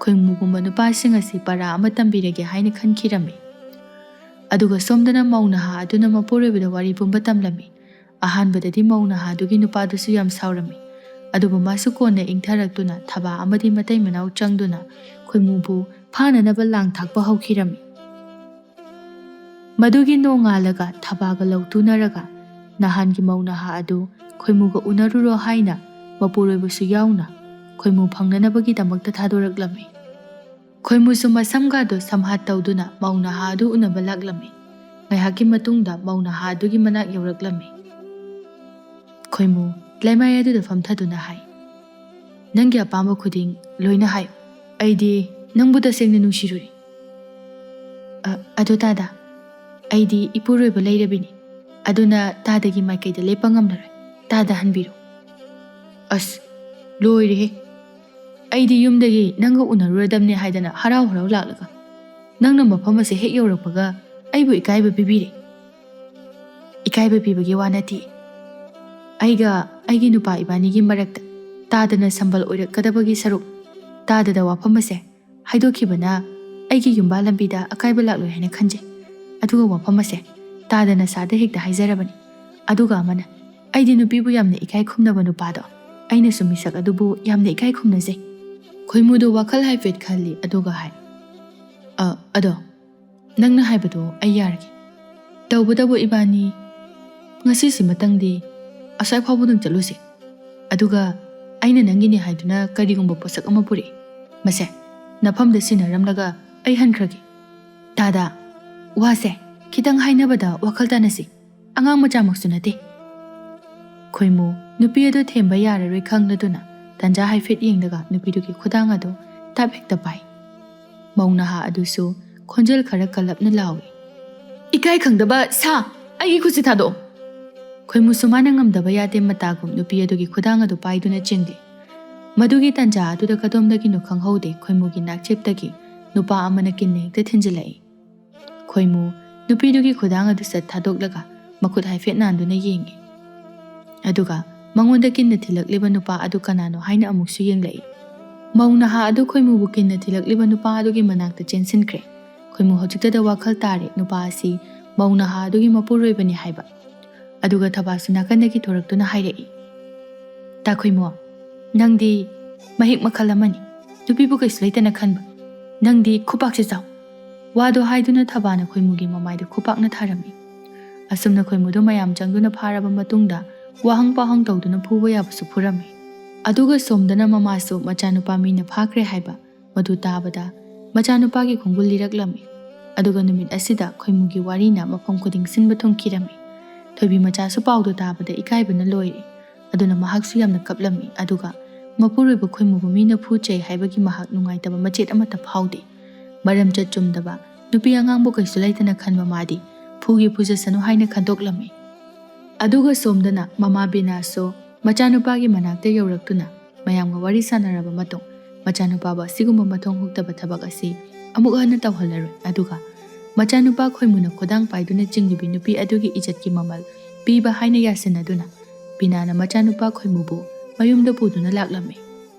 ꯈꯣꯏꯃꯨꯒꯨꯝꯕ ꯅꯨꯄꯥꯁꯤꯡ ꯑꯁꯤ ꯄꯔꯥ ꯑꯃ ꯇꯝꯕꯤꯔꯒꯦ ꯍꯥꯏꯅ ꯈꯟꯈꯤꯔꯝꯃꯤ꯫ ꯑꯗꯨꯒ ꯁꯣꯝꯗꯅ ꯃꯧ ꯅꯍꯥ ꯑꯗꯨꯅ ꯃꯄꯨꯔꯣꯏꯕꯗ ꯋꯥꯔꯤ ꯄꯨꯝꯕ ꯇꯝꯂꯝꯃꯤ꯫ ꯑꯍꯥꯟꯕꯗꯗꯤ ꯃꯧ ꯅꯍꯥ ꯑꯗꯨꯒꯤ ꯅꯨꯄꯥꯗꯨꯁꯨ ꯌꯥꯝ ꯁꯥꯎꯔꯝꯃꯤ, ꯑꯗꯨꯕꯨ ꯃꯥꯁꯨ ꯀꯣꯟꯅ ꯏꯪꯊꯔꯛꯇꯨꯅ ꯊꯕꯥ ꯑꯃꯗꯤ ꯃꯇꯩ ꯃꯅꯥꯎ ꯆꯪꯗꯨꯅ ꯈꯣꯏꯃꯨꯕꯨ ꯐꯥꯅꯅꯕ ꯂꯥꯡ ꯊꯥꯛꯄ ꯍꯧꯈꯤꯔꯝꯃꯤ꯫ ꯃꯗꯨꯒꯤ ꯅꯣꯡꯉꯥꯜꯂꯒ ꯊꯕꯥꯒ ꯂꯧ ꯇꯨꯅꯔꯒ ꯅꯍꯥꯟꯒꯤ ꯃꯧ ꯅꯍꯥ ꯑꯗꯨ ꯈꯣꯏꯃꯨꯒ ꯎꯅꯔꯨꯔꯣ ꯍꯥꯏꯅ ꯃꯄꯨꯔꯣꯏꯕꯁꯨ ꯌꯥꯎꯅ ꯈꯣꯏꯃꯨ ꯐꯪꯅꯅꯕꯒꯤꯗꯃꯛꯇ ꯊꯥꯗꯣꯔꯛꯂꯝꯃꯤ꯫ ꯈꯣꯏꯃꯨꯁꯨ ꯃꯁꯝꯒꯥꯗꯨ ꯁꯝꯍꯥꯠ ꯇꯧꯗꯨꯅ ꯃꯧ ꯅꯍꯥ ꯑꯗꯨ ꯎꯅꯕ ꯂꯥꯛꯂꯝꯃꯤ꯫ ꯉꯥꯏꯍꯥꯛꯀꯤ ꯃꯇꯨꯡꯗ ꯃꯧ ꯅꯍꯥ ꯑꯗꯨꯒꯤ ꯃꯅꯥꯛ ꯌꯧꯔꯛꯂꯝꯃꯤ꯫ ꯈꯣꯏꯃꯨ ꯂꯩꯃꯥꯏ ꯑꯗꯨꯗ ꯐꯝꯊꯗꯨꯅ ꯍꯥꯏ, ꯅꯪꯒꯤ ꯑꯄꯥꯝꯕ ꯈꯨꯗꯤꯡ ꯂꯣꯏꯅ ꯍꯥꯏꯌꯨ, ꯑꯩꯗꯤ ꯅꯪꯕꯨ ꯇꯁꯦꯡꯅ ꯅꯨꯡꯁꯤꯔꯨꯔꯤ꯫ ꯑꯗꯣ ꯇꯥꯗ, ꯑꯩꯗꯤ ꯏꯄꯨꯔꯣꯏꯕ ꯂꯩꯔꯕꯤꯅꯤ, ꯑꯗꯨꯅ ꯇꯥꯗꯒꯤ ꯃꯥꯏꯀꯩꯗ ꯂꯦꯞꯄ ꯉꯝꯂꯔꯣꯏ, ꯇꯥꯗ ꯍꯟꯕꯤꯔꯣ꯫ ꯑꯁ ꯂꯣꯏꯔꯦꯍꯦ, ꯑꯩꯗꯤ ꯌꯨꯝꯗꯒꯤ ꯅꯪꯒ ꯎꯅꯔꯨꯔꯗꯕꯅꯦ ꯍꯥꯏꯗꯅ ꯍꯔꯥꯎ ꯍꯔꯥꯎ ꯂꯥꯛꯂꯒ ꯅꯪꯅ ꯃꯐꯝ ꯑꯁꯦ ꯍꯦꯛ ꯌꯧꯔꯛꯄꯒ ꯑꯩꯕꯨ ꯏꯀꯥꯏꯕ ꯄꯤꯕꯤꯔꯦ꯫ ꯏꯀꯥꯏꯕ ꯄꯤꯕꯒꯤ ꯋꯥ ꯅꯠꯇꯦ, ꯑꯩꯒ ꯑꯩꯒꯤ ꯅꯨꯄꯥ ꯏꯕꯥꯅꯤꯒꯤ ꯃꯔꯛꯇ ꯇꯥꯗꯅ ꯁꯝꯕꯜ ꯑꯣꯏꯔꯛꯀꯗꯕꯒꯤ ꯁꯔꯨꯛ ꯇꯥꯗꯗ ꯋꯥꯐꯝ ꯑꯁꯦ ꯍꯥꯏꯗꯣꯛꯈꯤꯕꯅ ꯑꯩꯒꯤ ꯌꯨꯝꯕꯥ ꯂꯝꯕꯤꯗ ꯑꯀꯥꯏꯕ ꯂꯥꯛꯂꯣꯏ ꯍꯥꯏꯅ ꯈꯟꯖꯩ꯫ ꯑꯗꯨꯒ ꯋꯥꯐꯝ ꯑꯁꯦ ꯇꯥꯗꯅ ꯁꯥꯗ ꯍꯦꯛꯇ ꯍꯥꯏꯖꯔꯕꯅꯤ꯫ ꯑꯗꯨꯒ ꯑꯃꯅ, ꯑꯩꯗꯤ ꯅꯨꯄꯤꯕꯨ ꯌꯥꯝꯅ ꯏꯀꯥꯏ ꯈꯨꯝꯅꯕ ꯅꯨꯄꯥꯗꯣ, ꯑꯩꯅꯁꯨ ꯃꯤꯁꯛ ꯑꯗꯨꯕꯨ ꯌꯥꯝꯅ ꯏꯀꯥꯏ ꯈꯨꯝꯅꯖꯩ꯫ ꯈꯣꯏꯃꯨꯗꯨ ꯋꯥꯈꯜ ꯍꯥꯏꯐꯦꯠ ꯈꯜꯂꯤ, ꯑꯗꯨꯒ ꯍꯥꯏ, ꯑꯗꯣ ꯅꯪꯅ ꯍꯥꯏꯕꯗꯣ ꯑꯩ ꯌꯥꯔꯒꯦ꯫ ꯇꯧꯕꯇꯕꯨ ꯏꯕꯥꯅꯤ ꯉꯁꯤꯁꯤꯃꯇꯪꯗꯤ ꯑꯁ꯭ꯋꯥꯏ ꯐꯥꯎꯕꯗꯪ ꯆꯠꯂꯨꯁꯤ, ꯑꯗꯨꯒ ꯑꯩꯅ ꯅꯪꯒꯤꯅꯤ ꯍꯥꯏꯗꯨꯅ ꯀꯔꯤꯒꯨꯝꯕ ꯄꯣꯠꯁꯛ ꯑꯃ ꯄꯨꯔꯛꯏ, ꯃꯁꯦ ꯅꯐꯝꯗ ꯁꯤꯟꯅꯔꯝꯂꯒ ꯑꯩ ꯍꯟꯈ꯭ꯔꯒꯦ꯫ ꯇꯥꯗ, ꯋꯥꯁꯦ ꯈꯤꯇꯪ ꯍꯥꯏꯅꯕꯗ ꯋꯥꯈꯜ ꯇꯥꯅꯁꯤ, ꯑꯉꯥꯡ ꯃꯆꯥꯃꯛꯁꯨ ꯅꯠꯇꯦ꯫ ꯈꯣꯏꯃꯨ ꯅꯨꯄꯤ ꯑꯗꯨ ꯊꯦꯝꯕ ꯌꯥꯔꯔꯣꯏ ꯈꯪꯂꯗꯨꯅ ꯇꯟꯖꯥ ꯍꯥꯏꯐꯦꯠ ꯌꯦꯡꯂꯒ ꯅꯨꯄꯤꯗꯨꯒꯤ ꯈꯨꯗꯥꯡ ꯑꯗꯨ ꯇꯞ ꯍꯦꯛꯇ ꯄꯥꯏ꯫ ꯃꯧ ꯅꯍꯥ ꯑꯗꯨꯁꯨ ꯈꯣꯟꯖꯦꯜ ꯈꯔ ꯀꯜꯂꯞꯅ ꯂꯥꯎꯏ, ꯏꯀꯥꯏ ꯈꯪꯗꯕ ꯁꯥ, ꯑꯩꯒꯤ ꯈꯨꯠꯁꯤ ꯊꯥꯗꯣꯛꯑꯣ꯫ ꯈꯣꯏꯃꯨꯁꯨ ꯃꯥꯅ ꯉꯝꯗꯕ ꯌꯥꯗꯦ ꯃꯇꯥꯒꯨꯝ ꯅꯨꯄꯤ ꯑꯗꯨꯒꯤ ꯈꯨꯗꯥꯡ ꯑꯗꯨ ꯄꯥꯏꯗꯨꯅ ꯆꯤꯡꯂꯤ꯫ ꯃꯗꯨꯒꯤ ꯇꯟꯖꯥ ꯑꯗꯨꯗ ꯀꯗꯣꯝꯗꯒꯤꯅꯣ ꯈꯪꯍꯧꯗꯦ ꯈꯣꯏꯃꯨꯒꯤ ꯅꯥꯛꯆꯦꯞꯇꯒꯤ ꯅꯨꯄꯥ ꯑꯃꯅ ꯀꯤꯟꯅ ꯍꯦꯛꯇ ꯊꯤꯟꯖꯤꯜꯂꯛꯏ꯫ ꯈꯣꯏꯃꯨ ꯅꯨꯄꯤꯗꯨꯒꯤ ꯈꯨꯗꯥꯡ ꯑꯗꯨ ꯁꯠ ꯊꯥꯗꯣꯛꯂꯒ ꯃꯈꯨꯠ ꯍꯥꯏꯐꯦꯠ ꯅꯥꯟꯗꯨꯅ ꯌꯦꯡꯉꯤ꯫ ꯑꯗꯨꯒ ꯃꯉꯣꯟꯗ ꯀꯤꯟꯅ ꯊꯤꯜꯂꯛꯂꯤꯕ ꯅꯨꯄꯥ ꯑꯗꯨ ꯀꯅꯥꯅꯣ ꯍꯥꯏꯅ ꯑꯃꯨꯛꯁꯨ ꯌꯦꯡꯂꯛꯏ꯫ ꯃꯧ ꯅꯍꯥ ꯑꯗꯨ ꯈꯣꯏꯃꯨꯕꯨ ꯀꯤꯟꯅ ꯊꯤꯜꯂꯛꯂꯤꯕ ꯅꯨꯄꯥ ꯑꯗꯨꯒꯤ ꯃꯅꯥꯛꯇ ꯆꯦꯟꯁꯤꯟꯈ꯭ꯔꯦ꯫ ꯈꯣꯏꯃꯨ ꯍꯧꯖꯤꯛꯇꯗ ꯋꯥꯈꯜ ꯇꯥꯔꯦ ꯅꯨꯄꯥ ꯑꯁꯤ ꯃꯧ ꯅꯍꯥ ꯑꯗꯨꯒꯤ ꯃꯄꯨꯔꯣꯏꯕꯅꯤ ꯍꯥꯏꯕ꯫ ꯑꯗꯨꯒ ꯊꯕꯥꯁꯨ ꯅꯥꯀꯟꯗꯒꯤ ꯊꯣꯔꯛꯇꯨꯅ ꯍꯥꯏꯔꯛꯏ, ꯇꯥ ꯈꯣꯏꯃꯨ, ꯅꯪꯗꯤ ꯃꯍꯤꯛ ꯃꯈꯜ ꯑꯃꯅꯤ, ꯅꯨꯄꯤꯕꯨ ꯀꯩꯁꯨ ꯂꯩꯇꯅ ꯈꯟꯕ, ꯅꯪꯗꯤ ꯈꯨꯄꯥꯛꯁꯤ ꯆꯥꯎ꯫ ꯋꯥꯗꯣ ꯍꯥꯏꯗꯨꯅ ꯊꯕꯥꯅ ꯈꯣꯏꯃꯨꯒꯤ ꯃꯃꯥꯏꯗ ꯈꯨꯄꯥꯛꯅ ꯊꯥꯔꯝꯃꯤ꯫ ꯑꯁꯨꯝꯅ ꯈꯣꯏꯃꯨꯗꯨ ꯃꯌꯥꯝ ꯆꯪꯗꯨꯅ ꯐꯥꯔꯕ ꯃꯇꯨꯡꯗ ꯋꯥꯍꯪ ꯄꯥꯎꯍꯪ ꯇꯧꯗꯨꯅ ꯐꯨꯕ ꯌꯥꯕꯁꯨ ꯐꯨꯔꯝꯃꯤ꯫ ꯑꯗꯨꯒ ꯁꯣꯝꯗꯅ ꯃꯃꯥꯁꯨ ꯃꯆꯥꯅꯨꯄꯥ ꯃꯤꯅ ꯐꯥꯈ꯭ꯔꯦ ꯍꯥꯏꯕ ꯃꯗꯨ ꯇꯥꯕꯗ ꯃꯆꯥꯅꯨꯄꯥꯒꯤ ꯈꯣꯡꯒꯨꯜ ꯂꯤꯔꯛꯂꯝꯃꯤ꯫ ꯑꯗꯨꯒ ꯅꯨꯃꯤꯠ ꯑꯁꯤꯗ ꯈꯣꯏꯃꯨꯒꯤ ꯋꯥꯔꯤꯅ ꯃꯐꯝ ꯈꯨꯗꯤꯡ ꯁꯤꯟꯕ ꯊꯨꯡꯈꯤꯔꯝꯃꯤ꯫ ꯊꯣꯏꯕꯤ ꯃꯆꯥꯁꯨ ꯄꯥꯎꯗꯨ ꯇꯥꯕꯗ ꯏꯀꯥꯏꯕꯅ ꯂꯣꯏꯔꯦ, ꯑꯗꯨꯅ ꯃꯍꯥꯛꯁꯨ ꯌꯥꯝꯅ ꯀꯞꯂꯝꯃꯤ꯫ ꯑꯗꯨꯒ ꯃꯄꯨꯔꯣꯏꯕ ꯈꯣꯏꯃꯨꯕꯨ ꯃꯤꯅ ꯐꯨꯆꯩ ꯍꯥꯏꯕꯒꯤ ꯃꯍꯥꯛ ꯅꯨꯡꯉꯥꯏꯇꯕ ꯃꯆꯦꯠ ꯑꯃꯠꯇ ꯐꯥꯎꯗꯦ꯫ ꯃꯔꯝꯆꯠ ꯆꯨꯝꯗꯕ ꯅꯨꯄꯤ ꯑꯉꯥꯡꯕꯨ ꯀꯩꯁꯨ ꯂꯩꯇꯅ ꯈꯟꯕ ꯃꯥꯗꯤ ꯐꯨꯒꯤ ꯐꯨꯖꯁꯅꯨ ꯍꯥꯏꯅ ꯈꯟꯗꯣꯛꯂꯝꯃꯤ꯫ ꯑꯗꯨꯒ ꯁꯣꯝꯗꯅ ꯃꯃꯥ ꯕꯤꯅꯥꯁꯨ ꯃꯆꯥꯅꯨꯄꯥꯒꯤ ꯃꯅꯥꯛꯇ ꯌꯧꯔꯛꯇꯨꯅ ꯃꯌꯥꯝꯒ ꯋꯥꯔꯤ ꯁꯥꯟꯅꯔꯕ ꯃꯇꯨꯡ ꯃꯆꯥꯅꯨꯄꯥꯕꯨ ꯑꯁꯤꯒꯨꯝꯕ ꯃꯊꯣꯡ ꯍꯨꯛꯇꯕ ꯊꯕꯛ ꯑꯁꯤ ꯑꯃꯨꯛ ꯍꯟꯅ ꯇꯧꯍꯜꯂꯔꯣꯏ ꯑꯗꯨꯒ ꯃꯆꯥꯅꯨꯄꯥ ꯈꯣꯏꯃꯨꯅ ꯈꯨꯗꯥꯡ ꯄꯥꯏꯗꯨꯅ ꯆꯤꯡꯂꯤꯕꯤ ꯅꯨꯄꯤ ꯑꯗꯨꯒꯤ ꯏꯖꯠꯀꯤ ꯃꯃꯜ ꯄꯤꯕ ꯍꯥꯏꯅ ꯌꯥꯁꯤꯟꯅꯗꯨꯅ ꯕꯤꯅꯥꯅ ꯃꯆꯥꯅꯨꯄꯥ ꯈꯣꯏꯃꯨꯕꯨ ꯃꯌꯨꯝꯗ ꯄꯨꯗꯨꯅ ꯂꯥꯛꯂꯝꯃꯤ꯫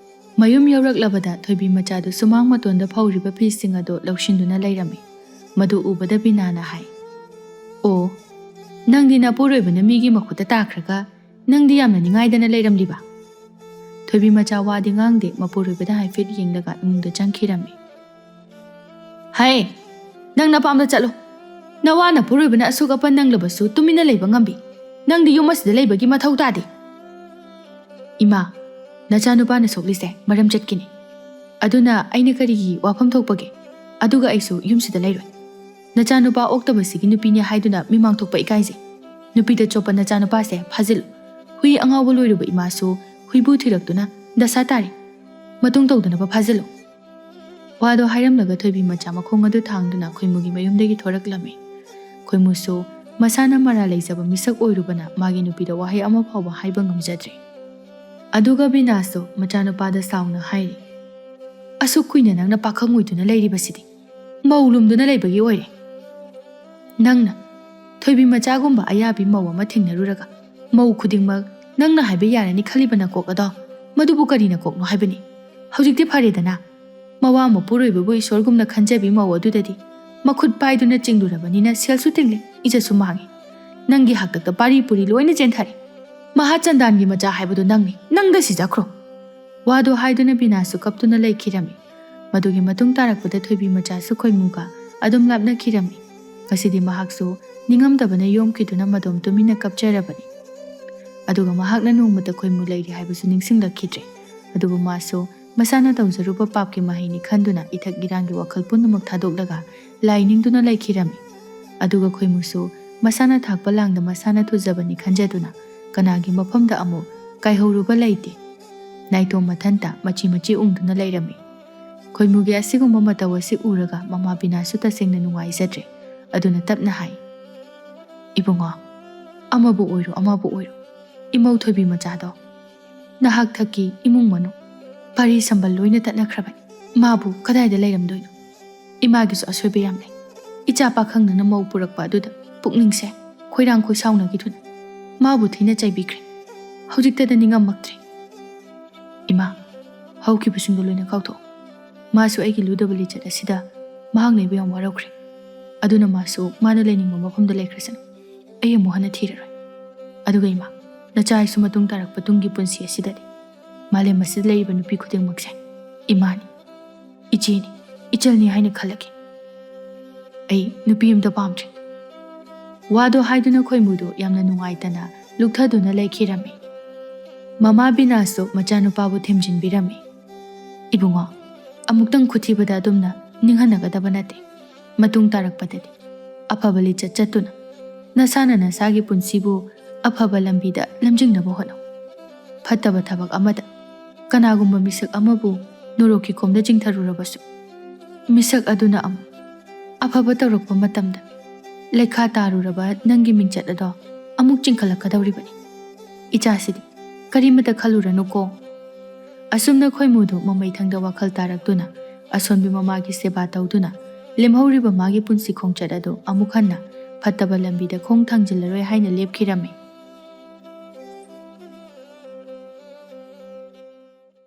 ꯃꯌꯨꯝ ꯌꯧꯔꯛꯂꯕꯗ ꯊꯣꯏꯕꯤ ꯃꯆꯥꯗꯨ ꯁꯨꯃꯥꯡ ꯃꯇꯣꯟꯗ ꯐꯧꯔꯤꯕ ꯐꯤꯁꯤꯡ ꯑꯗꯨ ꯂꯧꯁꯤꯟꯗꯨꯅ ꯂꯩꯔꯝꯃꯤ꯫ ꯃꯗꯨ ꯎꯕꯗ ꯕꯤꯅꯥꯅ ꯍꯥꯏ, "ꯑꯣ, ꯅꯪꯗꯤ ꯅꯄꯨꯔꯣꯏꯕꯅ ꯃꯤꯒꯤ ꯃꯈꯨꯠꯇ ꯇꯥꯈ꯭ꯔꯒ ꯅꯪꯗꯤ ꯌꯥꯝꯅ ꯅꯤꯡꯉꯥꯏꯗꯅ ꯂꯩꯔꯝꯂꯤꯕ?" ꯊꯣꯏꯕꯤ ꯃꯆꯥ ꯋꯥꯗꯤ ꯉꯥꯡꯗꯦ, ꯃꯄꯨꯔꯣꯏꯕꯗ ꯍꯥꯏꯐꯦꯠ ꯌꯦꯡꯂꯒ ꯏꯃꯨꯡꯗ ꯆꯪꯈꯤꯔꯝꯃꯤ꯫ "ꯍꯩ, ꯅꯪ ꯅꯄꯥꯝꯗ ꯆꯠꯂꯣ꯫ ꯅꯋꯥ ꯅꯄꯨꯔꯣꯏꯕꯅ ꯑꯁꯨꯛ ꯑꯄꯟ ꯅꯪꯂꯕꯁꯨ ꯇꯨꯃꯤꯟꯅ ꯂꯩꯕ ꯉꯝꯕꯤ꯫ ꯅꯪꯗꯤ ꯌꯨꯝ ꯑꯁꯤꯗ ꯂꯩꯕꯒꯤ ꯃꯊꯧ ꯇꯥꯗꯦ." "ꯏꯃꯥ, ꯅꯆꯥꯅꯨꯄꯥꯅ ꯁꯣꯛꯂꯤꯁꯦ ꯃꯔꯝ ꯆꯠꯀꯤꯅꯤ꯫ ꯑꯗꯨꯅ ꯑꯩꯅ ꯀꯔꯤꯒꯤ ꯋꯥꯐꯝ ꯊꯣꯛꯄꯒꯦ? ꯑꯗꯨꯒ ꯑꯩꯁꯨ ꯌꯨꯝꯁꯤꯗ ꯂꯩꯔꯣꯏ꯫ ꯅꯆꯥꯅꯨꯄꯥ ꯑꯣꯛꯇꯕꯁꯤꯒꯤ ꯅꯨꯄꯤꯅꯤ ꯍꯥꯏꯗꯨꯅ ꯃꯤꯃꯥꯡ ꯊꯣꯛꯄ ꯏꯀꯥꯏꯖꯩ꯫ ꯅꯨꯄꯤꯗ ꯆꯣꯞꯄ ꯅꯆꯥꯅꯨꯄꯥꯁꯦ ꯐꯥꯖꯤꯜꯂꯨ꯫ ꯍꯨꯏ ꯑꯉꯥꯎꯕ ꯂꯣꯏꯔꯨꯕ ꯏꯃꯥꯁꯨ ꯍꯨꯏꯕꯨ ꯊꯤꯔꯛꯇꯨꯅ ꯗꯁꯥ ꯇꯥꯔꯤ꯫ ꯃꯇꯨꯡ ꯇꯧꯗꯅꯕ ꯐꯥꯖꯤꯜꯂꯨ." ꯋꯥꯗꯣ ꯍꯥꯏꯔꯝꯂꯒ ꯊꯣꯏꯕꯤ ꯃꯆꯥ ꯃꯈꯣꯡ ꯑꯗꯨ ꯊꯥꯡꯗꯨꯅ ꯈꯣꯏꯃꯨꯒꯤ ꯃꯌꯨꯝꯗꯒꯤ ꯊꯣꯔꯛꯂꯝꯃꯤ꯫ ꯈꯣꯏꯃꯨꯁꯨ ꯃꯁꯥꯅ ꯃꯔꯥꯜ ꯂꯩꯖꯕ ꯃꯤꯁꯛ ꯑꯣꯏꯔꯨꯕꯅ ꯃꯥꯒꯤ ꯅꯨꯄꯤꯗ ꯋꯥꯍꯩ ꯑꯃ ꯐꯥꯎꯕ ꯍꯥꯏꯕ ꯉꯝꯖꯗ꯭ꯔꯦ꯫ ꯑꯗꯨꯒ ꯕꯤꯅꯥꯁꯨ ꯃꯆꯥꯅꯨꯄꯥꯗ ꯁꯥꯎꯅ ꯍꯥꯏꯔꯤ, "ꯑꯁꯨꯛ ꯀꯨꯏꯅ ꯅꯪꯅ ꯄꯥꯈꯪ ꯑꯣꯏꯗꯨꯅ ꯂꯩꯔꯤꯕꯁꯤꯗꯤ ꯃꯧ ꯂꯨꯝꯗꯨꯅ ꯂꯩꯕꯒꯤ ꯑꯣꯏꯔꯦ꯫ ꯅꯪꯅ ꯊꯣꯏꯕꯤ ꯃꯆꯥꯒꯨꯝꯕ ꯑꯌꯥꯕꯤ ꯃꯧ ꯑꯃ ꯊꯦꯡꯅꯔꯨꯔꯒ ꯃꯧ ꯈꯨꯗꯤꯡꯃꯛ ꯅꯪꯅ ꯍꯥꯏꯕ ꯌꯥꯔꯅꯤ ꯈꯜꯂꯤꯕ ꯅꯀꯣꯛ ꯑꯗꯣ ꯃꯗꯨꯕꯨ ꯀꯔꯤ ꯅꯀꯣꯛꯅꯣ ꯍꯥꯏꯕꯅꯤ꯫ ꯍꯧꯖꯤꯛꯇꯤ ꯐꯔꯦꯗꯅ, ꯃꯋꯥ ꯃꯄꯨꯔꯣꯏꯕꯕꯨ ꯏꯁꯣꯔꯒꯨꯝꯅ ꯈꯟꯖꯕꯤ ꯃꯧ ꯑꯗꯨꯗꯗꯤ ꯃꯈꯨꯠ ꯄꯥꯏꯗꯨꯅ ꯆꯤꯡꯂꯨꯔꯕꯅꯤꯅ ꯁꯦꯜꯁꯨ ꯇꯤꯡꯂꯦ, ꯏꯖꯠꯁꯨ ꯃꯥꯡꯉꯦ꯫ ꯅꯪꯒꯤ ꯍꯥꯛꯇꯛꯇ ꯄꯥꯔꯤ ꯄꯨꯔꯤ ꯂꯣꯏꯅ ꯆꯦꯟꯊꯔꯦ꯫ ꯃꯍꯥꯆꯟꯗꯥꯟꯒꯤ ꯃꯆꯥ ꯍꯥꯏꯕꯗꯨ ꯅꯪꯅꯤ, ꯅꯪꯗ ꯁꯤꯖꯈ꯭ꯔꯣ." ꯋꯥꯗꯣ ꯍꯥꯏꯗꯨꯅ ꯕꯤꯅꯥꯁꯨ ꯀꯞꯇꯨꯅ ꯂꯩꯈꯤꯔꯝꯃꯤ꯫ ꯃꯗꯨꯒꯤ ꯃꯇꯨꯡ ꯇꯥꯔꯛꯄꯗ ꯊꯣꯏꯕꯤ ꯃꯆꯥꯁꯨ ꯈꯣꯏꯃꯨꯒ ꯑꯗꯨꯝ ꯂꯥꯞꯅꯈꯤꯔꯝꯃꯤ꯫ ꯉꯁꯤꯗꯤ ꯃꯍꯥꯛꯁꯨ ꯅꯤꯡꯉꯝꯗꯕꯅ ꯌꯣꯝꯈꯤꯗꯨꯅ ꯃꯗꯣꯝ ꯇꯨꯃꯤꯟꯅ ꯀꯞꯆꯔꯕꯅꯤ꯫ ꯑꯗꯨꯒ ꯃꯍꯥꯛꯅ ꯅꯣꯡꯃꯇ ꯈꯣꯏꯃꯨ ꯂꯩꯔꯤ ꯍꯥꯏꯕꯁꯨ ꯅꯤꯡꯁꯤꯡꯂꯛꯈꯤꯗ꯭ꯔꯦ꯫ ꯑꯗꯨꯕꯨ ꯃꯥꯁꯨ ꯃꯁꯥꯅ ꯇꯧꯖꯔꯨꯕ ꯄꯥꯞꯀꯤ ꯃꯍꯩꯅꯤ ꯈꯟꯗꯨꯅ ꯏꯊꯛ ꯏꯔꯥꯡꯒꯤ ꯋꯥꯈꯜ ꯄꯨꯝꯅꯃꯛ ꯊꯥꯗꯣꯛꯂꯒ ꯂꯥꯏ ꯅꯤꯡꯗꯨꯅ ꯂꯩꯈꯤꯔꯝꯃꯤ꯫ ꯑꯗꯨꯒ ꯈꯣꯏꯃꯨꯁꯨ ꯃꯁꯥꯅ ꯊꯥꯛꯄ ꯂꯥꯡꯗ ꯃꯁꯥꯅ ꯊꯨꯖꯕꯅꯤ ꯈꯟꯖꯗꯨꯅ ꯀꯅꯥꯒꯤ ꯃꯐꯝꯗ ꯑꯃꯨꯛ ꯀꯥꯏꯍꯧꯔꯨꯕ ꯂꯩꯇꯦ꯫ ꯅꯥꯏꯇꯣꯝ ꯃꯊꯟꯇ ꯃꯆꯤ ꯃꯆꯤ ꯎꯡꯗꯨꯅ ꯂꯩꯔꯝꯃꯤ꯫ ꯈꯣꯏꯃꯨꯒꯤ ꯑꯁꯤꯒꯨꯝꯕ ꯃꯇꯧ ꯑꯁꯤ ꯎꯔꯒ ꯃꯃꯥ ꯕꯤꯅꯥꯁꯨ ꯇꯁꯦꯡꯅ ꯅꯨꯡꯉꯥꯏꯖꯗ꯭ꯔꯦ꯫ ꯑꯗꯨꯅ ꯇꯞꯅ ꯍꯥꯏ, "ꯏꯕꯨꯡꯉꯣ, ꯑꯃꯕꯨ ꯑꯣꯏꯔꯣ ꯑꯃꯕꯨ ꯑꯣꯏꯔꯣ, ꯏꯃꯧ ꯊꯣꯏꯕꯤ ꯃꯆꯥꯗꯣ ꯅꯍꯥꯛ ꯊꯛꯀꯤ ꯏꯃꯨꯡ ꯃꯅꯨꯡ ꯄꯔꯤ ꯁꯝꯕꯜ ꯂꯣꯏꯅ ꯇꯠꯅꯈ꯭ꯔꯕꯅꯤ꯫ ꯃꯥꯕꯨ ꯀꯗꯥꯏꯗ ꯂꯩꯔꯝꯗꯣꯏꯅꯣ? ꯏꯃꯥꯒꯤꯁꯨ ꯑꯁꯣꯏꯕ ꯌꯥꯝ ꯂꯩ꯫ ꯏꯆꯥ ꯄꯥꯈꯪꯅꯅ ꯃꯧ ꯄꯨꯔꯛꯄ ꯑꯗꯨꯗ ꯄꯨꯛꯅꯤꯡꯁꯦ ꯈꯣꯏꯔꯥꯡ ꯈꯣꯏꯁꯥꯎꯅꯈꯤꯗꯨꯅ ꯃꯥꯕꯨ ꯊꯤꯅ ꯆꯩꯕꯤꯈ꯭ꯔꯦ꯫ ꯍꯧꯖꯤꯛꯇꯗ ꯅꯤꯡꯉꯝꯃꯛꯇ꯭ꯔꯦ꯫ ꯏꯃꯥ, ꯍꯧꯈꯤꯕꯁꯤꯡꯗꯣ ꯂꯣꯏꯅ ꯀꯥꯎꯊꯣꯛꯎ꯫ ꯃꯥꯁꯨ ꯑꯩꯒꯤ ꯂꯨꯗꯕ ꯂꯤꯆꯠ ꯑꯁꯤꯗ ꯃꯍꯥꯛ ꯂꯩꯕ ꯌꯥꯝ ꯋꯥꯔꯧꯈ꯭ꯔꯦ꯫ ꯑꯗꯨꯅ ꯃꯥꯁꯨ ꯃꯥꯅ ꯂꯩꯅꯤꯡꯕ ꯃꯐꯝꯗ ꯂꯩꯈ꯭ꯔꯁꯅꯨ꯫ ꯑꯩ ꯑꯃꯨꯛ ꯍꯟꯅ ꯊꯤꯔꯔꯣꯏ꯫ ꯑꯗꯨꯒ ꯏꯃꯥ, ꯅꯆꯥ ꯑꯩꯁꯨ ꯃꯇꯨꯡ ꯇꯥꯔꯛꯄ ꯇꯨꯡꯒꯤ ꯄꯨꯟꯁꯤ ꯑꯁꯤꯗꯗꯤ ꯃꯥꯂꯦꯝ ꯑꯁꯤꯗ ꯂꯩꯔꯤꯕ ꯅꯨꯄꯤ ꯈꯨꯗꯤꯡꯃꯛꯁꯦ ꯏꯃꯥꯅꯤ, ꯏꯆꯦꯅꯤ, ꯏꯆꯜꯅꯤ ꯍꯥꯏꯅ ꯈꯜꯂꯒꯦ꯫ ꯑꯩ ꯅꯨꯄꯤ ꯑꯃꯇ ꯄꯥꯝꯗ꯭ꯔꯦ." ꯋꯥꯗꯣ ꯍꯥꯏꯗꯨꯅ ꯈꯣꯏꯃꯨꯗꯨ ꯌꯥꯝꯅ ꯅꯨꯡꯉꯥꯏꯇꯅ ꯂꯨꯛꯊꯗꯨꯅ ꯂꯩꯈꯤꯔꯝꯃꯤ꯫ ꯃꯃꯥ ꯕꯤꯅꯥꯁꯨ ꯃꯆꯥꯅꯨꯄꯥꯕꯨ ꯊꯦꯝꯖꯤꯟꯕꯤꯔꯝꯃꯤ꯫ "ꯏꯕꯨꯡꯉꯣ, ꯑꯃꯨꯛꯇꯪ ꯈꯨꯠꯊꯤꯕꯗ ꯑꯗꯨꯝꯅ ꯅꯤꯡꯍꯟꯅꯒꯗꯕ ꯅꯠꯇꯦ꯫ ꯃꯇꯨꯡ ꯇꯥꯔꯛꯄꯗꯗꯤ ꯑꯐꯕ ꯂꯤꯆꯠ ꯆꯠꯇꯨꯅ ꯅꯁꯥꯅ ꯅꯁꯥꯒꯤ ꯄꯨꯟꯁꯤꯕꯨ ꯑꯐꯕ ꯂꯝꯕꯤꯗ ꯂꯝꯖꯤꯡꯅꯕ ꯍꯣꯠꯅꯧ꯫ ꯐꯠꯇꯕ ꯊꯕꯛ ꯑꯃꯗ ꯀꯅꯥꯒꯨꯝꯕ ꯃꯤꯁꯛ ꯑꯃꯕꯨ ꯅꯣꯔꯣꯛꯀꯤ ꯈꯣꯝꯗ ꯆꯤꯡꯊꯔꯨꯔꯕꯁꯨ ꯃꯤꯁꯛ ꯑꯗꯨꯅ ꯑꯃꯨꯛ ꯑꯐꯕ ꯇꯧꯔꯛꯄ ꯃꯇꯝꯗ ꯂꯩꯈꯥ ꯇꯥꯔꯨꯔꯕ ꯅꯪꯒꯤ ꯃꯤꯡꯆꯠ ꯑꯗꯣ ꯑꯃꯨꯛ ꯆꯤꯡꯈꯠꯂꯛꯀꯗꯧꯔꯤꯕꯅꯤ꯫ ꯏꯆꯥꯁꯤꯗꯤ ꯀꯔꯤꯃꯇ ꯈꯜꯂꯨꯔꯅꯨꯀꯣ." ꯑꯁꯨꯝꯅ ꯈꯣꯏꯃꯨꯗꯨ ꯃꯃꯩꯊꯪꯗ ꯋꯥꯈꯜ ꯇꯥꯔꯛꯇꯨꯅ ꯑꯁꯣꯟꯕꯤ ꯃꯃꯥꯒꯤ ꯁꯦꯕꯥ ꯇꯧꯗꯨꯅ ꯂꯦꯝꯍꯧꯔꯤꯕ ꯃꯥꯒꯤ ꯄꯨꯟꯁꯤ ꯈꯣꯡꯆꯠ ꯑꯗꯨ ꯑꯃꯨꯛ ꯍꯟꯅ ꯐꯠꯇꯕ ꯂꯝꯕꯤꯗ ꯈꯣꯡ ꯊꯥꯡꯖꯤꯜꯂꯔꯣꯏ ꯍꯥꯏꯅ ꯂꯦꯞꯈꯤꯔꯝꯃꯤ꯫